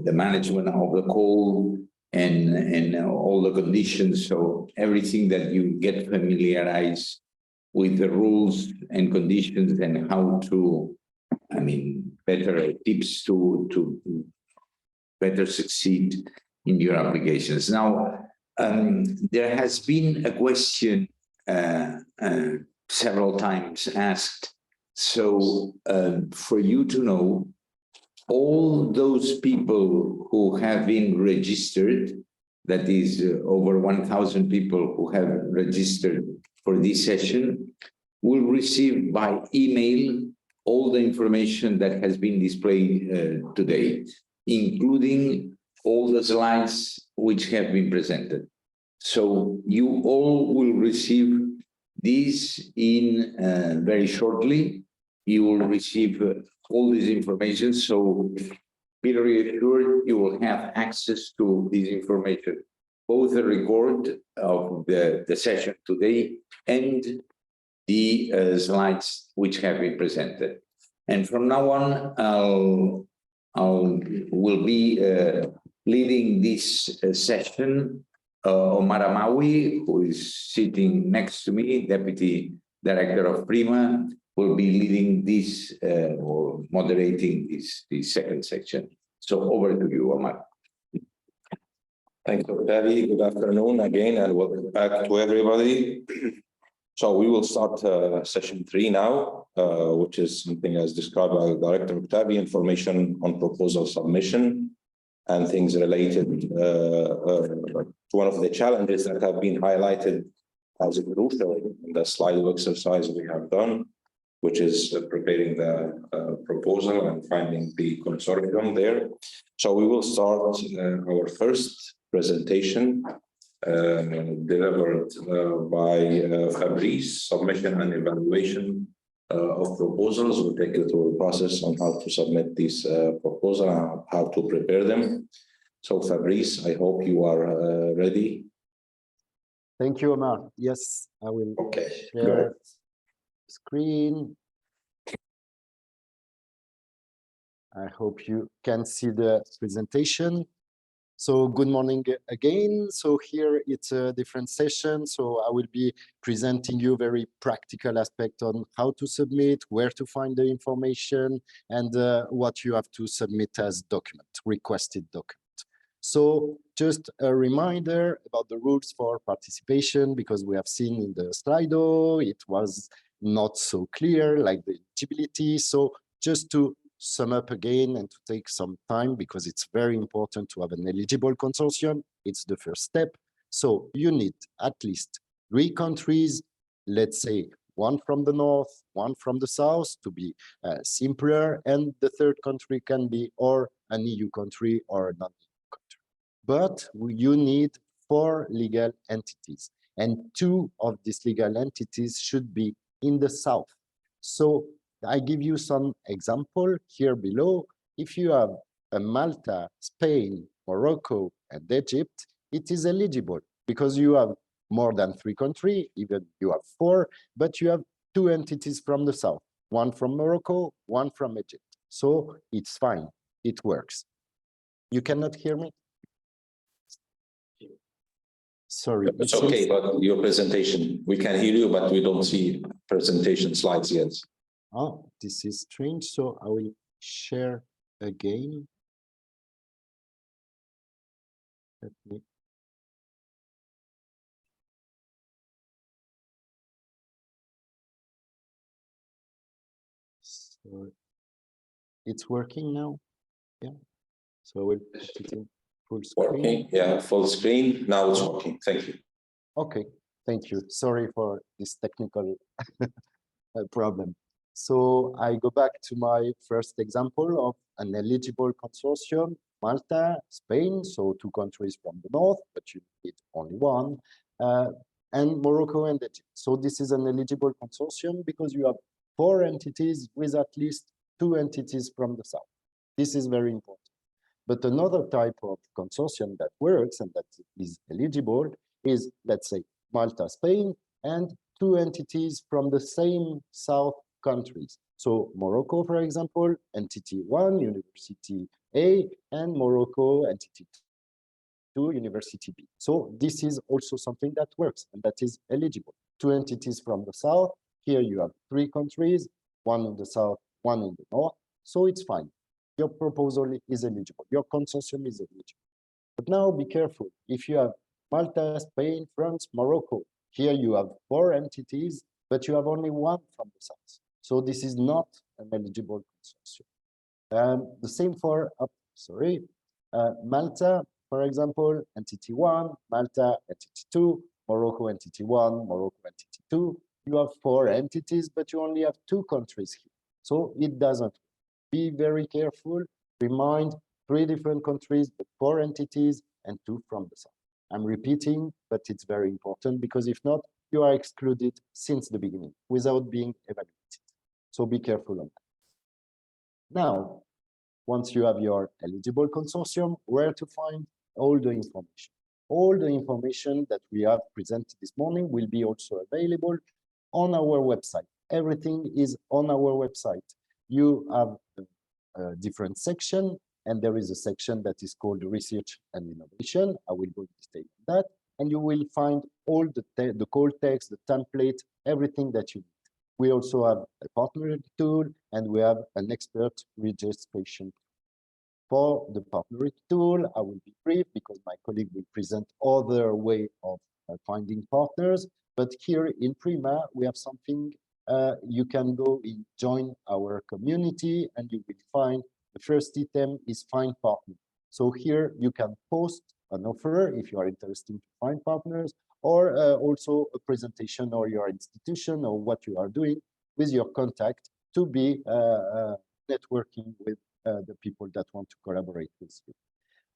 management of the call and all the conditions. So everything that you get familiarized with the rules and conditions and how to, I mean, better tips to better succeed in your applications. Now, there has been a question several times asked. So for you to know, all those people who have been registered, that is over 1,000 people who have registered for this session, will receive by email all the information that has been displayed today, including all the slides which have been presented. So you all will receive this in very shortly. You will receive all this information. So be reassured you will have access to this information, both the record of the session today and the slides which have been presented. And from now on, will be leading this session, Omar Amawi, who is sitting next to me, Deputy Director of PRIMA, will be leading this or moderating this second section. So over to you, Omar. Thank you, David. Good afternoon again, and welcome back to everybody. So we will start session 3 now, which is something as described by Director Octavi, information on proposal submission and things related to one of the challenges that have been highlighted as crucial in the slide exercise we have done, which is preparing the proposal and finding the consortium there. So we will start our first presentation delivered by Fabrice, submission and evaluation of proposals. We'll take you through the process on how to submit these proposals and how to prepare them. So Fabrice, I hope you are ready. Thank you, Omar. Yes, I will share screen. I hope you can see the presentation. So good morning again. So here it's a different session. So I will be presenting you very practical aspect on how to submit, where to find the information, and what you have to submit as document, requested document. So just a reminder about the rules for participation, because we have seen in the SLIDO, it was not so clear, like the eligibility. So just to sum up again and to take some time because it's very important to have an eligible consortium. It's the first step. So you need at least 3 countries, let's say 1 from the north, 1 from the south to be simpler. And the third country can be or an EU country or a non-EU country. But you need 4 legal entities. And 2 of these legal entities should be in the south. So I give you some example here below. If you have a Malta, Spain, Morocco, and Egypt, it is eligible because you have more than 3 countries, even you have 4, but you have 2 entities from the south, 1 from Morocco, 1 from Egypt. So it's fine, it works. You cannot hear me? Sorry. It's okay, but your presentation, we can hear you, but we don't see presentation slides yet. Oh, this is strange. So I will share again. Let me. So it's working now. Yeah. So I will put it in full screen. Working, yeah, full screen. Now it's working. Thank you. Okay, thank you. Sorry for this technical problem. So I go back to my first example of an eligible consortium, Malta, Spain, so 2 countries from the north, but you need only 1, and Morocco and Egypt. So this is an eligible consortium because you have 4 entities with at least 2 entities from the south. This is very important. But another type of consortium that works and that is eligible is, let's say, Malta, Spain, and 2 entities from the same south countries. So Morocco, for example, entity 1, University A, and Morocco, entity 2, University B. So this is also something that works and that is eligible. 2 entities from the south. Here you have 3 countries, 1 in the south, 1 in the north. So it's fine. Your proposal is eligible. Your consortium is eligible. But now be careful. If you have Malta, Spain, France, Morocco, here you have 4 entities, but you have only 1 from the south. So this is not an eligible consortium. The same for, Malta, for example, entity 1, Malta, entity 2, Morocco, entity 1, Morocco, entity 2. You have 4 entities, but you only have 2 countries here. So it doesn't. Be very careful. Remind 3 different countries, but 4 entities and 2 from the south. I'm repeating, but it's very important because if not, you are excluded since the beginning without being evaluated. So be careful on that. Now, once you have your eligible consortium, where to find all the information? All the information that we have presented this morning will be also available on our website. Everything is on our website. You have a different section, and there is a section that is called Research and Innovation. I will go into detail on that, and you will find all the call text, the template, everything that you need. We also have a partner tool, and we have an expert registration. For the partner tool, I will be brief because my colleague will present other way of finding partners. But here in PRIMA, we have something you can go in, join our community, and you will find the first item is find partner. So here you can post an offer if you are interested to find partners, or also a presentation or your institution or what you are doing with your contact to be networking with the people that want to collaborate with you.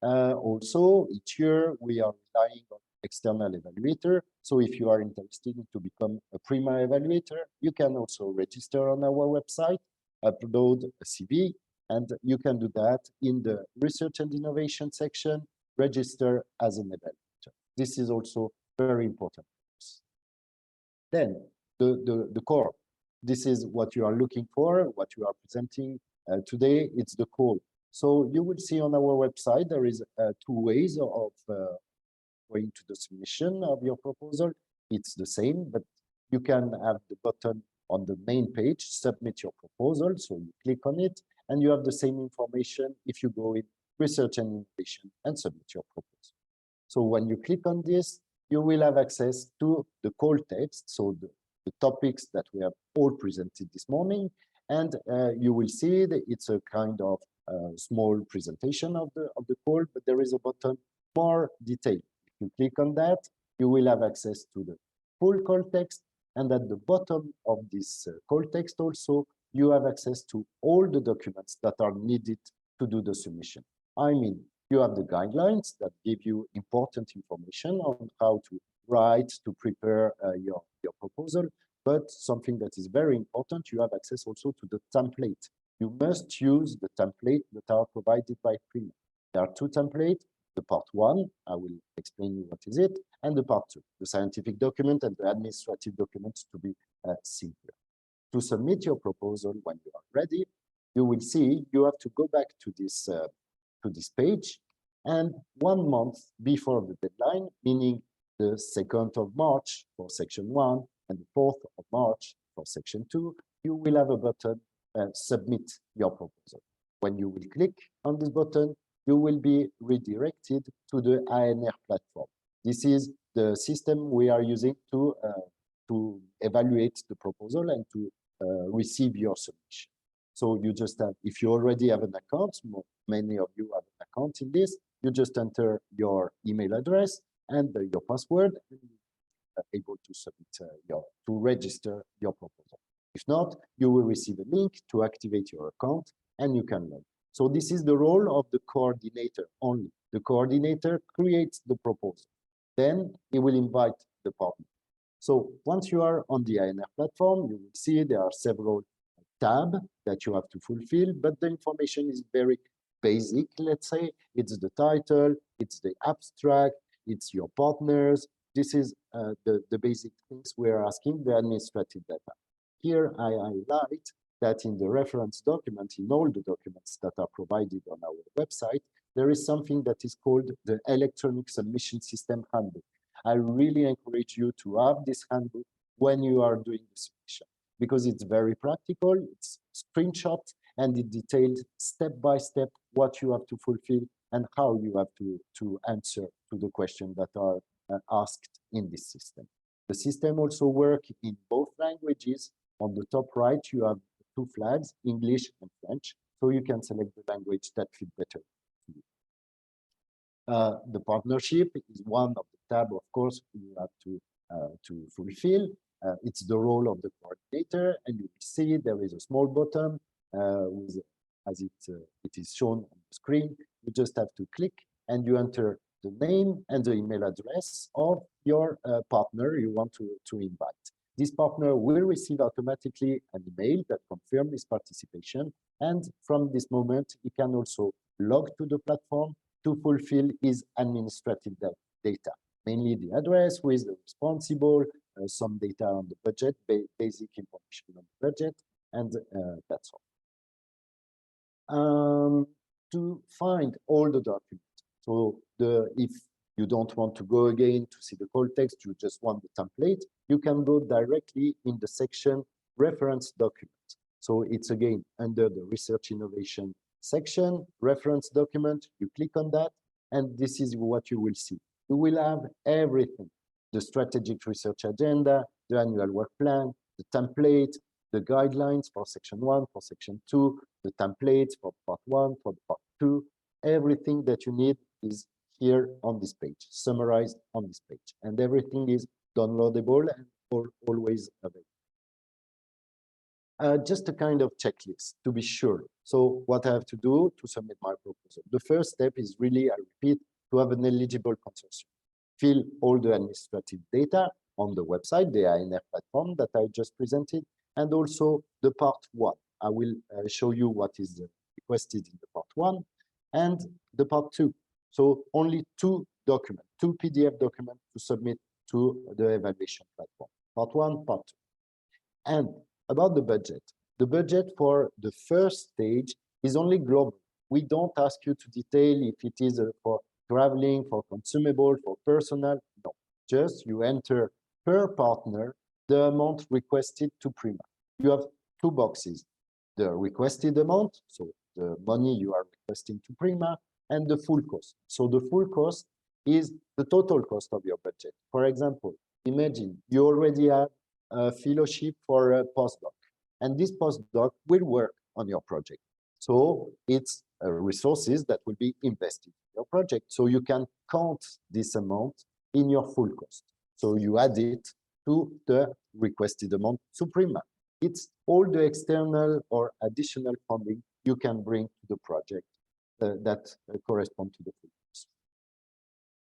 Also, each year we are relying on external evaluator. So if you are interested to become a PRIMA evaluator, you can also register on our website, upload a CV, and you can do that in the research and innovation section, register as an evaluator. This is also very important. Then the core. This is what you are looking for, what you are presenting today. It's the call. So you will see on our website, there is 2 ways of going to the submission of your proposal. It's the same, but you can have the button on the main page, submit your proposal. So you click on it, and you have the same information if you go in research and innovation and submit your proposal. So when you click on this, you will have access to the call text, so the topics that we have all presented this morning, And you will see that it's a kind of small presentation of the call, but there is a button more detailed. If you click on that, you will have access to the full call text. And at the bottom of this call text also, you have access to all the documents that are needed to do the submission. I mean, you have the guidelines that give you important information on how to write, to prepare your proposal. But something that is very important, you have access also to the template. You must use the template that are provided by PRIMA. There are two templates, the part one, I will explain you what is it, and the part two, the scientific document and the administrative documents to be simpler. To submit your proposal when you are ready, you will see you have to go back to this page, and 1 month before the deadline, meaning the 2nd of March for section 1 and the 4th of March for section 2, you will have a button submit your proposal. When you will click on this button, you will be redirected to the ANR platform. This is the system we are using to evaluate the proposal and to receive your submission. So you just have, if you already have an account, many of you have an account in this, you just enter your email address and your password, and you are able to submit to register your proposal. If not, you will receive a link to activate your account and you can log. So this is the role of the coordinator only. The coordinator creates the proposal. Then he will invite the partner. So once you are on the ANR platform, you will see there are several tabs that you have to fulfill, but the information is very basic, let's say. It's the title, it's the abstract, it's your partners. This is the basic things we're asking, the administrative data. Here I highlight that in the reference document, in all the documents that are provided on our website, there is something that is called the Electronic Submission System Handbook. I really encourage you to have this handbook when you are doing the submission, because it's very practical, it's screenshot, and it details step by step what you have to fulfill and how you have to answer to the questions that are asked in this system. The system also works in both languages. On the top right, you have 2 flags, English and French, so you can select the language that fits better to you. The partnership is one of the tabs, of course, you have to fulfill. It's the role of the coordinator, and you will see there is a small button as it is shown on the screen. You just have to click and you enter the name and the email address of your partner you want to invite. This partner will receive automatically an email that confirms his participation, and from this moment, he can also log to the platform to fulfill his administrative data, mainly the address with the responsible, some data on the budget, basic information on the budget, and that's all. To find all the documents, so if you don't want to go again to see the call text, you just want the template, you can go directly in the section reference document. So it's again under the research innovation section, reference document, you click on that, and this is what you will see. You will have everything, the strategic research agenda, the annual work plan, the template, the guidelines for section 1, for section 2, the templates for part 1, for part 2, everything that you need is here on this page, summarized on this page, and everything is downloadable and always available. Just a kind of checklist to be sure. So what I have to do to submit my proposal. The first step is really, I repeat, to have an eligible consortium. Fill all the administrative data on the website, the ANR platform that I just presented, and also the part 1. I will show you what is requested in the part 1 and the part 2. So only 2 documents, 2 PDF documents to submit to the evaluation platform. Part 1, part 2. And about the budget for the first stage is only global. We don't ask you to detail if it is for traveling, for consumable, for personal. No, just you enter per partner the amount requested to PRIMA. You have 2 boxes, the requested amount, so the money you are requesting to PRIMA, and the full cost. So the full cost is the total cost of your budget. For example, imagine you already have a fellowship for a postdoc. and this postdoc will work on your project. So it's resources that will be invested in your project. So you can count this amount in your full cost. So you add it to the requested amount to PRIMA. It's all the external or additional funding you can bring to the project that correspond to the full cost.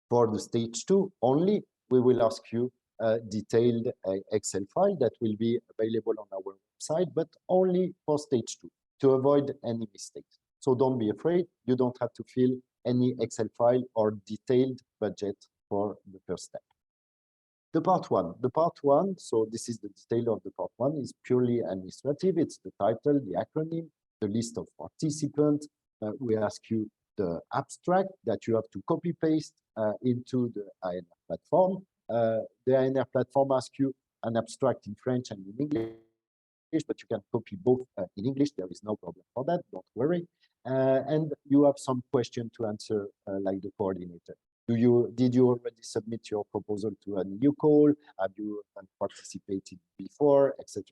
For the stage 2 only, we will ask you a detailed Excel file that will be available on our website, but only for stage 2 to avoid any mistakes. So don't be afraid, you don't have to fill any Excel file or detailed budget for the first step. The part one, so this is the detail of the part 1, is purely administrative. It's the title, the acronym, the list of participants. We ask you the abstract that you have to copy paste into the ANR platform. The ANR platform asks you an abstract in French and in English, but you can copy both in English. There is no problem for that, don't worry. And you have some question to answer like the coordinator. Did you already submit your proposal to a new call? Have you participated before, etc.?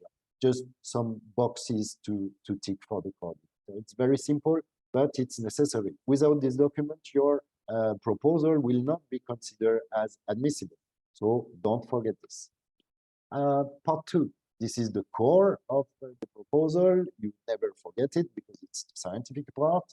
Just some boxes to tick for the coordinator. It's very simple, but it's necessary. Without this document, your proposal will not be considered as admissible. So don't forget this. Part 2. This is the core of the proposal. You never forget it because it's the scientific part.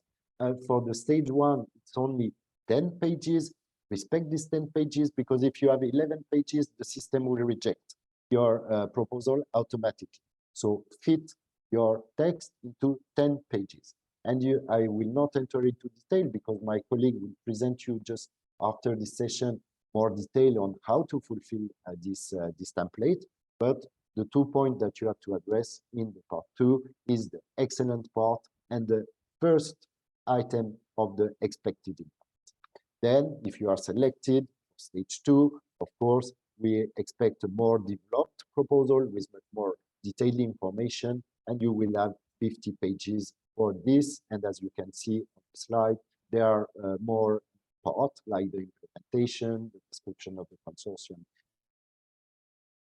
For the stage 1, it's only 10 pages. Respect these 10 pages because if you have 11 pages, the system will reject your proposal automatically. So fit your text into 10 pages. And I will not enter into detail because my colleague will present you just after this session more detail on how to fulfill this template. But the 2 points that you have to address in the part 2 is the excellent part and the first item of the expected impact. Then, if you are selected, stage 2, of course, we expect a more developed proposal with much more detailed information, and you will have 50 pages for this. And as you can see on the slide, there are more parts like the implementation, the description of the consortium,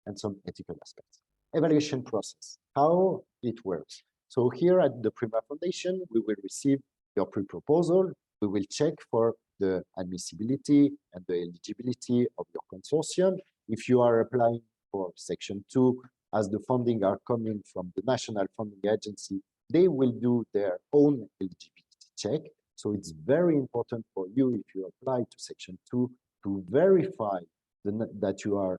and some ethical aspects. Evaluation process, how it works. So here at the PRIMA Foundation, we will receive your pre-proposal. We will check for the admissibility and the eligibility of your consortium. If you are applying for section 2, as the funding are coming from the National Funding Agency, they will do their own eligibility check. So it's very important for you, if you apply to section 2, to verify that you are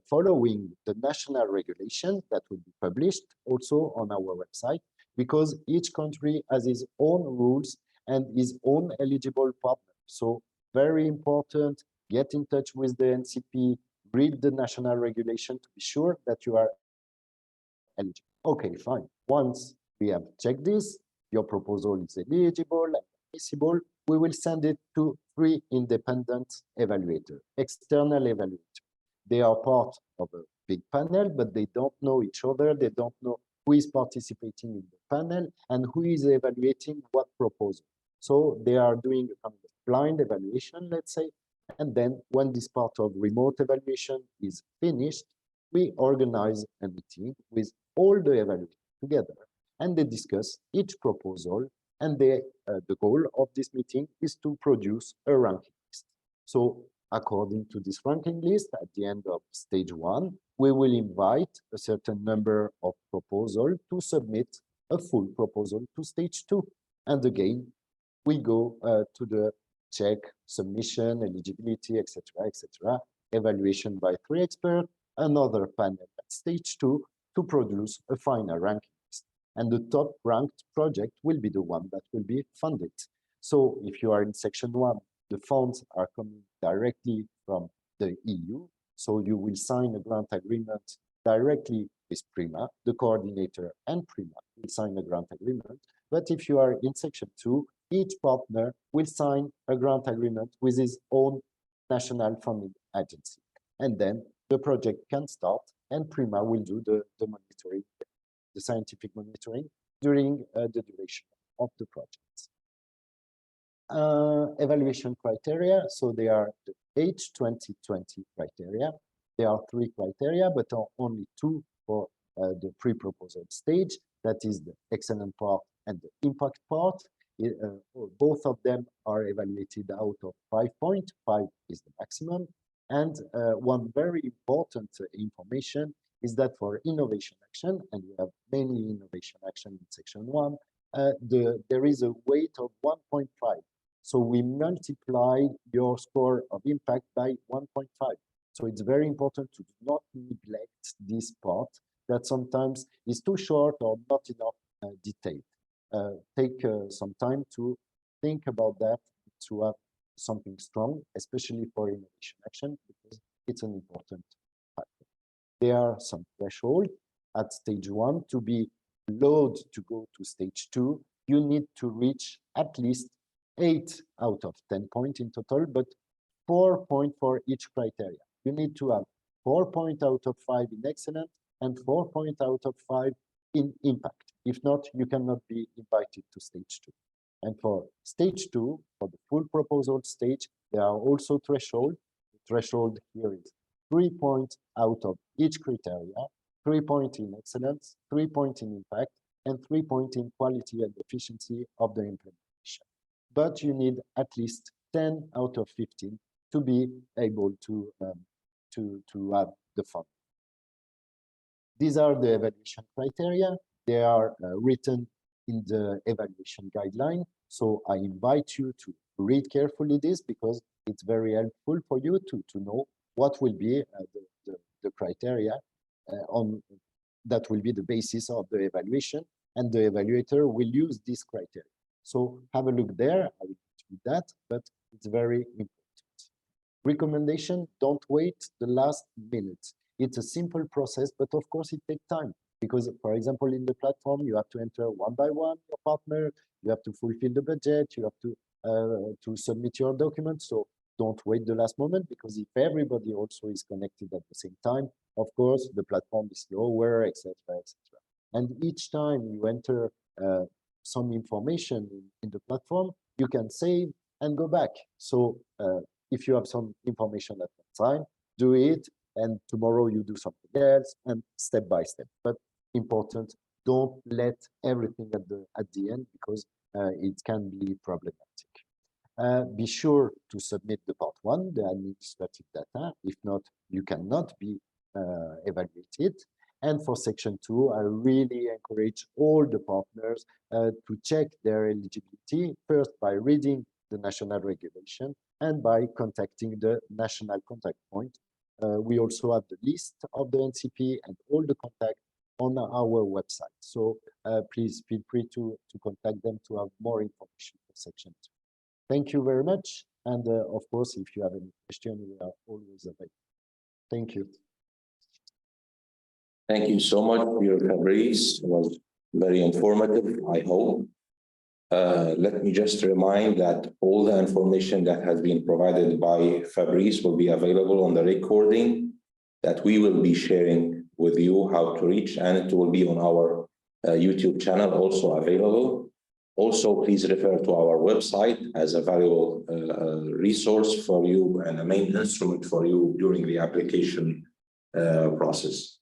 following the national regulation that will be published also on our website, because each country has its own rules and his own eligible partner. So very important, get in touch with the NCP, read the national regulation to be sure that you are eligible. Okay, fine. Once we have checked this, your proposal is eligible and admissible, we will send it to 3 independent evaluators, external evaluators. They are part of a big panel, but they don't know each other. They don't know who is participating in the panel and who is evaluating what proposal. So they are doing a kind of blind evaluation, let's say, and then when this part of remote evaluation is finished, we organize a meeting with all the evaluators together, and they discuss each proposal, and the goal of this meeting is to produce a ranking list. So according to this ranking list, at the end of stage 1, we will invite a certain number of proposals to submit a full proposal to stage 2. And again, we go to the check, submission, eligibility, etc., etc., evaluation by 3 experts, another panel at stage 2 to produce a final ranking list. And the top ranked project will be the one that will be funded. So if you are in section 1, the funds are coming directly from the EU. So you will sign a grant agreement directly with PRIMA, the coordinator and PRIMA will sign a grant agreement. But if you are in section 2, each partner will sign a grant agreement with his own national funding agency. And then the project can start and PRIMA will do the monitoring, the scientific monitoring during the duration of the project. Evaluation criteria, so they are the H2020 criteria. There are 3 criteria, but only 2 for the pre-proposal stage, that is the excellent part and the impact part. Both of them are evaluated out of 5 points. 5 is the maximum. And one very important information is that for innovation action, and we have many innovation action in section 1, there is a weight of 1.5. So we multiply your score of impact by 1.5. So it's very important to not neglect this part that sometimes is too short or not enough detailed. Take some time to think about that, to have something strong, especially for innovation action, because it's an important factor. There are some thresholds at stage 1 to be allowed to go to stage 2. You need to reach at least 8 out of 10 points in total, but 4 points for each criteria. You need to have 4 points out of 5 in excellent and 4 points out of 5 in impact. If not, you cannot be invited to stage 2. And for stage 2, for the full proposal stage, there are also thresholds. The threshold here is 3 points out of each criteria, 3 points in excellence, 3 points in impact, and 3 points in quality and efficiency of the implementation. But you need at least 10 out of 15 to be able to have the fund. These are the evaluation criteria. They are written in the evaluation guideline. So I invite you to read carefully this because it's very helpful for you to know what will be the criteria that will be the basis of the evaluation, and the evaluator will use this criteria. So have a look there. I will do that, but it's very important. Recommendation, don't wait the last minute. It's a simple process, but of course it takes time. Because, for example, in the platform, you have to enter one by one your partner, you have to fulfill the budget, you have to submit your documents. So don't wait the last moment, because if everybody also is connected at the same time, of course, the platform is slower, etc., etc. And each time you enter some information in the platform, you can save and go back. So if you have some information at that time, do it, and tomorrow you do something else, and step by step. But important, don't let everything at the end, because it can be problematic. Be sure to submit the part 1, the administrative data. If not, you cannot be evaluated. And for section 2, I really encourage all the partners to check their eligibility, first by reading the national regulation and by contacting the national contact point. We also have the list of the NCP and all the contacts on our website. So please feel free to contact them to have more information for section 2. Thank you very much. And of course, if you have any question, we are always available. Thank you. Thank you so much, Fabrice. It was very informative, I hope. Let me just remind that all the information that has been provided by Fabrice will be available on the recording that we will be sharing with you how to reach, and it will be on our YouTube channel also available. Also, please refer to our website as a valuable resource for you and a main instrument for you during the application process.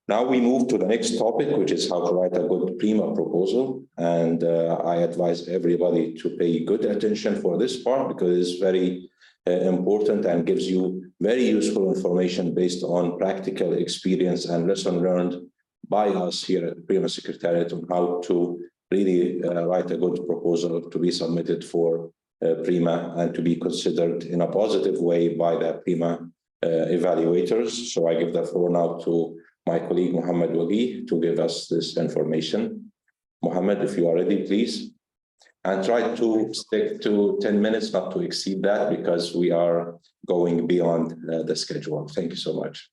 Now we move to the next topic, which is how to write a good PRIMA proposal. And I advise everybody to pay good attention for this part, because it's very important and gives you very useful information based on practical experience and lesson learned by us here at the PRIMA Secretariat on how to really write a good proposal to be submitted for PRIMA and to be considered in a positive way by the PRIMA evaluators. So I give the floor now to my colleague Mohamed Wageih to give us this information. Mohamed, if you are ready, please. And try to stick to 10 minutes, not to exceed that, because we are going beyond the schedule. Thank you so much.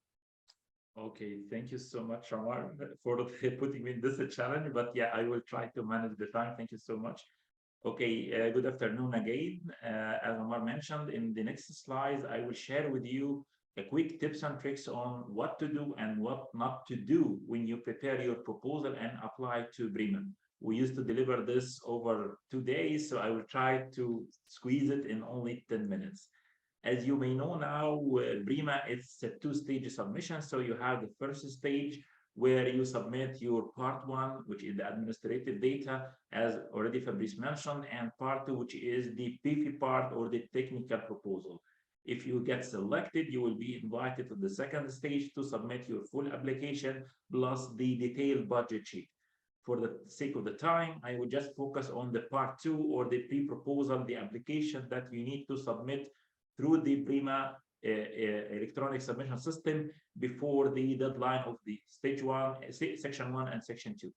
Okay, thank you so much, Omar, for putting me in this challenge. But yeah, I will try to manage the time. Thank you so much. Okay, good afternoon again. As Omar mentioned, in the next slides, I will share with you a quick tips and tricks on what to do and what not to do when you prepare your proposal and apply to PRIMA. We used to deliver this over 2 days, so I will try to squeeze it in only 10 minutes. As you may know now, PRIMA, it's a 2-stage submission. So you have the first stage where you submit your part 1, which is the administrative data, as already Fabrice mentioned, and part 2, which is the beefy part or the technical proposal. If you get selected, you will be invited to the second stage to submit your full application plus the detailed budget sheet. For the sake of the time, I will just focus on the part 2 or the pre-proposal, the application that you need to submit through the PRIMA electronic submission system before the deadline of the stage 1, section 1 and section 2.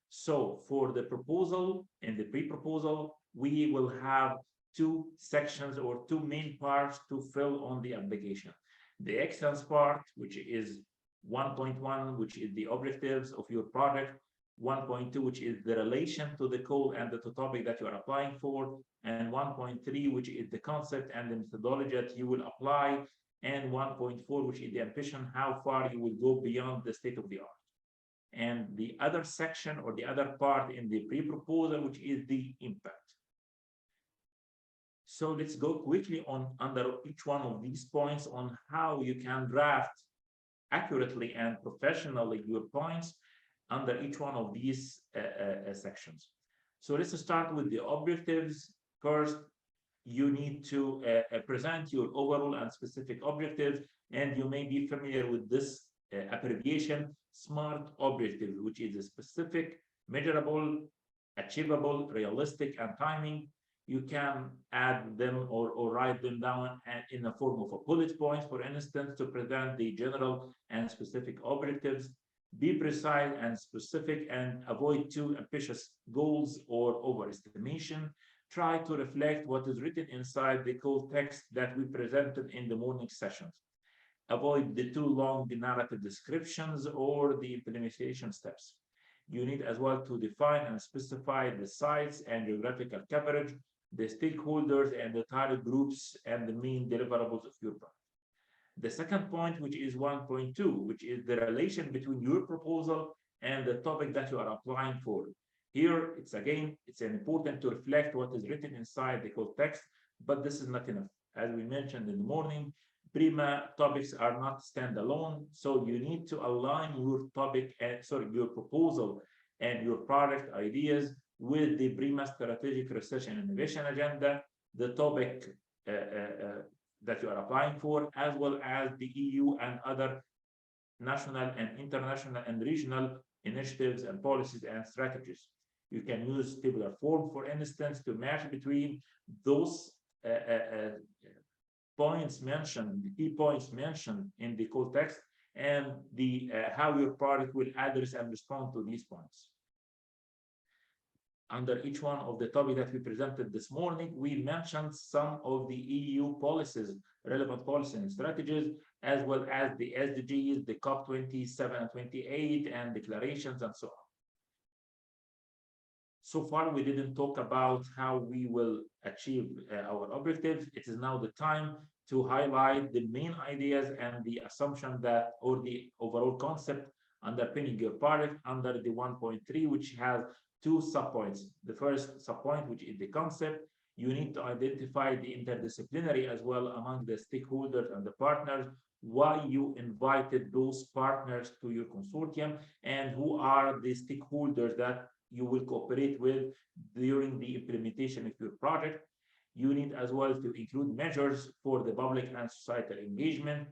So for the proposal and the pre-proposal, we will have 2 sections or 2 main parts to fill on the application. The excellence part, which is 1.1, which is the objectives of your project, 1.2, which is the relation to the code and the topic that you are applying for, and 1.3, which is the concept and the methodology that you will apply, and 1.4, which is the ambition, how far you will go beyond the state of the art. And the other section or the other part in the pre-proposal, which is the impact. So let's go quickly on under each one of these points on how you can draft accurately and professionally your points under each one of these sections. So let's start with the objectives. First, you need to present your overall and specific objectives, and you may be familiar with this abbreviation, SMART objectives, which is a specific, measurable, achievable, realistic, and timing. You can add them or write them down in the form of a bullet points, for instance, to present the general and specific objectives. Be precise and specific and avoid too ambitious goals or overestimation. Try to reflect what is written inside the code text that we presented in the morning sessions. Avoid the too long narrative descriptions or the implementation steps. You need as well to define and specify the sites and geographical coverage, the stakeholders and the target groups, and the main deliverables of your project. The second point, which is 1.2, which is the relation between your proposal and the topic that you are applying for. Here, it's important to reflect what is written inside the code text, but this is not enough. As we mentioned in the morning, PRIMA topics are not standalone, so you need to align your topic and your proposal and your project ideas with the PRIMA strategic research and innovation agenda, the topic that you are applying for, as well as the EU and other national and international and regional initiatives and policies and strategies. You can use tabular form, for instance, to match between those points mentioned, the key points mentioned in the code text, and the how your project will address and respond to these points. Under each one of the topics that we presented this morning, we mentioned some of the EU policies, relevant policies and strategies, as well as the SDGs, the COP27 and 28, and declarations, and so on. So far, we didn't talk about how we will achieve our objectives. It is now the time to highlight the main ideas and the assumption that, or the overall concept underpinning your project under the 1.3, which has 2 subpoints. The first subpoint, which is the concept, you need to identify the interdisciplinary as well among the stakeholders and the partners, why you invited those partners to your consortium, and who are the stakeholders that you will cooperate with during the implementation of your project. You need as well to include measures for the public and societal engagement,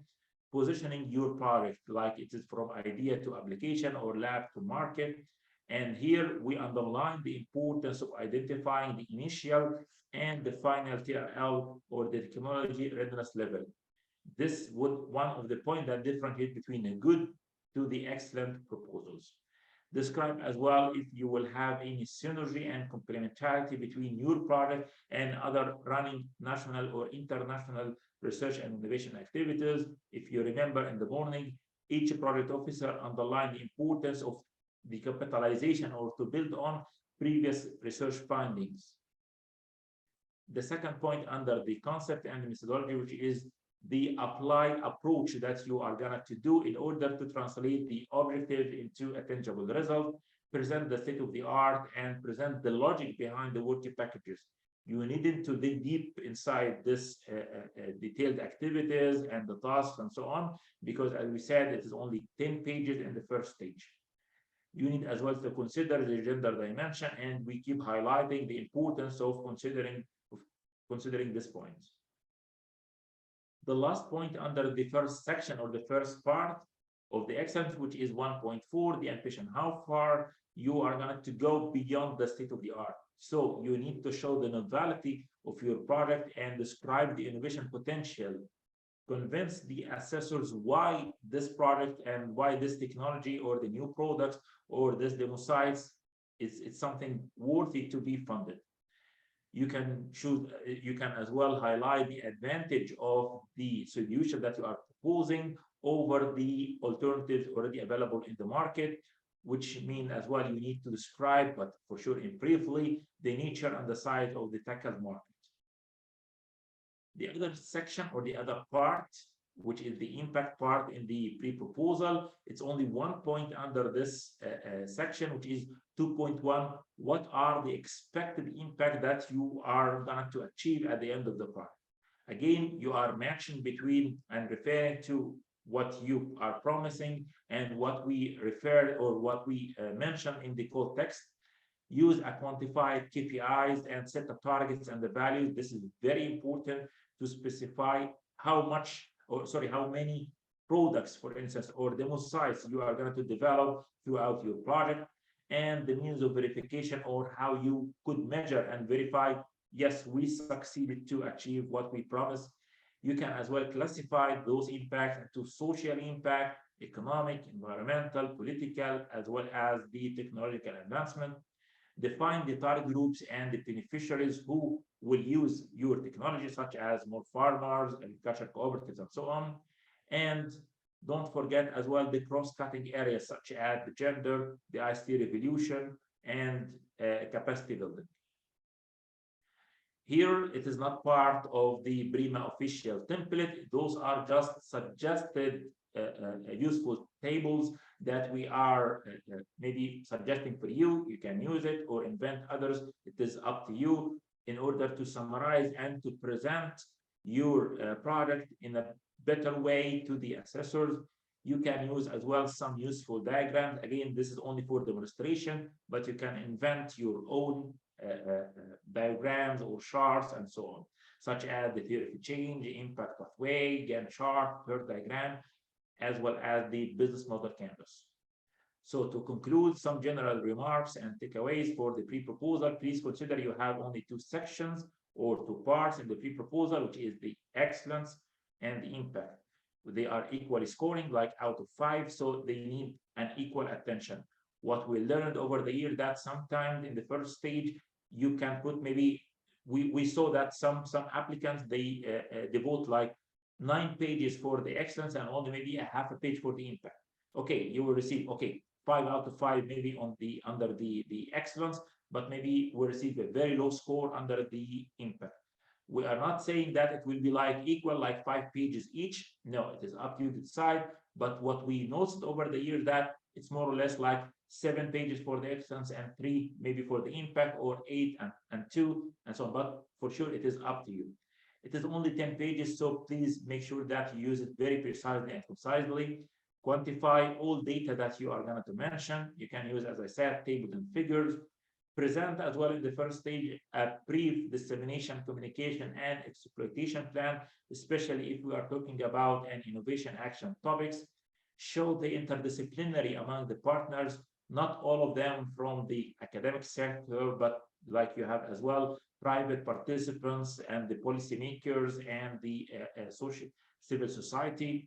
positioning your project like it is from idea to application or lab to market. And here we underline the importance of identifying the initial and the final TRL or the technology readiness level. This would one of the points that differentiate between the good to the excellent proposals. Describe as well if you will have any synergy and complementarity between your project and other running national or international research and innovation activities. If you remember in the morning, each project officer underlined the importance of the capitalization or to build on previous research findings. The second point under the concept and the methodology, which is the apply approach that you are going to do in order to translate the objective into a tangible result, present the state of the art, and present the logic behind the working packages. You needed to dig deep inside this detailed activities and the tasks and so on, because as we said, it is only 10 pages in the first stage. You need as well to consider the gender dimension, and we keep highlighting the importance of considering this point. The last point under the first section or the first part of the excellence, which is 1.4, the ambition, how far you are going to go beyond the state of the art. So you need to show the novelty of your product and describe the innovation potential. Convince the assessors why this product and why this technology or the new products or this demo sites is something worthy to be funded. You can choose, you can as well highlight the advantage of the solution that you are proposing over the alternatives already available in the market, which mean as well you need to describe, but for sure in briefly, the nature and the size of the tackled market. The other section or the other part, which is the impact part in the pre-proposal, it's only one point under this section, which is 2.1. What are the expected impact that you are going to achieve at the end of the project? Again, you are matching between and referring to what you are promising and what we refer or what we mention in the code text. Use a quantified KPIs and set the targets and the values. This is very important to specify how much, or sorry, how many products, for instance, or demo sites you are going to develop throughout your project, and the means of verification or how you could measure and verify, yes, we succeeded to achieve what we promised. You can as well classify those impacts into social impact, economic, environmental, political, as well as the technological advancement. Define the target groups and the beneficiaries who will use your technology, such as more farmers, agricultural cooperatives, and so on. And don't forget as well the cross-cutting areas, such as the gender, the ICT revolution, and capacity building. Here, it is not part of the PRIMA official template. Those are just suggested useful tables that we are maybe suggesting for you. You can use it or invent others. It is up to you in order to summarize and to present your product in a better way to the assessors. You can use as well some useful diagrams. Again, this is only for demonstration, but you can invent your own diagrams or charts and so on, such as the theory of change, the impact of way, Gantt chart, per diagram, as well as the business model canvas. So to conclude, some general remarks and takeaways for the pre-proposal, please consider you have only two sections or two parts in the pre-proposal, which is the excellence and the impact. They are equally scoring, like out of 5, so they need an equal attention. What we learned over the year that sometimes in the first stage, you can put maybe, we saw that some applicants, they devote like 9 pages for the excellence and only maybe a half a page for the impact. Okay, you will receive, okay, 5 out of 5 maybe on the under the excellence, but maybe we receive a very low score under the impact. We are not saying that it will be like equal, like 5 pages each. No, it is up to you to decide. But what we noticed over the year that it's more or less like 7 pages for the excellence and 3 maybe for the impact, or 8 and 2 and so on. But for sure, it is up to you. It is only 10 pages, so please make sure that you use it very precisely and concisely. Quantify all data that you are going to mention. You can use, as I said, tables and figures. Present as well in the first stage a brief dissemination, communication, and exploitation plan, especially if we are talking about an innovation action topics. Show the interdisciplinary among the partners, not all of them from the academic sector, but like you have as well private participants and the policymakers and the civil society.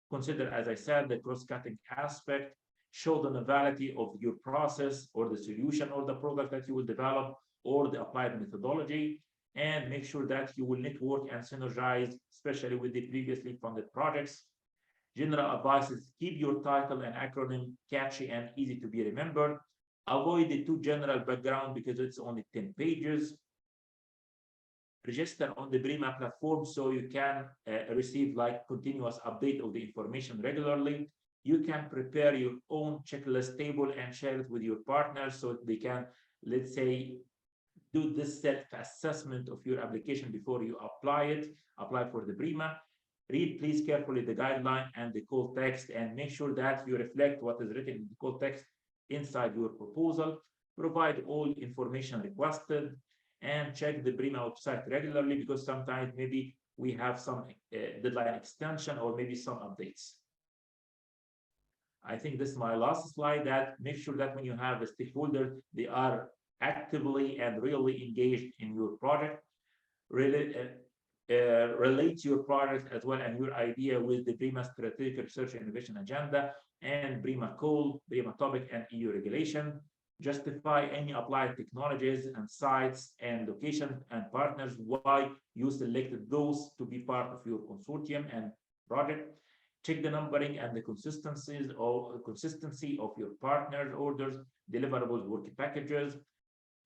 Consider, as I said, the cross-cutting aspect. Show the novelty of your process or the solution or the product that you will develop or the applied methodology, and make sure that you will network and synergize, especially with the previously funded projects. General advice is keep your title and acronym catchy and easy to be remembered. Avoid the too general background because it's only 10 pages. Register on the PRIMA platform so you can receive like continuous update of the information regularly. You can prepare your own checklist table and share it with your partners so they can, let's say, do this self-assessment of your application before you apply for the PRIMA. Read please carefully the guideline and the call text and make sure that you reflect what is written in the call text inside your proposal. Provide all information requested and check the PRIMA website regularly, because sometimes maybe we have some deadline extension or maybe some updates. I think this is my last slide, that make sure that when you have a stakeholder, they are actively and really engaged in your project. Relate your project as well and your idea with the PRIMA Strategic Research and Innovation Agenda and PRIMA Call, PRIMA Topic, and EU regulation. Justify any applied technologies and sites and location and partners, why you selected those to be part of your consortium and project. Check the numbering and the consistency of your partners' orders, deliverables, work packages.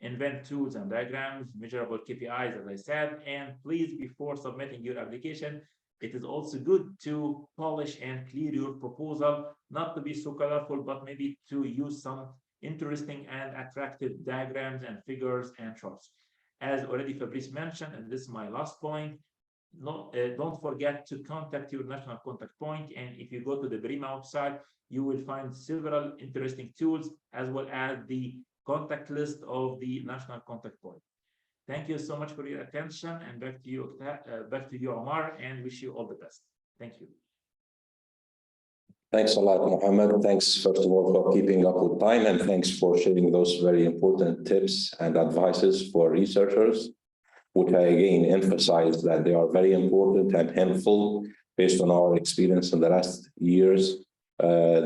Invent tools and diagrams, measurable KPIs, as I said, and please, before submitting your application, it is also good to polish and clear your proposal, not to be so colorful, but maybe to use some interesting and attractive diagrams and figures and charts. As already Fabrice mentioned, and this is my last point, don't forget to contact your national contact point. And if you go to the PRIMA website, you will find several interesting tools as well as the contact list of the national contact point. Thank you so much for your attention, and back to you, Omar, and wish you all the best. Thank you. Thanks a lot, Mohamed. Thanks, first of all, for keeping up with time, and thanks for sharing those very important tips and advices for researchers, which I again emphasize that they are very important and helpful based on our experience in the last years.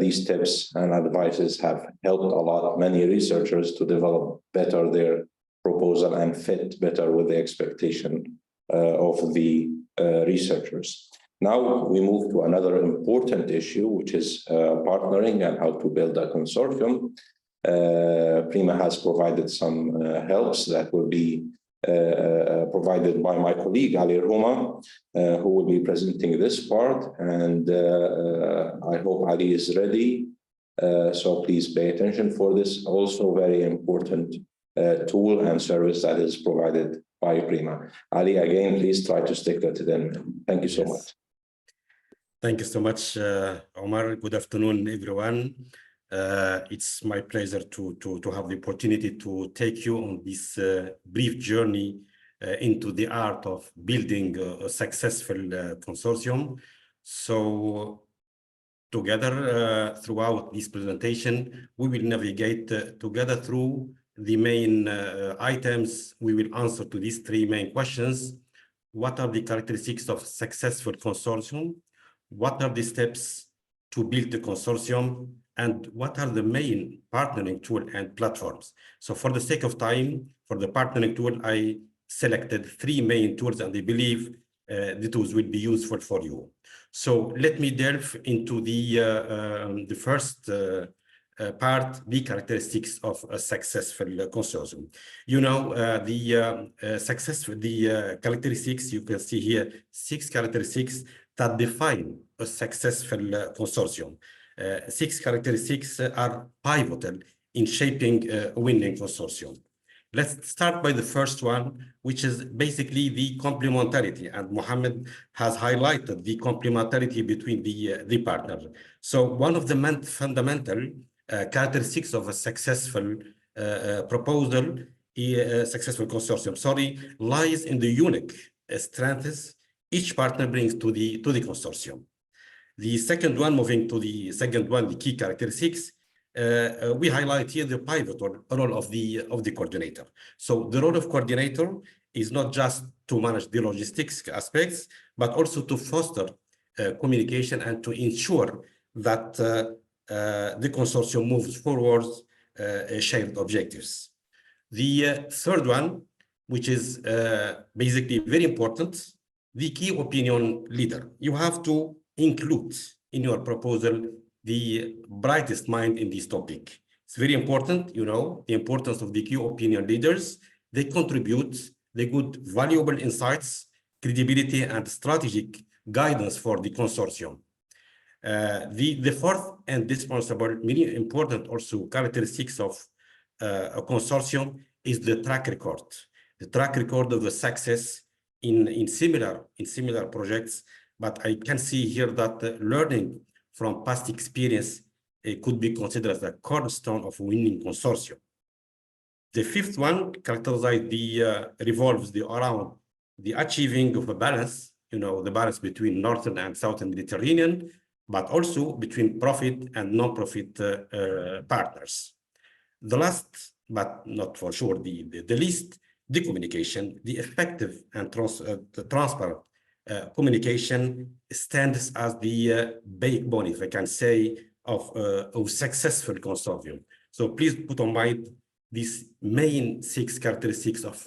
These tips and advices have helped a lot, many researchers, to develop better their proposal and fit better with the expectation of the researchers. Now we move to another important issue, which is partnering and how to build a consortium. PRIMA has provided some helps that will be provided by my colleague Ali Rhouma, who will be presenting this part, and I hope Ali is ready. So please pay attention for this also very important tool and service that is provided by PRIMA. Ali, again, please try to stick to them. Thank you so much. Thank you so much, Omar. Good afternoon, everyone. It's my pleasure to have the opportunity to take you on this brief journey into the art of building a successful consortium. So together throughout this presentation, we will navigate together through the main items. We will answer to these three main questions. What are the characteristics of successful consortium? What are the steps to build the consortium? And what are the main partnering tool and platforms? So for the sake of time, for the partnering tool, I selected three main tools, and I believe the tools will be useful for you. So let me delve into the first part, the characteristics of a successful consortium. You know, the characteristics, you can see here, 6 characteristics that define a successful consortium. 6 characteristics are pivotal in shaping a winning consortium. Let's start by the first one, which is basically the complementarity, and Mohamed has highlighted the complementarity between the partners. So one of the fundamental characteristics of a successful proposal, successful consortium, lies in the unique strengths each partner brings to the consortium. The second one, moving to the second one, the key characteristics, we highlight here the pivotal role of the coordinator. So the role of coordinator is not just to manage the logistics aspects, but also to foster communication and to ensure that the consortium moves forward shared objectives. The third one, which is basically very important, the key opinion leader. You have to include in your proposal the brightest mind in this topic. It's very important, you know, the importance of the key opinion leaders. They contribute, they good, valuable insights, credibility, and strategic guidance for the consortium. The fourth and indispensable, many important also characteristics of a consortium is the track record of the success in similar projects. But I can see here that learning from past experience could be considered as a cornerstone of winning consortium. The fifth one revolves around the achieving of a balance, the balance between Northern and Southern Mediterranean, but also between profit and non-profit partners. The last, but not for sure the least, the communication, the effective and transparent communication stands as the backbone, if I can say, of successful consortium. So please put on mind these main 6 characteristics of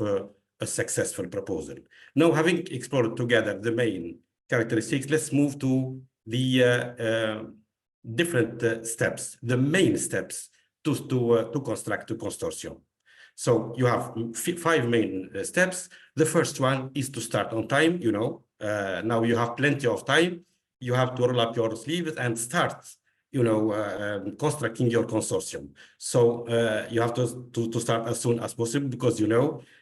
a successful proposal. Now, having explored together the main characteristics, let's move to the different steps, the main steps to construct a consortium. So you have 5 main steps. The first one is to start on time. Now you have plenty of time. You have to roll up your sleeves and start constructing your consortium. So you have to start as soon as possible, because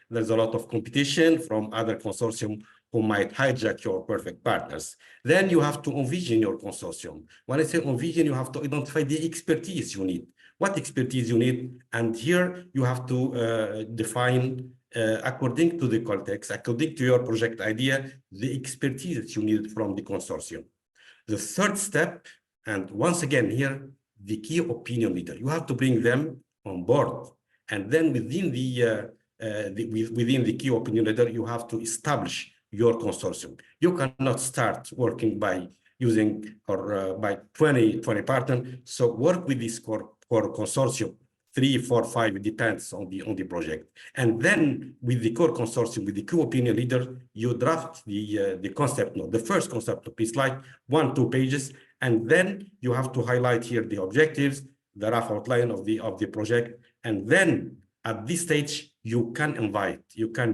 there's a lot of competition from other consortium who might hijack your perfect partners. Then you have to envision your consortium. When I say envision, you have to identify the expertise you need. What expertise you need, and here you have to define according to the context, according to your project idea, the expertise that you need from the consortium. The third step, and once again here, the key opinion leader, you have to bring them on board. And then within the key opinion leader, you have to establish your consortium. You cannot start working by using or by 20 partners. So work with this core consortium, 3, 4, 5, it depends on the project. And then with the core consortium, with the key opinion leader, you draft the concept note. The first concept note is like 1-2 pages, and then you have to highlight here the objectives, the rough outline of the project, and then at this stage you can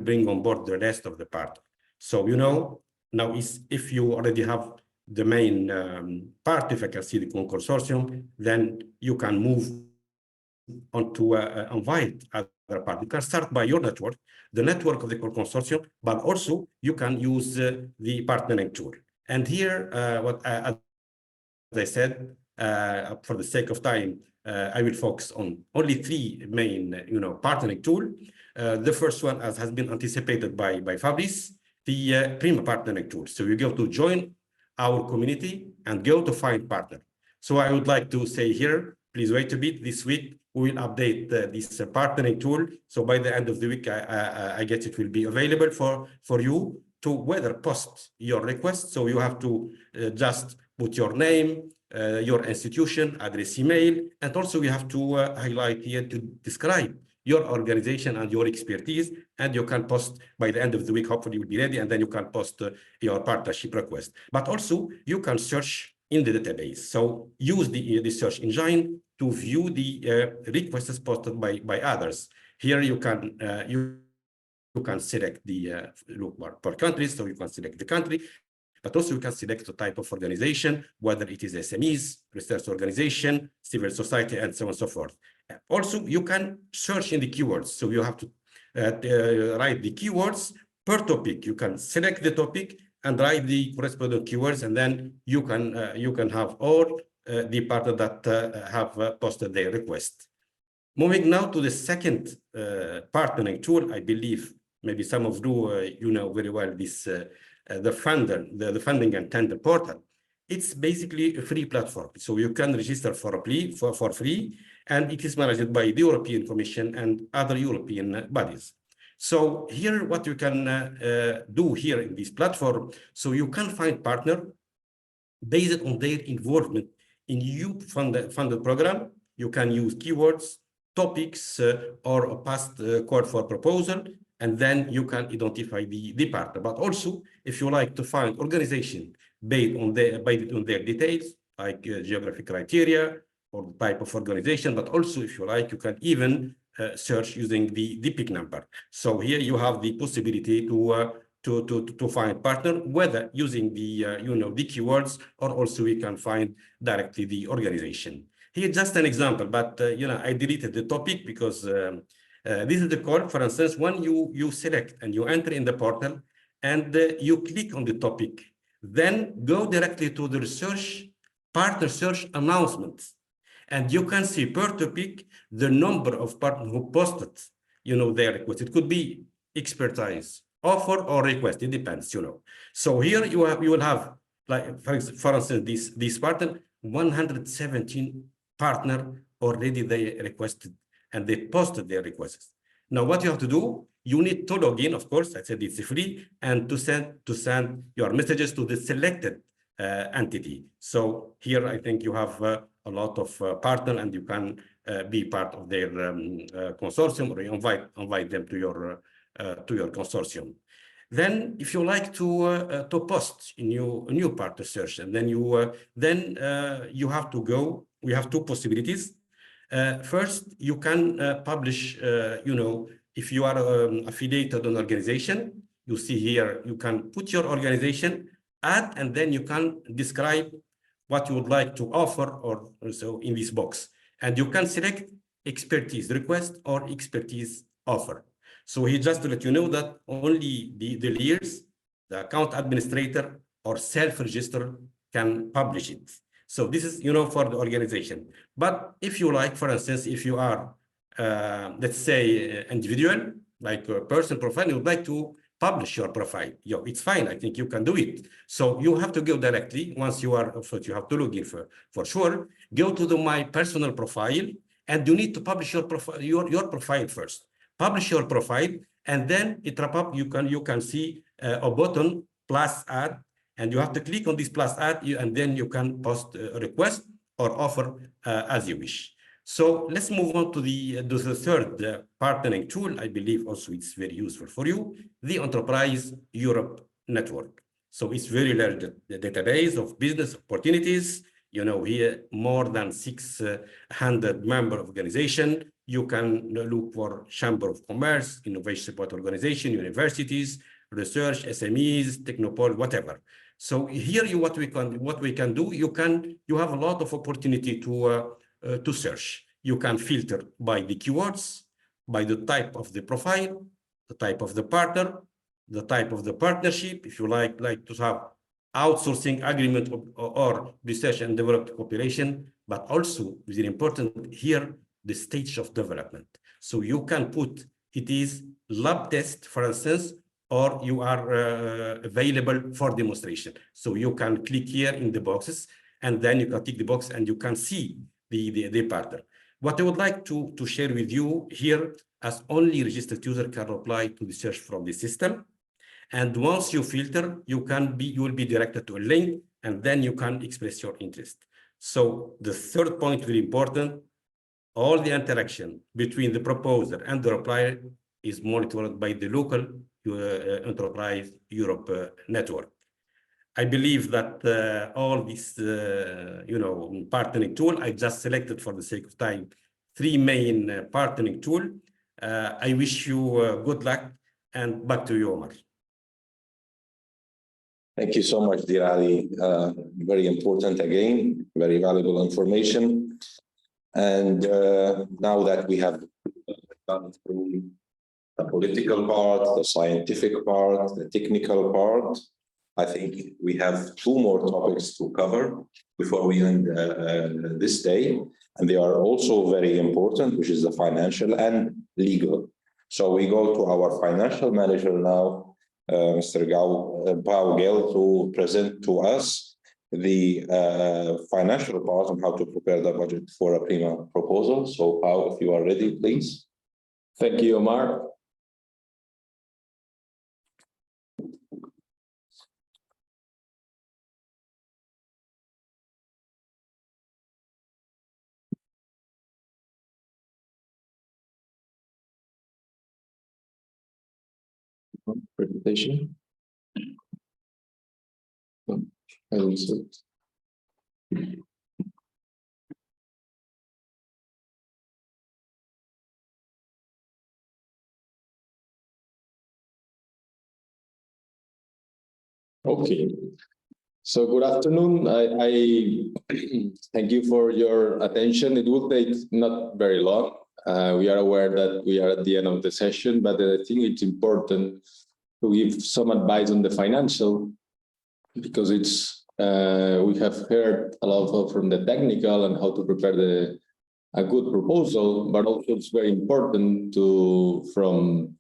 bring on board the rest of the part. So now if you already have the main part, if I can see the consortium, then you can move on to invite other parties. You can start by your network, the network of the core consortium, but also you can use the partnering tool. And here, as I said, for the sake of time, I will focus on only 3 main, partnering tool. The first one, as has been anticipated by Fabrice, the PRIMA Partnering tool. So you go to join our community and go to find partner. So I would like to say here, please wait a bit. This week we will update this partnering tool. So by the end of the week, I guess it will be available for you to whether post your request. So you have to just put your name, your institution, address, email, and also we have to highlight here to describe your organization and your expertise, and you can post by the end of the week. Hopefully you'll be ready, and then you can post your partnership request. But also you can search in the database. So use the search engine to view the requests posted by others. Here you can select the look per country, so you can select the country, but also you can select the type of organization, whether it is SMEs, research organization, civil society, and so on and so forth. Also, you can search in the keywords. So you have to write the keywords per topic. You can select the topic and write the corresponding keywords, and then you can have all the partners that have posted their request. Moving now to the second partnering tool, I believe maybe some of you know very well this the funding and tender portal. It's basically a free platform, so you can register for free, and it is managed by the European Commission and other European bodies. So here, what you can do here in this platform, so you can find partner based on their involvement in EU funded program. You can use keywords, topics, or a past call for proposal, and then you can identify the partner. But also, if you like to find organization based on their details, like geographic criteria or type of organization, but also, if you like, you can even search using the PIC number. So here you have the possibility to find partner, whether using the the keywords, or also we can find directly the organization. Here just an example, but I deleted the topic because This is the code. For instance, when you select and you enter in the portal and you click on the topic, then go directly to the research, partner search announcements. And you can see per topic the number of partners who posted, their request. It could be expertise, offer, or request. It depends, So here you will have, like for instance, this partner, 117 partner already they requested and they posted their requests. Now, what you have to do, you need to log in, of course. I said it's free, and to send your messages to the selected entity. So here, I think you have a lot of partner, and you can be part of their consortium, or invite them to your consortium. Then, if you like to post in new partner search, and then you have to go. We have two possibilities. First, you can publish, if you are affiliated an organization, you see here, you can put your organization, add, and then you can describe what you would like to offer, or so in this box. And you can select expertise request or expertise offer. So here, just to let you know that only the leaders, the account administrator, or self-register can publish it. So this is, for the organization. But if you like, for instance, if you are, let's say, individual, like a person profile, you would like to publish your profile. It's fine. I think you can do it. So you have to go directly. Once you are, you have to log in for sure. Go to my personal profile, and you need to publish your profile, your profile first. Publish your profile, and then it wrap up. You can see a button plus add. And you have to click on this plus add, and then you can post a request or offer as you wish. So let's move on to the third partnering tool. I believe also it's very useful for you, the Enterprise Europe Network. So it's very large database of business opportunities. Here more than 600 member organization. You can look for Chamber of Commerce, Innovation Support Organization, universities, research, SMEs, Technopole, whatever. So here, what we can do, you have a lot of opportunity to search. You can filter by the keywords, by the type of the profile, the type of the partner, the type of the partnership. If you like to have outsourcing agreement or research and development cooperation, but also very important here, the stage of development. So you can put it is lab test, for instance, or you are available for demonstration. So you can click here in the boxes, and then you can tick the box, and you can see the partner. What I would like to share with you here, as only registered user can apply to the search from the system. And once you filter, you will be directed to a link, and then you can express your interest. So the third point, very important, all the interaction between the proposer and the replier is monitored by the local Enterprise Europe network. I believe that all these, partnering tool, I just selected for the sake of time, 3 main partnering tool. I wish you good luck, and back to you, Omar. Thank you so much, Dear Ali. Very important again, very valuable information. And now that we have gone through the political part, the scientific part, the technical part, I think we have 2 more topics to cover before we end this day. And they are also very important, which is the financial and legal. So we go to our financial manager now, Mr. Güell, to present to us the financial part on how to prepare the budget for a PRIMA proposal. So Pao, if you are ready, please. Thank you, Omar. Presentation. Okay. So good afternoon. I thank you for your attention. It will take not very long. We are aware that we are at the end of the session, but I think it's important to give some advice on the financial, because it's we have heard a lot from the technical and how to prepare a good proposal, but also it's very important to, from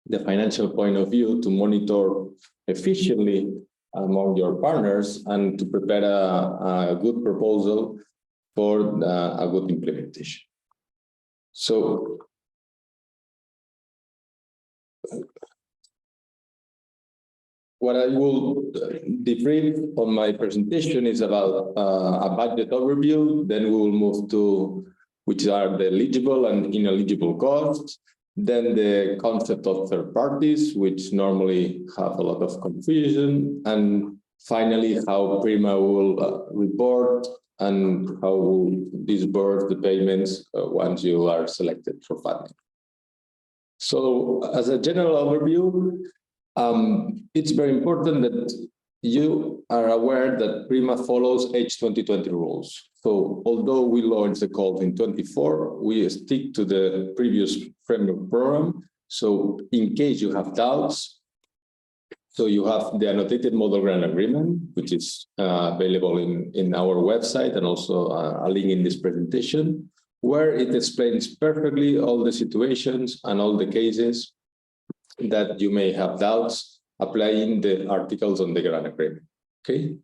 the financial point of view, to monitor efficiently among your partners and to prepare a good proposal for a good implementation. So what I will debrief on my presentation is about a budget overview. Then we will move to which are the eligible and ineligible costs. Then the concept of third parties, which normally have a lot of confusion. And finally, how PRIMA will report and how will disburse the payments once you are selected for funding. So as a general overview, it's very important that you are aware that PRIMA follows H2020 rules. So although we launched the call in 24, we stick to the previous framework program. So in case you have doubts, so you have the annotated model grant agreement, which is available in our website, and also a link in this presentation, where it explains perfectly all the situations and all the cases that you may have doubts applying the articles on the grant agreement. Okay.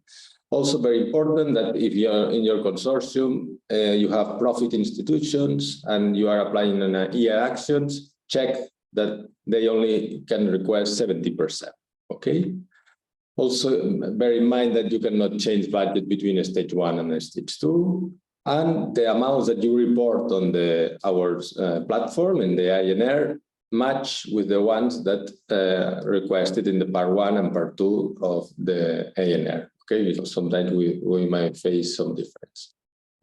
Also very important that if you are in your consortium, you have profit institutions and you are applying on EI actions, check that they only can request 70%. Okay. Also bear in mind that you cannot change budget between stage 1 and stage 2. And the amounts that you report on our platform in the INR match with the ones that requested in the part 1 and part 2 of the ANR. Okay, because sometimes we might face some difference.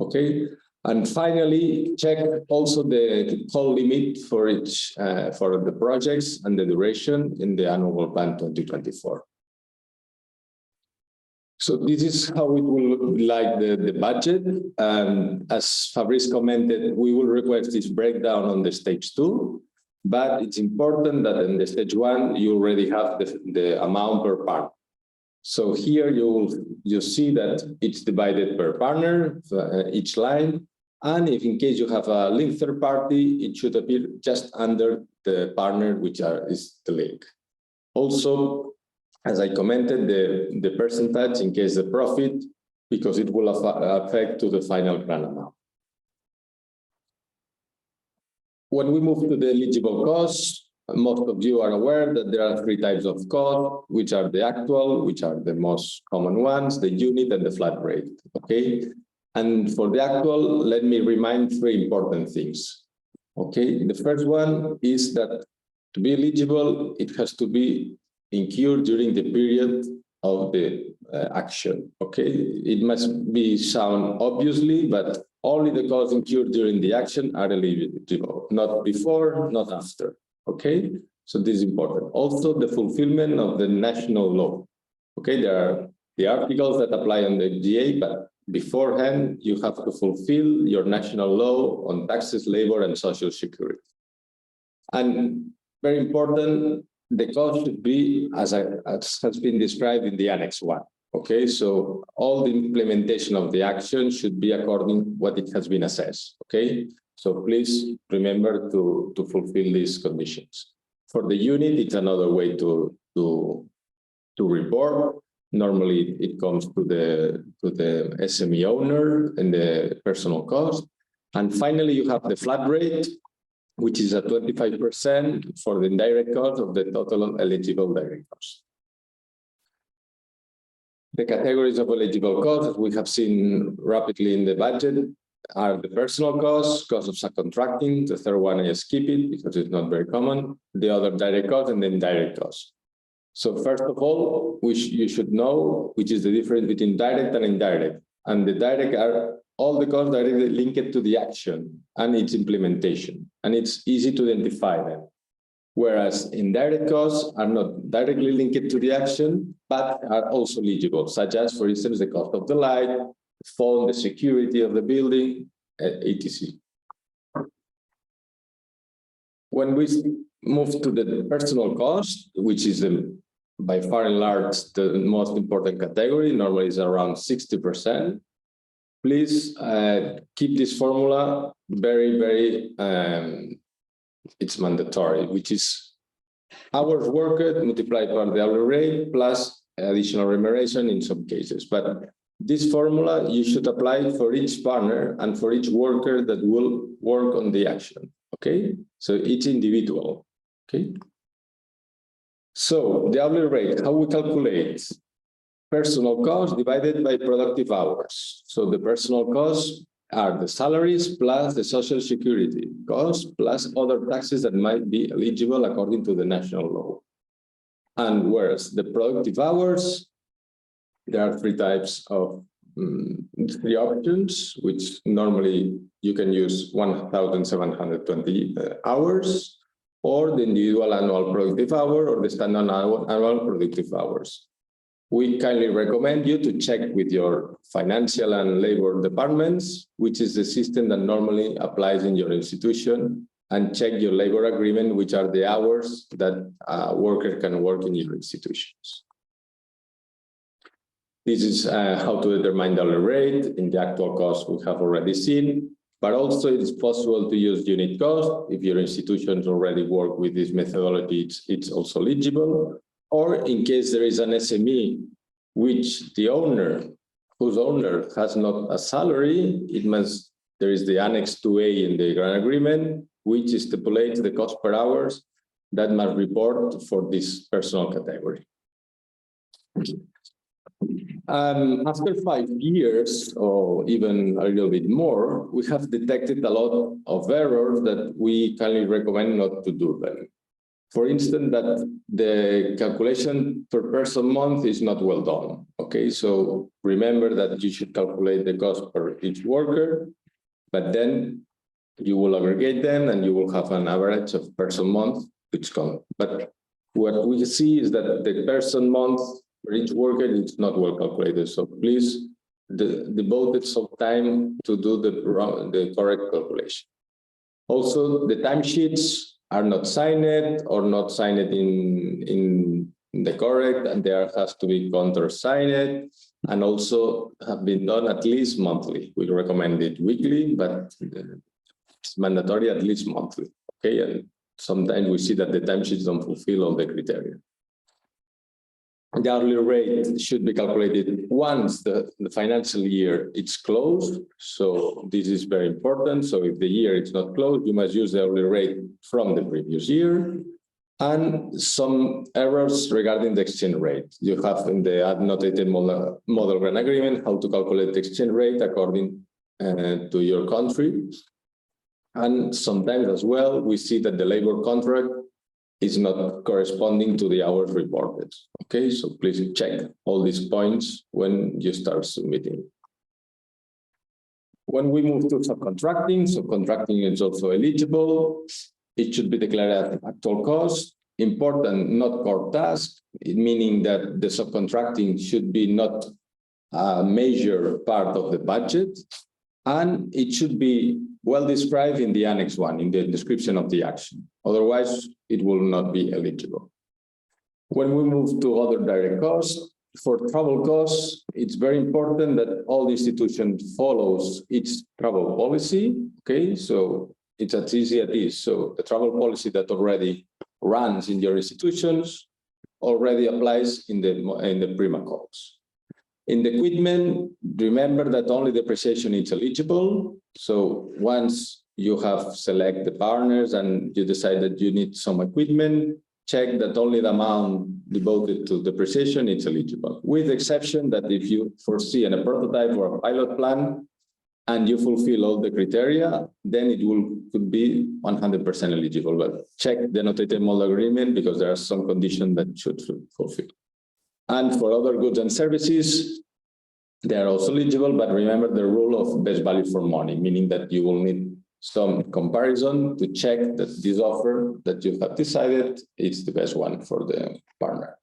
Okay, and finally, check also the call limit for each for the projects and the duration in the annual plan 2024. So this is how it will look like the budget. As Fabrice commented, we will request this breakdown on the stage 2, but it's important that in the stage 1, you already have the amount per partner. So here you see that it's divided per partner, each line. And if in case you have a linked third party, it should appear just under the partner, which is the link. Also, as I commented, the percentage in case the profit, because it will affect to the final grant amount. When we move to the eligible costs, most of you are aware that there are 3 types of cost, which are the actual, which are the most common ones, the unit, and the flat rate. Okay, and for the actual, let me remind 3 important things. Okay, the first one is that to be eligible, it has to be incurred during the period of the action. Okay, it must be sound obviously, but only the costs incurred during the action are eligible, not before, not after. Okay, so this is important. Also, the fulfillment of the national law. Okay, there are the articles that apply on the GA, but beforehand, you have to fulfill your national law on taxes, labor, and social security. And very important, the cost should be, as has been described in the Annex 1. Okay, so all the implementation of the action should be according to what it has been assessed. Okay, so please remember to fulfill these conditions. For the unit, it's another way to report. Normally, it comes to the SME owner and the personal cost. And finally, you have the flat rate, which is at 25% for the indirect cost of the total eligible direct cost. The categories of eligible costs, as we have seen rapidly in the budget, are the personal costs, cost of subcontracting. The third one, I skip it because it's not very common. The other direct costs and the indirect costs. So first of all, you should know which is the difference between direct and indirect. And the direct are all the costs directly linked to the action and its implementation. And it's easy to identify them. Whereas indirect costs are not directly linked to the action, but are also eligible, such as, for instance, the cost of the light, the phone, the security of the building, etc. when we move to the personal cost, which is by far and large the most important category, normally is around 60%. Please keep this formula very, it's mandatory, which is hours worked multiplied by the hourly rate plus additional remuneration in some cases. But this formula you should apply for each partner and for each worker that will work on the action. Okay, so each individual. Okay. So the hourly rate, how we calculate? Personal cost divided by productive hours. So the personal costs are the salaries plus the social security costs plus other taxes that might be eligible according to the national law. And whereas the productive hours, there are three types of three options, which normally you can use 1,720 hours, or the individual annual productive hour, or the standard annual productive hours. We kindly recommend you to check with your financial and labor departments, which is the system that normally applies in your institution, and check your labor agreement, which are the hours that a worker can work in your institutions. This is how to determine the hourly rate. In the actual cost we have already seen, but also it is possible to use unit cost. If your institutions already work with this methodology, it's also eligible. Or in case there is an SME, which the owner, whose owner has not a salary, there is the Annex 2A in the grant agreement, which stipulates the cost per hours that must report for this personal category. After 5 years, or even a little bit more, we have detected a lot of errors that we kindly recommend not to do them. For instance, that the calculation per person month is not well done. Okay, so remember that you should calculate the cost per each worker, but then you will aggregate them and you will have an average of person month which comes. But what we see is that the person month for each worker is not well calculated. So please devote some time to do the correct calculation. Also, the timesheets are not signed or not signed in the correct, and there has to be countersigned, and also have been done at least monthly. We recommend it weekly, but it's mandatory at least monthly. Okay, and sometimes we see that the timesheets don't fulfill all the criteria. The hourly rate should be calculated once the financial year is closed. So this is very important. So if the year is not closed, you must use the hourly rate from the previous year. And some errors regarding the exchange rate. You have in the annotated model grant agreement how to calculate the exchange rate according to your country. And sometimes as well, we see that the labor contract is not corresponding to the hours reported. Okay, so please check all these points when you start submitting. When we move to subcontracting is also eligible. It should be declared at actual cost. Important, not core task, meaning that the subcontracting should be not a major part of the budget. And it should be well described in the Annex 1, in the description of the action. Otherwise, it will not be eligible. When we move to other direct costs, for travel costs, it's very important that all the institutions follows its travel policy. Okay, so it's as easy as this. So the travel policy that already runs in your institutions already applies in the PRIMA codes. In the equipment, remember that only depreciation is eligible. So once you have selected the partners and you decide that you need some equipment, check that only the amount devoted to depreciation is eligible, with the exception that if you foresee in a prototype or a pilot plan and you fulfill all the criteria, then it could be 100% eligible. But check the annotated model agreement because there are some conditions that should fulfill. And for other goods and services, they are also eligible, but remember the rule of best value for money, meaning that you will need some comparison to check that this offer that you have decided is the best one for the partner.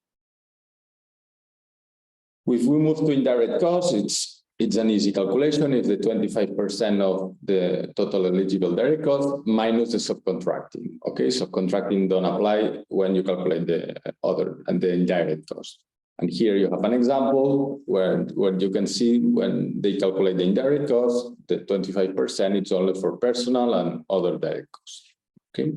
If we move to indirect costs, it's it's an easy calculation. It's the 25% of the total eligible direct cost minus the subcontracting. Okay, subcontracting don't apply when you calculate the other and the indirect cost. And here you have an example where you can see when they calculate the indirect cost, the 25% it's only for personal and other direct costs. Okay.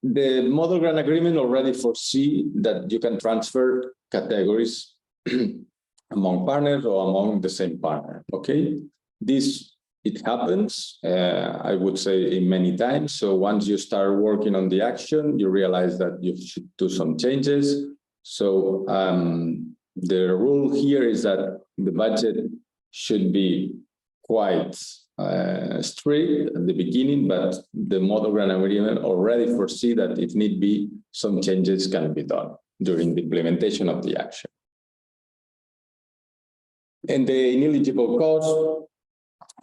The model grant agreement already foresee that you can transfer categories among partners or among the same partner. Okay, it happens, I would say, in many times. So once you start working on the action, you realize that you should do some changes. So the rule here is that the budget should be quite strict at the beginning, but the model grant agreement already foresee that if need be, some changes can be done during the implementation of the action. And the ineligible cost,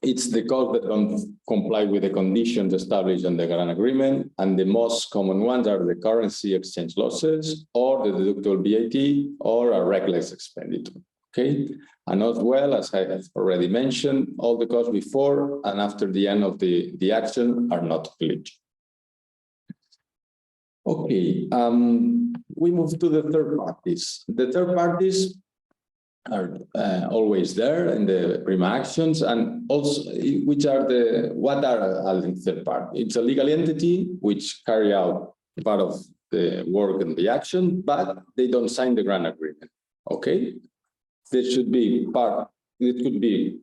it's the cost that don't comply with the conditions established in the grant agreement, and the most common ones are the currency exchange losses, or the deductible VAT, or a reckless expenditure. Okay, and as well as I have already mentioned, all the costs before and after the end of the action are not eligible. Okay, we move to the third parties. The third parties are always there in the PRIMA actions, and also what are a third party? It's a legal entity which carry out part of the work and the action, but they don't sign the grant agreement. Okay. There should be part, it could be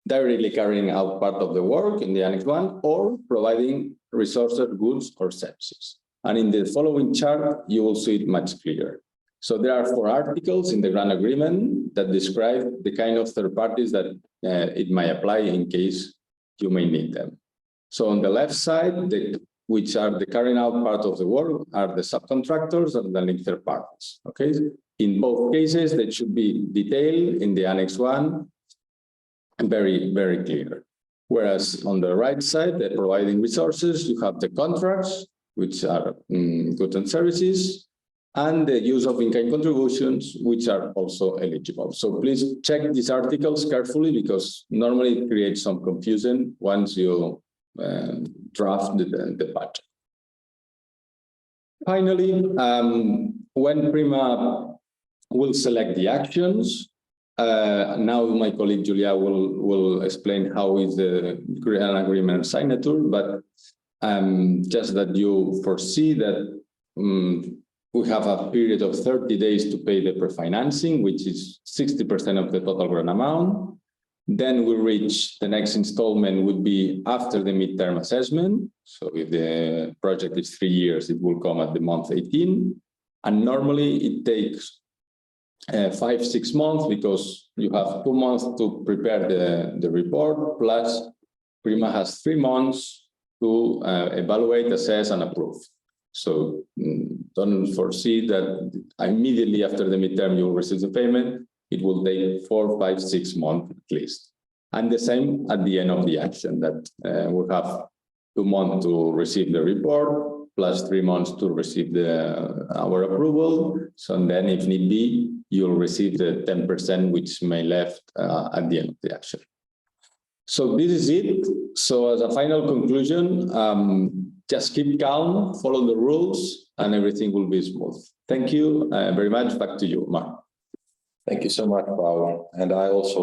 directly carrying out part of the work in the Annex 1 or providing resources, goods, or services. And in the following chart, you will see it much clearer. So there are 4 articles in the grant agreement that describe the kind of third parties that it might apply in case you may need them. So on the left side, which are the carrying out part of the work, are the subcontractors and the linked third parties. Okay. In both cases, they should be detailed in the Annex 1, very, very clear. Whereas on the right side, the providing resources, you have the contracts, which are goods and services, and the use of in-kind contributions, which are also eligible. So please check these articles carefully, because normally it creates some confusion once you draft the budget. Finally, when PRIMA will select the actions, now my colleague Julià will explain how is the grant agreement signature, but just that you foresee that we have a period of 30 days to pay the pre-financing, which is 60% of the total grant amount. Then we reach the next installment would be after the midterm assessment. So if the project is 3 years, it will come at the month 18. And normally it takes 5-6 months, because you have 2 months to prepare the report, plus PRIMA has 3 months to evaluate, assess, and approve. So don't foresee that immediately after the midterm you will receive the payment. It will take 4, 5, 6 months at least. And the same at the end of the action, that we have 2 months to receive the report, plus 3 months to receive our approval. So then if need be, you'll receive the 10% which may left at the end of the action. So this is it. So as a final conclusion, just keep calm, follow the rules, and everything will be smooth. Thank you very much. Back to you, Omar. Thank you so much, Paulo. And I also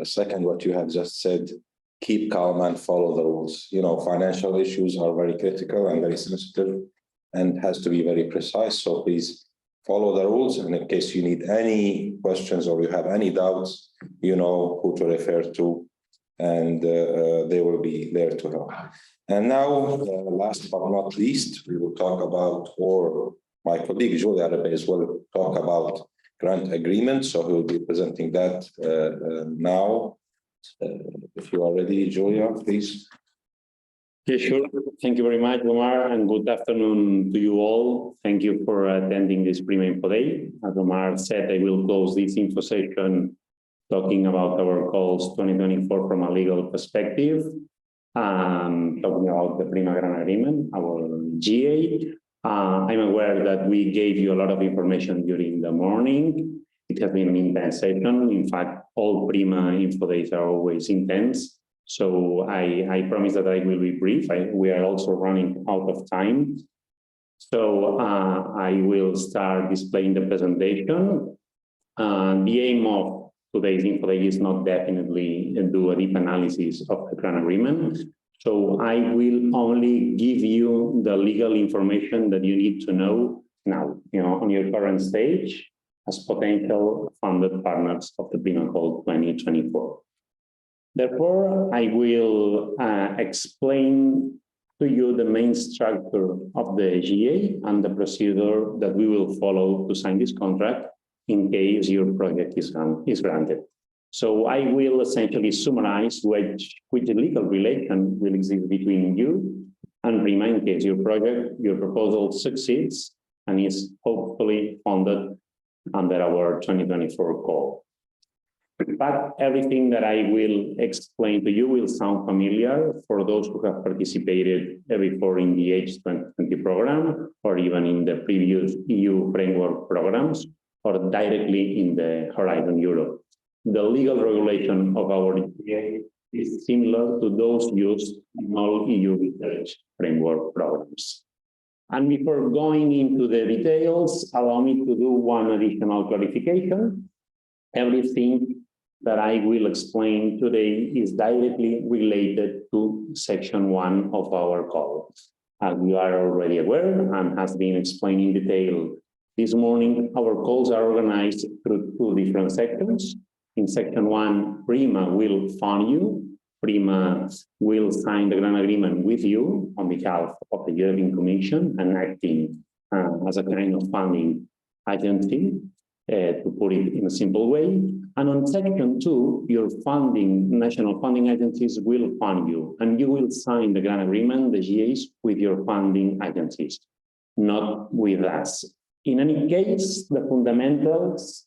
second what you have just said. Keep calm and follow the rules. You know, financial issues are very critical and very sensitive and has to be very precise. So please follow the rules. And in case you need any questions or you have any doubts, you know who to refer to, and they will be there to help. And now, last but not least, we will talk about, or my colleague Julià Rebés will talk about grant agreement. So he will be presenting that now. If you are ready, Julià, please. Yeah, sure. Thank you very much, Omar, and good afternoon to you all. Thank you for attending this PRIMA Infoday. As Omar said, I will close this info session talking about our calls 2024 from a legal perspective, talking about the PRIMA grant agreement, our GA. I'm aware that we gave you a lot of information during the morning. It has been an intense session. In fact, all PRIMA info days are always intense. So I promise that I will be brief. We are also running out of time. So I will start displaying the presentation. The aim of today's info day is not definitely do a deep analysis of the grant agreement. So I will only give you the legal information that you need to know now, on your current stage as potential funded partners of the PRIMA Call 2024. Therefore, I will explain to you the main structure of the GA and the procedure that we will follow to sign this contract in case your project is granted. So I will essentially summarize which legal relation will exist between you and PRIMA in case your proposal succeeds and is hopefully funded under our 2024 call. But everything that I will explain to you will sound familiar for those who have participated before in the H2020 program or even in the previous EU framework programs or directly in the Horizon Europe. The legal regulation of our GA is similar to those used in all EU research framework programs. And before going into the details, allow me to do one additional clarification. Everything that I will explain today is directly related to section 1 of our call. As you are already aware and has been explained in detail this morning, our calls are organized through 2 different sections. In section 1, PRIMA will fund you. PRIMA will sign the grant agreement with you on behalf of the European Commission and acting as a kind of funding agency, to put it in a simple way. And on section 2, your national funding agencies will fund you, and you will sign the grant agreement, the GAs, with your funding agencies, not with us. In any case, the fundamentals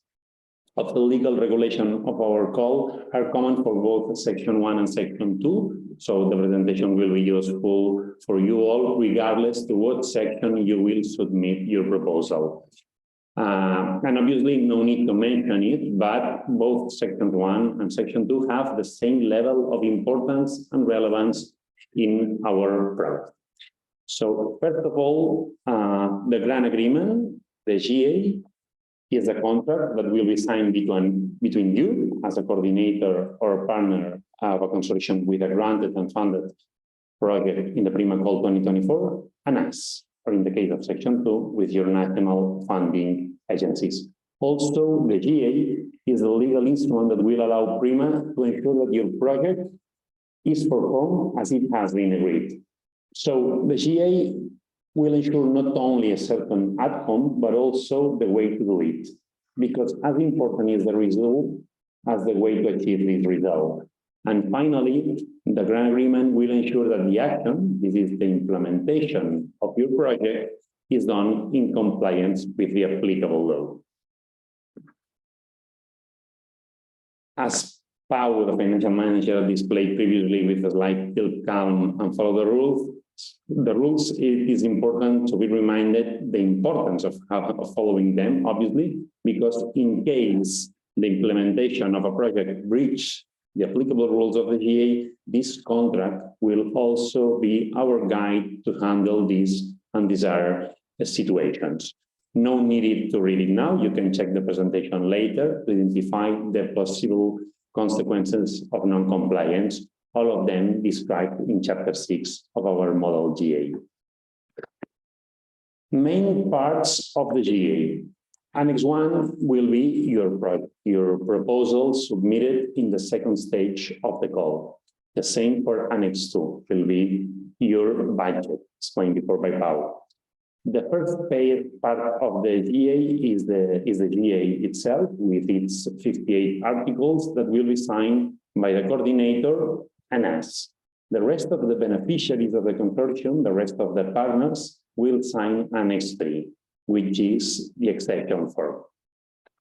of the legal regulation of our call are common for both section 1 and section 2. So the presentation will be useful for you all, regardless to what section you will submit your proposal. And obviously no need to mention it, but both section 1 and section 2 have the same level of importance and relevance in our project. So first of all, the grant agreement, the GA, is a contract that will be signed between you as a coordinator or partner of a consortium with a granted and funded project in the PRIMA Call 2024, and us, or in the case of section 2, with your national funding agencies. Also, the GA is a legal instrument that will allow PRIMA to ensure that your project is performed as it has been agreed. So the GA will ensure not only a certain outcome, but also the way to do it. Because as important is the result as the way to achieve this result. And finally, the grant agreement will ensure that the action, this is the implementation of your project, is done in compliance with the applicable law. As Pau, the financial manager, displayed previously with the slide, keep calm and follow the rules, it is important to be reminded the importance of following them, obviously, because in case the implementation of a project breach the applicable rules of the GA, this contract will also be our guide to handle these undesired situations. No need to read it now. You can check the presentation later to identify the possible consequences of non-compliance, all of them described in Chapter 6 of our model GA. Main parts of the GA. Annex 1 will be your proposal submitted in the second stage of the call. The same for Annex 2 will be your budget, explained before by Pau. The first part of the GA is the GA itself, with its 58 articles that will be signed by the coordinator and us. The rest of the beneficiaries of the consortium, the rest of the partners, will sign Annex 3, which is the exception form.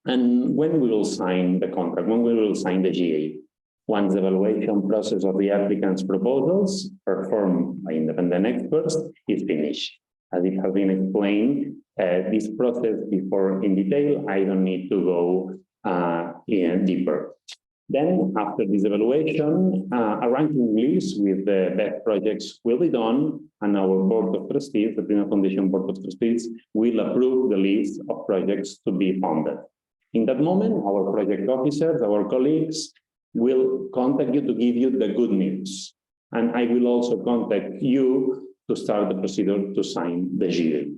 And when we will sign the contract, when we will sign the GA? Once the evaluation process of the applicant's proposals, performed by independent experts, is finished. As it has been explained, this process before in detail, I don't need to go deeper. Then, after this evaluation, a ranking list with the best projects will be done, and our Board of Trustees, the PRIMA Foundation Board of Trustees, will approve the list of projects to be funded. In that moment, our project officers, our colleagues, will contact you to give you the good news. And I will also contact you to start the procedure to sign the GA.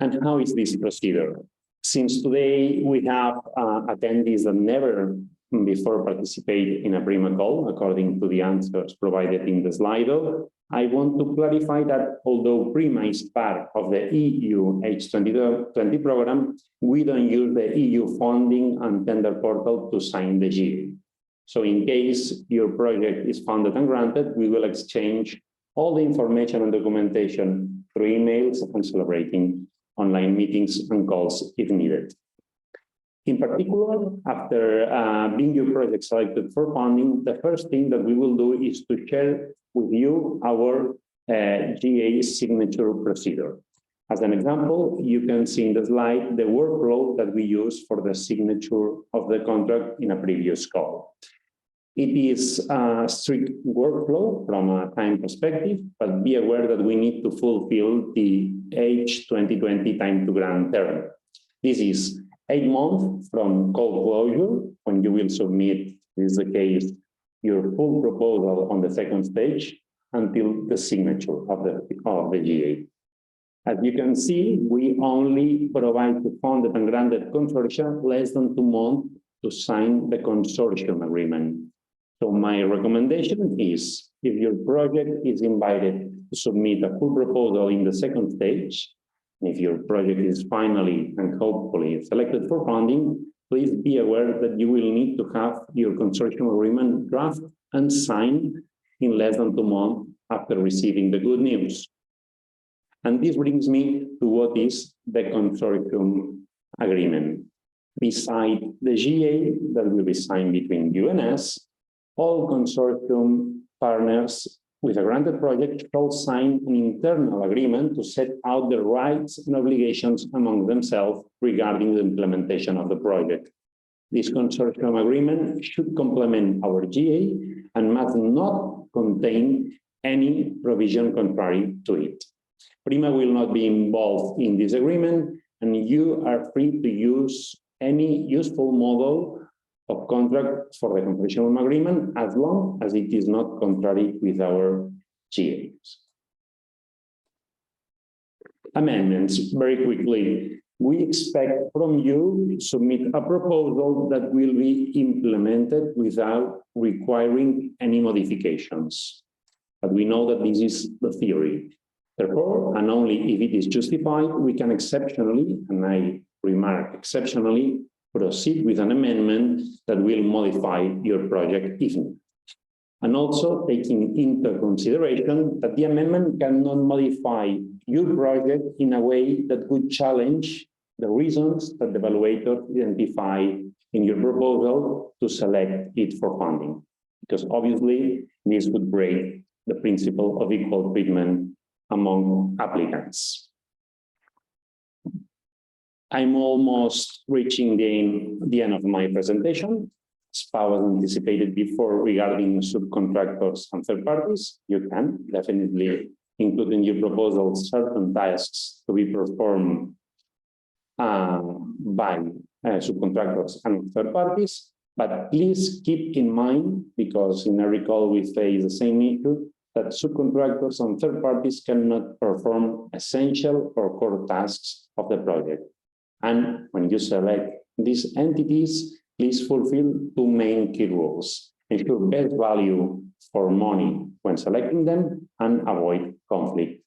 And how is this procedure? Since today we have attendees that never before participate in a PRIMA call, according to the answers provided in the SLIDO, I want to clarify that although PRIMA is part of the EU H2020 program, we don't use the EU funding and tender portal to sign the GA. So in case your project is funded and granted, we will exchange all the information and documentation through emails and celebrating online meetings and calls if needed. In particular, after being your project selected for funding, the first thing that we will do is to share with you our GA signature procedure. As an example, you can see in the slide the workflow that we use for the signature of the contract in a previous call. It is a strict workflow from a time perspective, but be aware that we need to fulfill the H2020 time to grant term. This is 8 months from call closure, when you will submit, this is the case, your full proposal on the second stage, until the signature of the GA. As you can see, we only provide to funded and granted consortia less than 2 months to sign the consortium agreement. So my recommendation is, if your project is invited to submit a full proposal in the second stage, and if your project is finally and hopefully selected for funding, please be aware that you will need to have your consortium agreement draft and signed in less than 2 months after receiving the good news. And this brings me to what is the consortium agreement. Beside the GA that will be signed between you and us, all consortium partners with a granted project shall sign an internal agreement to set out the rights and obligations among themselves regarding the implementation of the project. This consortium agreement should complement our GA and must not contain any provision contrary to it. PRIMA will not be involved in this agreement, and you are free to use any useful model of contract for the consortium agreement as long as it is not contrary with our GAs. Amendments, very quickly. We expect from you to submit a proposal that will be implemented without requiring any modifications. But we know that this is the theory. Therefore, and only if it is justified, we can exceptionally, and I remark exceptionally, proceed with an amendment that will modify your project if needed. And also taking into consideration that the amendment cannot modify your project in a way that would challenge the reasons that the evaluator identified in your proposal to select it for funding. Because obviously this would break the principle of equal treatment among applicants. I'm almost reaching the end of my presentation. As far as anticipated before regarding subcontractors and third parties, you can definitely include in your proposal certain tasks to be performed by subcontractors and third parties. But please keep in mind, because in every call we face the same issue, that subcontractors and third parties cannot perform essential or core tasks of the project. And when you select these entities, please fulfill 2 main key rules. Ensure best value for money when selecting them and avoid conflict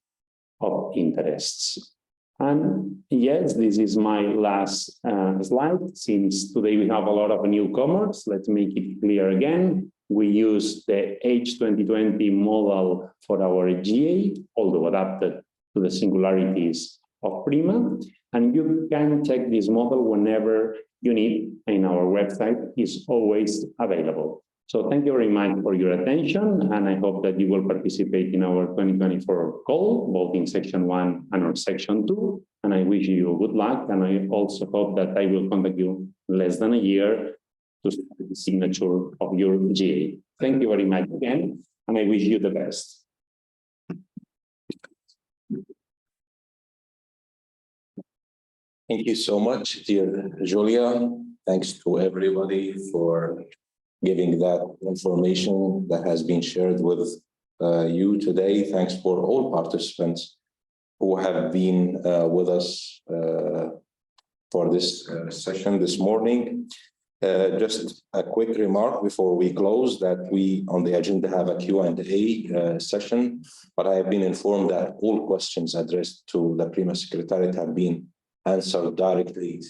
of interests. And yes, this is my last slide. Since today we have a lot of newcomers, let's make it clear again. We use the H2020 model for our GA, although adapted to the singularities of PRIMA. And you can check this model whenever you need, and our website is always available. So thank you very much for your attention, and I hope that you will participate in our 2024 call, both in section 1 and on section 2. And and I wish you good luck. And I also hope that I will contact you in less than a year to start the signature of your GA. Thank you very much again, and I wish you the best. Thank you so much, dear Julià. Thanks to everybody for giving that information that has been shared with you today. Thanks for all participants who have been with us for this session this morning. Just a quick remark before we close that we on the agenda have a Q&A session, but I have been informed that all questions addressed to the PRIMA Secretariat have been answered directly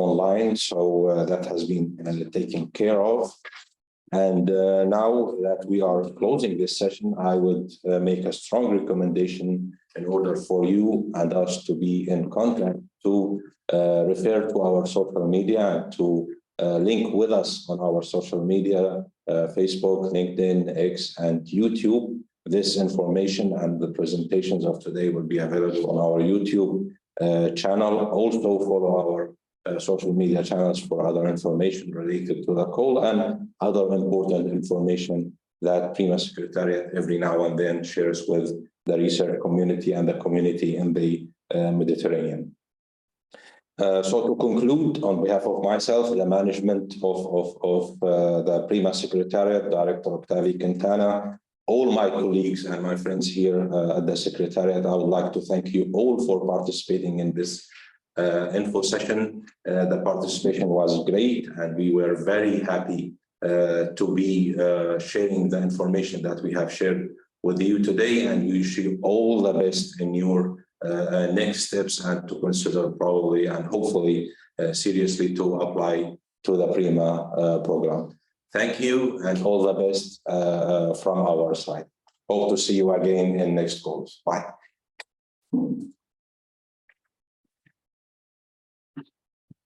online, so that has been taken care of. And now that we are closing this session, I would make a strong recommendation in order for you and us to be in contact to refer to our social media and to link with us on our social media, Facebook, LinkedIn, X, and YouTube. This information and the presentations of today will be available on our YouTube channel. Also follow our social media channels for other information related to the call and other important information that PRIMA Secretariat every now and then shares with the research community and the community in the Mediterranean. So to conclude, on behalf of myself, the management of the PRIMA Secretariat, Director Octavio Quintana, all my colleagues and my friends here at the Secretariat, I would like to thank you all for participating in this info session. The participation was great, and we were very happy to be sharing the information that we have shared with you today, and we wish you all the best in your next steps and to consider probably and hopefully seriously to apply to the PRIMA program. Thank you and all the best from our side. Hope to see you again in next calls. Bye.